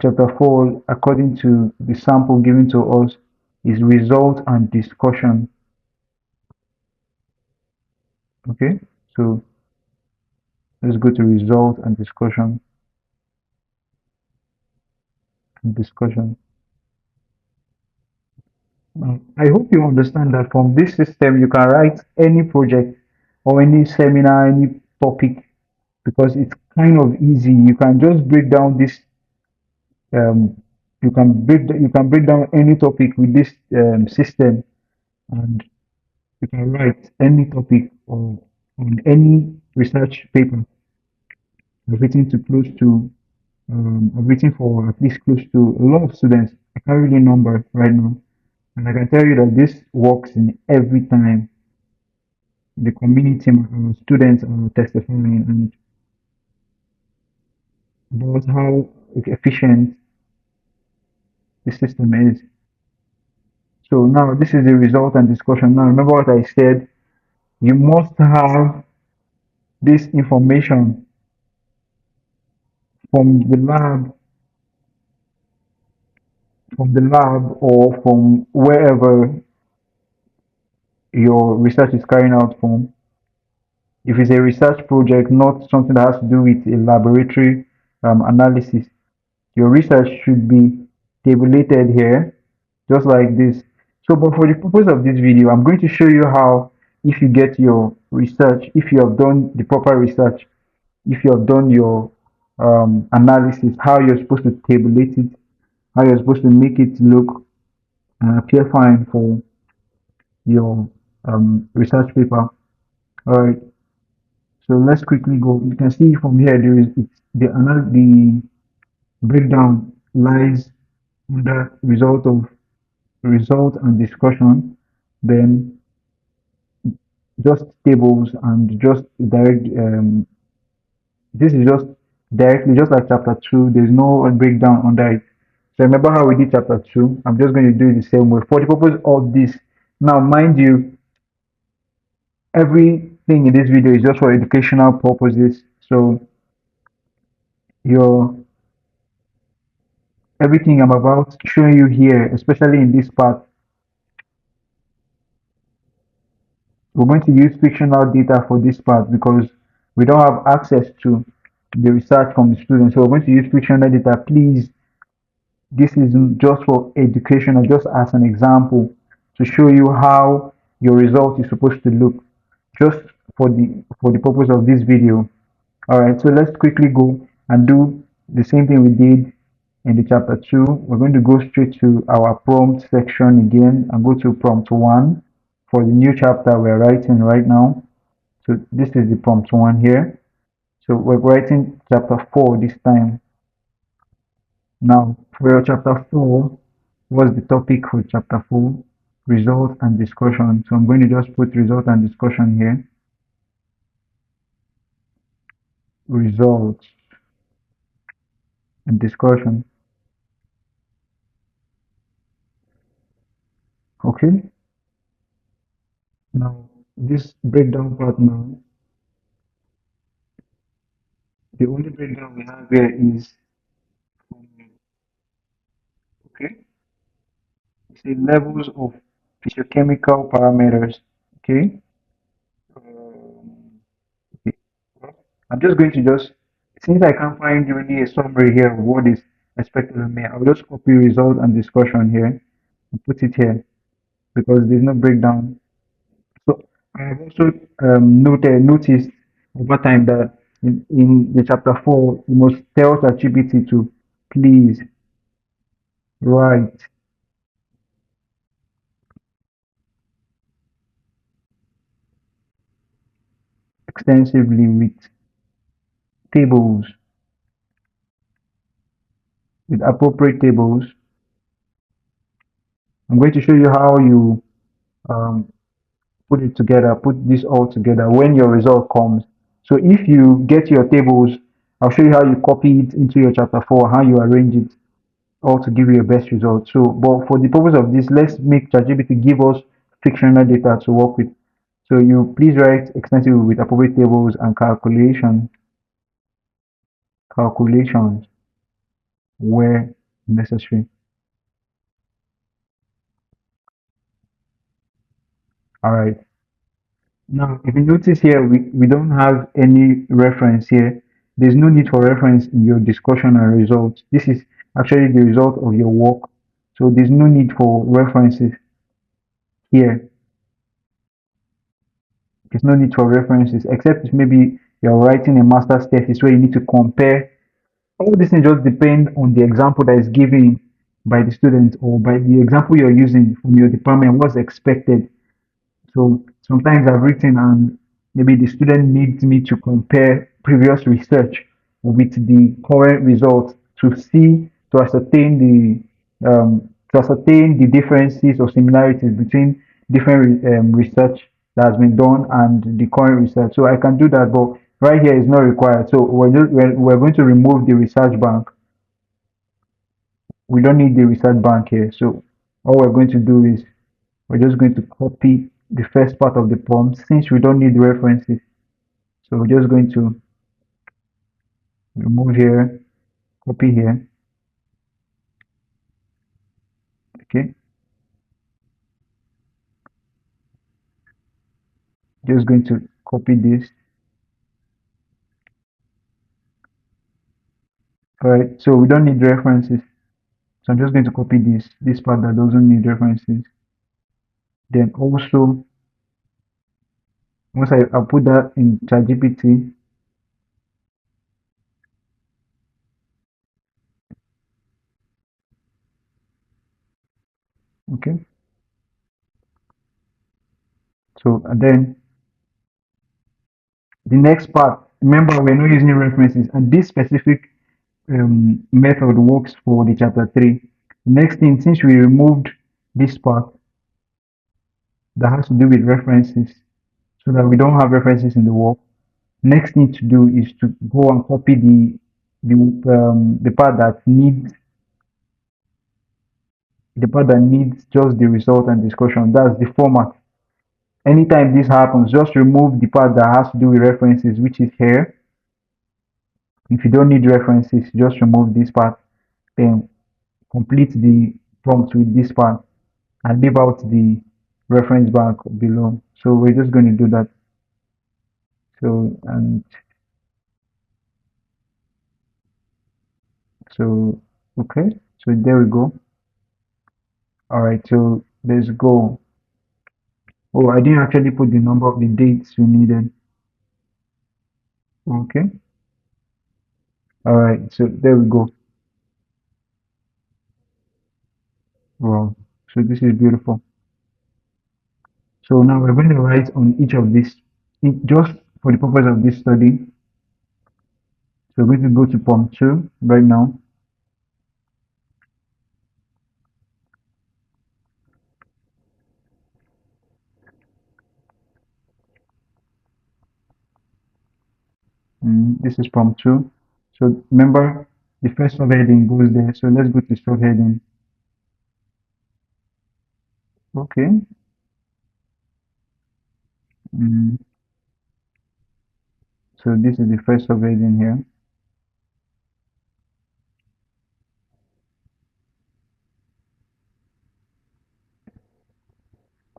Chapter 4, according to the sample given to us, is result and discussion. Okay, so let's go to result and discussion. Discussion. I hope you understand that from this system you can write any project or any seminar, any topic, because it's kind of easy. You can just break down this. You can break down any topic with this system, and you can write any topic or on any research paper. I've written to close to I've written for at least close to a lot of students. I can't really number right now, and I can tell you that this works in every time. The community students are testifying and about how efficient the system is. So now this is the result and discussion. Now remember what I said. You must have this information from the lab, or from wherever your research is carrying out from. If it's a research project, not something that has to do with a laboratory analysis, your research should be tabulated here, just like this. So, but for the purpose of this video, I'm going to show you how, if you get your research, if you have done the proper research, if you have done your analysis, how you're supposed to tabulate it, how you're supposed to make it look and appear fine for your research paper. All right, so let's quickly go. You can see from here there is the breakdown lies under result and discussion, then just tables and just direct. This is just directly just like chapter 2. There's no breakdown under it. So remember how we did chapter 2. I'm just going to do it the same way for the purpose of this. Now, mind you, everything in this video is just for educational purposes. So your everything I'm about showing you here, especially in this part, we're going to use fictional data for this part because we don't have access to the research from the students. So we're going to use fictional data. Please, this is just for education or just as an example to show you how your result is supposed to look, just for the purpose of this video. All right, so let's quickly go and do the same thing we did in the chapter 2. We're going to go straight to our prompt section again and go to prompt 1 for the new chapter we're writing right now. So this is the prompt 1 here. So we're writing chapter 4 this time. Now for your chapter 4, what's the topic for chapter 4? Result and discussion. So I'm going to just put result and discussion here. Results and discussion. Okay. Now this breakdown part now, the only breakdown we have here is okay. It's the levels of physiochemical parameters. Okay. Okay. I'm just going to since I can't find really a summary here of what is expected of me, I'll just copy result and discussion here. and put it here because there's no breakdown. So I have also noticed over time that in the chapter 4, you must tell ChatGPT to please write extensively with tables, with appropriate tables. I'm going to show you how you um, put it together, put this all together when your result comes. So if you get your tables, I'll show you how you copy it into your chapter 4, how you arrange it all to give you your best result. So, but for the purpose of this, let's make ChatGPT give us fictional data to work with. So you please write extensively with appropriate tables and calculations where necessary. All right. Now, if you notice here, we don't have any reference here. There's no need for reference in your discussion and results. This is actually the result of your work. So there's no need for references here. There's no need for references, except if maybe you're writing a master's thesis where you need to compare. All these things just depend on the example that is given by the student or by the example you're using from your department, what's expected. So sometimes I've written and maybe the student needs me to compare previous research with the current results to see, to ascertain the differences or similarities between different research that has been done and the current research. So I can do that, but right here is not required. So we're going to remove the research bank. We don't need the research bank here. So all we're going to do is we're just going to copy the first part of the prompt since we don't need references. So we're just going to remove here, copy here. Okay, just going to copy this. All right, so we don't need references. So I'm just going to copy this part that doesn't need references. Then also, once I put that in ChatGPT, okay. So and then the next part, remember we're not using references, and this specific method works for the chapter 3. Next thing, since we removed this part that has to do with references, so that we don't have references in the work, next thing to do is to go and copy the part that needs just the result and discussion. That's the format. Anytime this happens, just remove the part that has to do with references, which is here. If you don't need references, just remove this part. Then complete the prompt with this part and leave out the reference bank below. So we're just going to do that. So and so okay. So there we go. All right. So let's go. Oh, I didn't actually put the number of the dates we needed. Okay. All right. So there we go. Wow. So this is beautiful. So now we're going to write on each of these, just for the purpose of this study. So we're going to go to prompt 2 right now. This is prompt 2. So remember, the first subheading goes there. So let's go to subheading. Okay. Mm, so this is the first subheading here.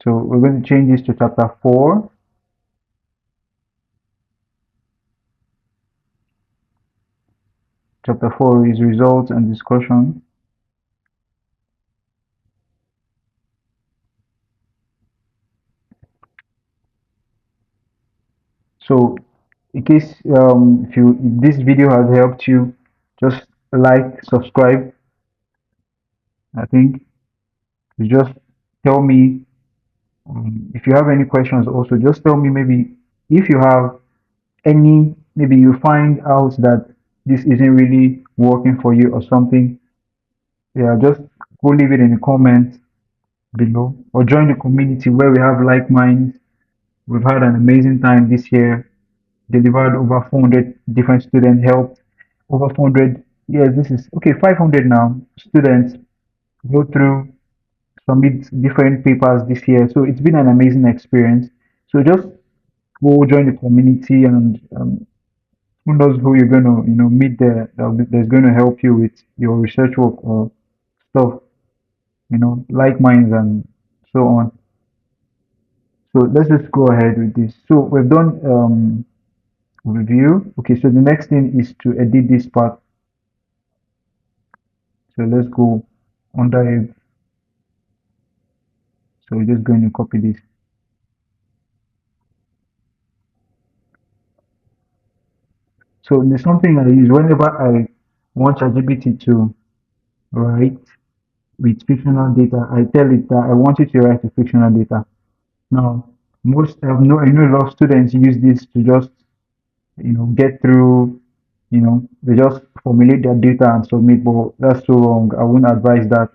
So we're going to change this to chapter 4. Chapter 4 is results and discussion. in case if this video has helped you, just like, subscribe. I think you just tell me if you have any questions. Also, just tell me maybe if you have any, maybe you find out that this isn't really working for you or something. Yeah, just go leave it in the comments below or join the community where we have like minds. We've had an amazing time this year, delivered over 400 different students, helped over 400. Yes, this is okay, 500 now. Students go through, submit different papers this year. So it's been an amazing experience. So just go join the community, and who knows who you're going to, meet there that's going to help you with your research work or stuff, like minds and so on. So let's just go ahead with this. So we've done review. Okay, so the next thing is to edit this part. So let's go under it. So we're just going to copy this. So there's something I use whenever I want ChatGPT to write with fictional data. I tell it that I want it to write with fictional data. Now, I know a lot of students use this to just get through. They just formulate their data and submit, but that's so wrong. I wouldn't advise that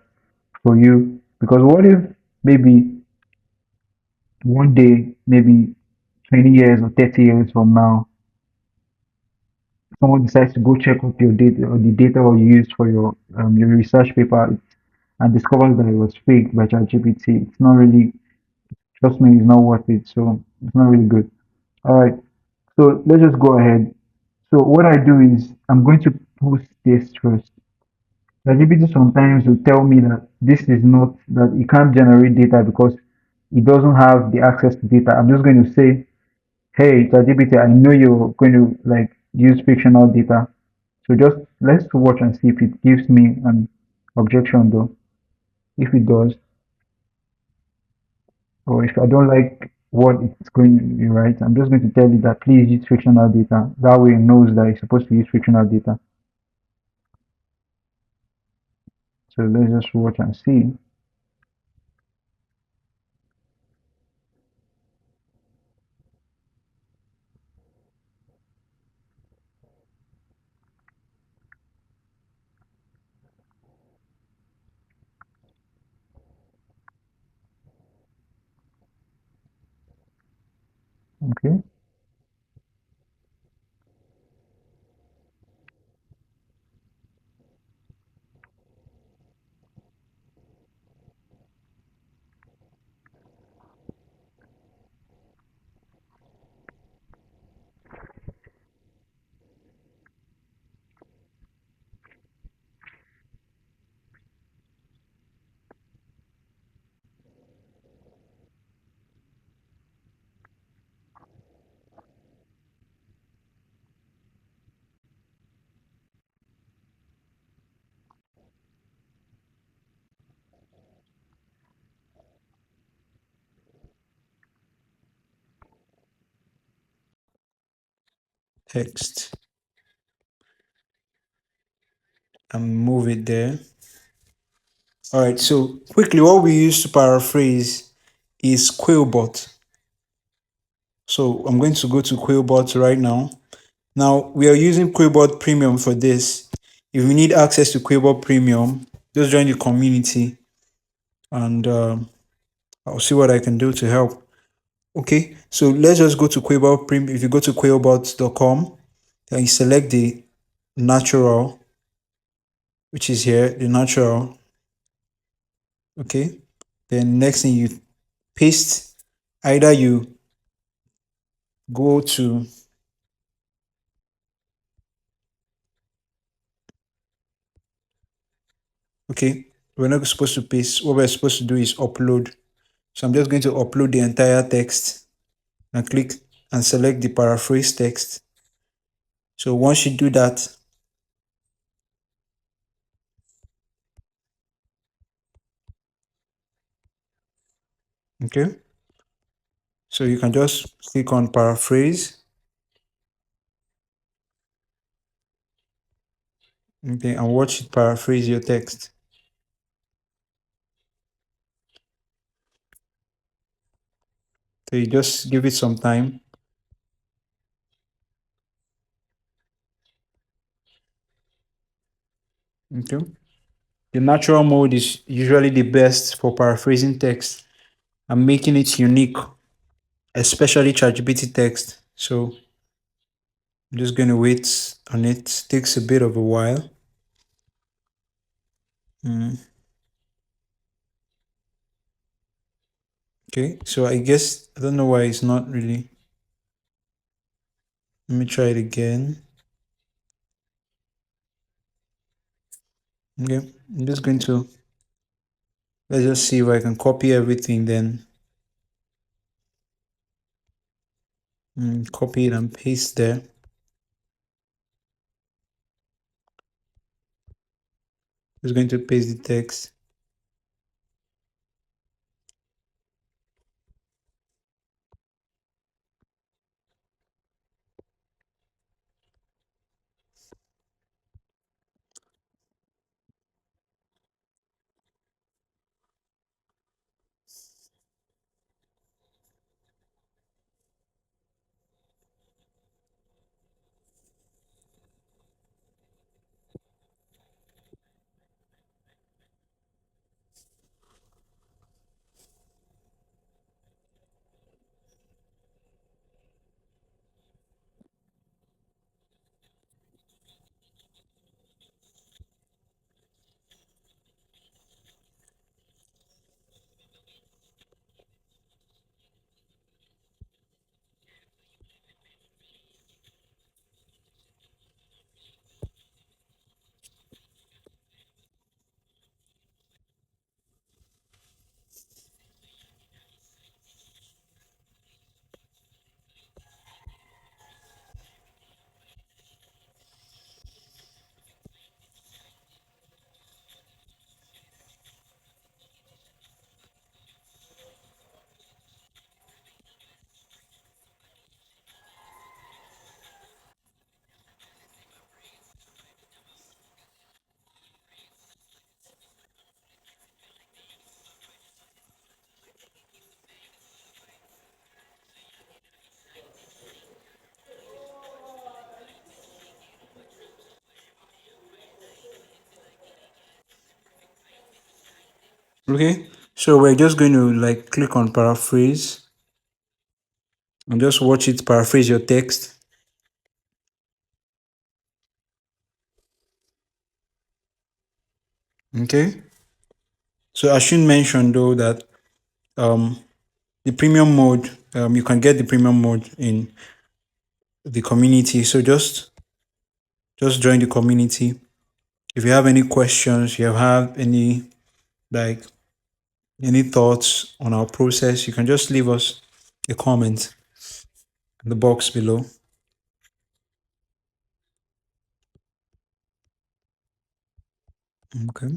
for you, because what if maybe one day, maybe 20 years or 30 years from now, someone decides to go check up your data or the data you used for your research paper and discovers that it was fake by ChatGPT. It's not really, trust me, it's not worth it. So it's not really good. All right. So let's just go ahead. So what I do is I'm going to post this first. ChatGPT sometimes will tell me that this is not, that it can't generate data because it doesn't have the access to data. I'm just going to say, hey, ChatGPT, I know you're going to like use fictional data. So just let's watch and see if it gives me an objection though. If it does, or if I don't like what it's going to be right, I'm just going to tell it that please use fictional data. That way it knows that it's supposed to use fictional data. So let's just watch and see. Okay. Text and move it there. All right, so quickly, what we use to paraphrase is Quillbot. So I'm going to go to Quillbot right now. Now we are using Quillbot Premium for this. If you need access to Quillbot Premium, just join the community and I'll see what I can do to help. Okay, so let's just go to Quillbot Premium. If you go to quillbot.com, then you select the natural, which is here, the natural. Okay, then next thing you paste, either you go to, okay, we're not supposed to paste. What we're supposed to do is upload. So I'm just going to upload the entire text and click and select the paraphrase text. So once you do that, okay, so you can just click on paraphrase Okay, and watch it paraphrase your text. So you just give it some time. Okay. The natural mode is usually the best for paraphrasing text and making it unique, especially ChatGPT text. So I'm just going to wait on it. It takes a bit of a while. Okay, so I guess I don't know why it's not really. Let me try it again. Okay, I'm just going to, let's just see if I can copy everything, then copy it and paste there. Just going to paste the text. Okay, so we're just going to like click on paraphrase and just watch it paraphrase your text. Okay, so I should mention though that um the premium mode, you can get the premium mode in the community. So just join the community. If you have any questions, you have any like any thoughts on our process, you can just leave us a comment in the box below. Okay.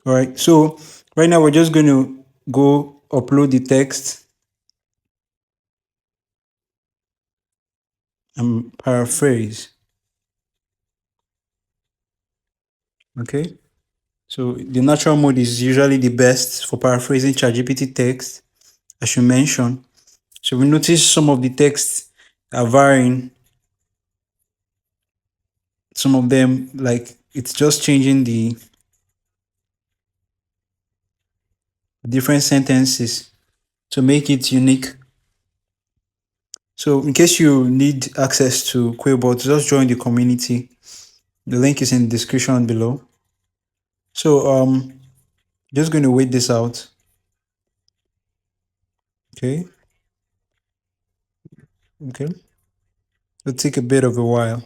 All right. So right now we're just going to go upload the text and paraphrase. Okay. So the natural mode is usually the best for paraphrasing ChatGPT text, as you mentioned. So we notice some of the texts are varying. Some of them, like it's just changing the different sentences to make it unique. So in case you need access to Quillbot, just join the community. The link is in the description below. So just going to wait this out. Okay. Okay. It'll take a bit of a while.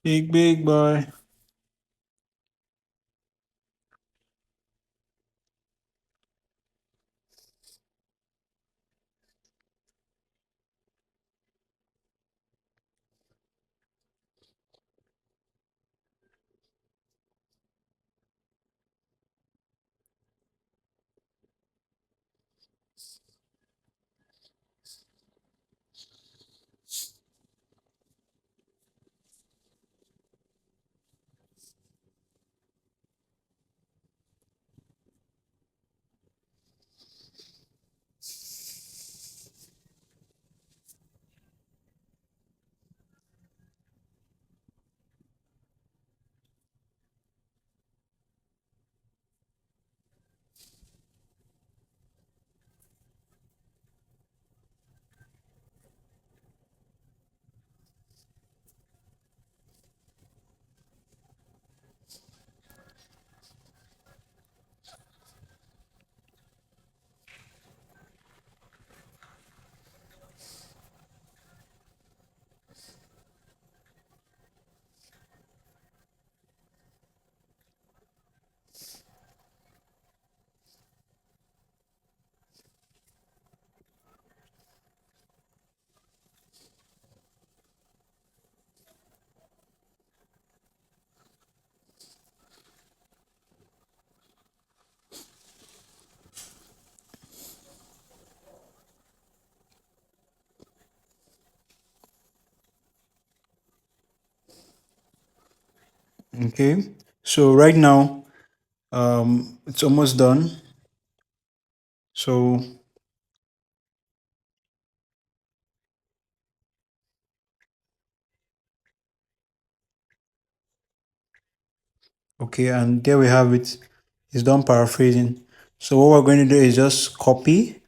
Big boy. Okay. So right now, it's almost done. So okay, and there we have it. It's done paraphrasing. So what we're going to do is just copy.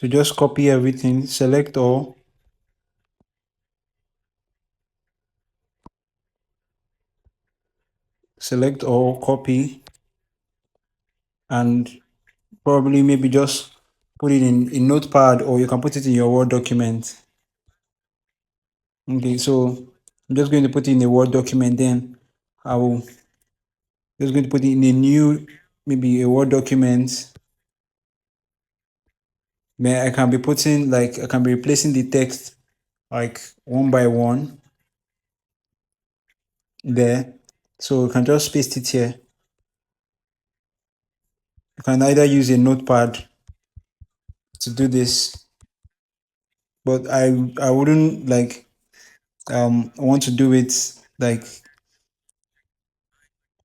So just copy everything, select all, copy, and probably maybe just put it in Notepad, or you can put it in your Word document. Okay, so I'm just going to put it in a Word document, then I will just going to put it in a new, maybe a Word document. Then I can be putting, like, I can be replacing the text like one by one there. So you can just paste it here. You can either use a notepad to do this, but I wouldn't like want to do it like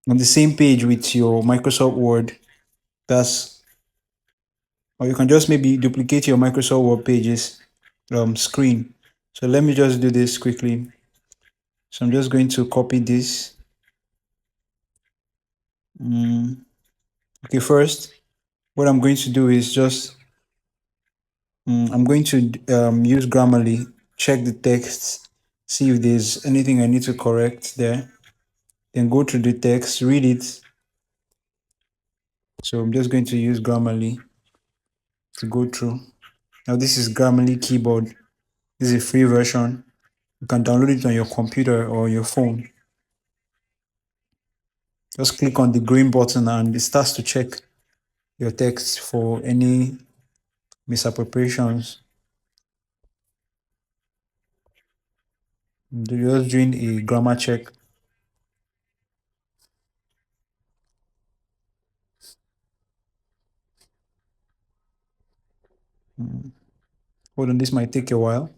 on the same page with your Microsoft Word. That's Or you can just maybe duplicate your Microsoft Word pages screen. So let me just do this quickly. So I'm just going to copy this. Okay, first, what I'm going to do is just I'm going to use Grammarly, check the text, see if there's anything I need to correct there. Then go through the text, read it. So I'm just going to use Grammarly to go through. Now this is Grammarly keyboard. This is a free version. You can download it on your computer or your phone. Just click on the green button and it starts to check your text for any misappropriations. You're just doing a grammar check. Hold on, this might take a while.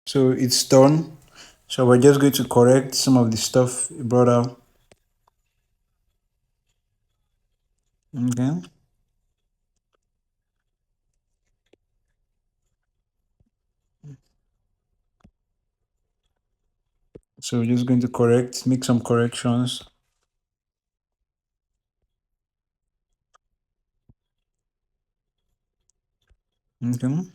So it's done. So we're just going to correct some of the stuff it brought out. Okay. So we're just going to make some corrections. Okay.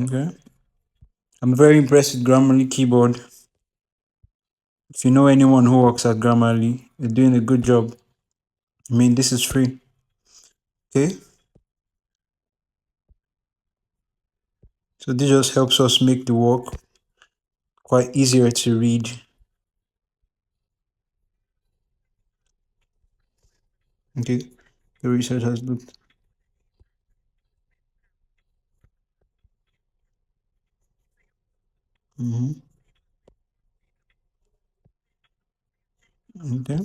Okay. I'm very impressed with Grammarly keyboard. If you know anyone who works at Grammarly, they're doing a good job. I mean, this is free. Okay. So this just helps us make the work quite easier to read. Okay. The research has looked. Okay.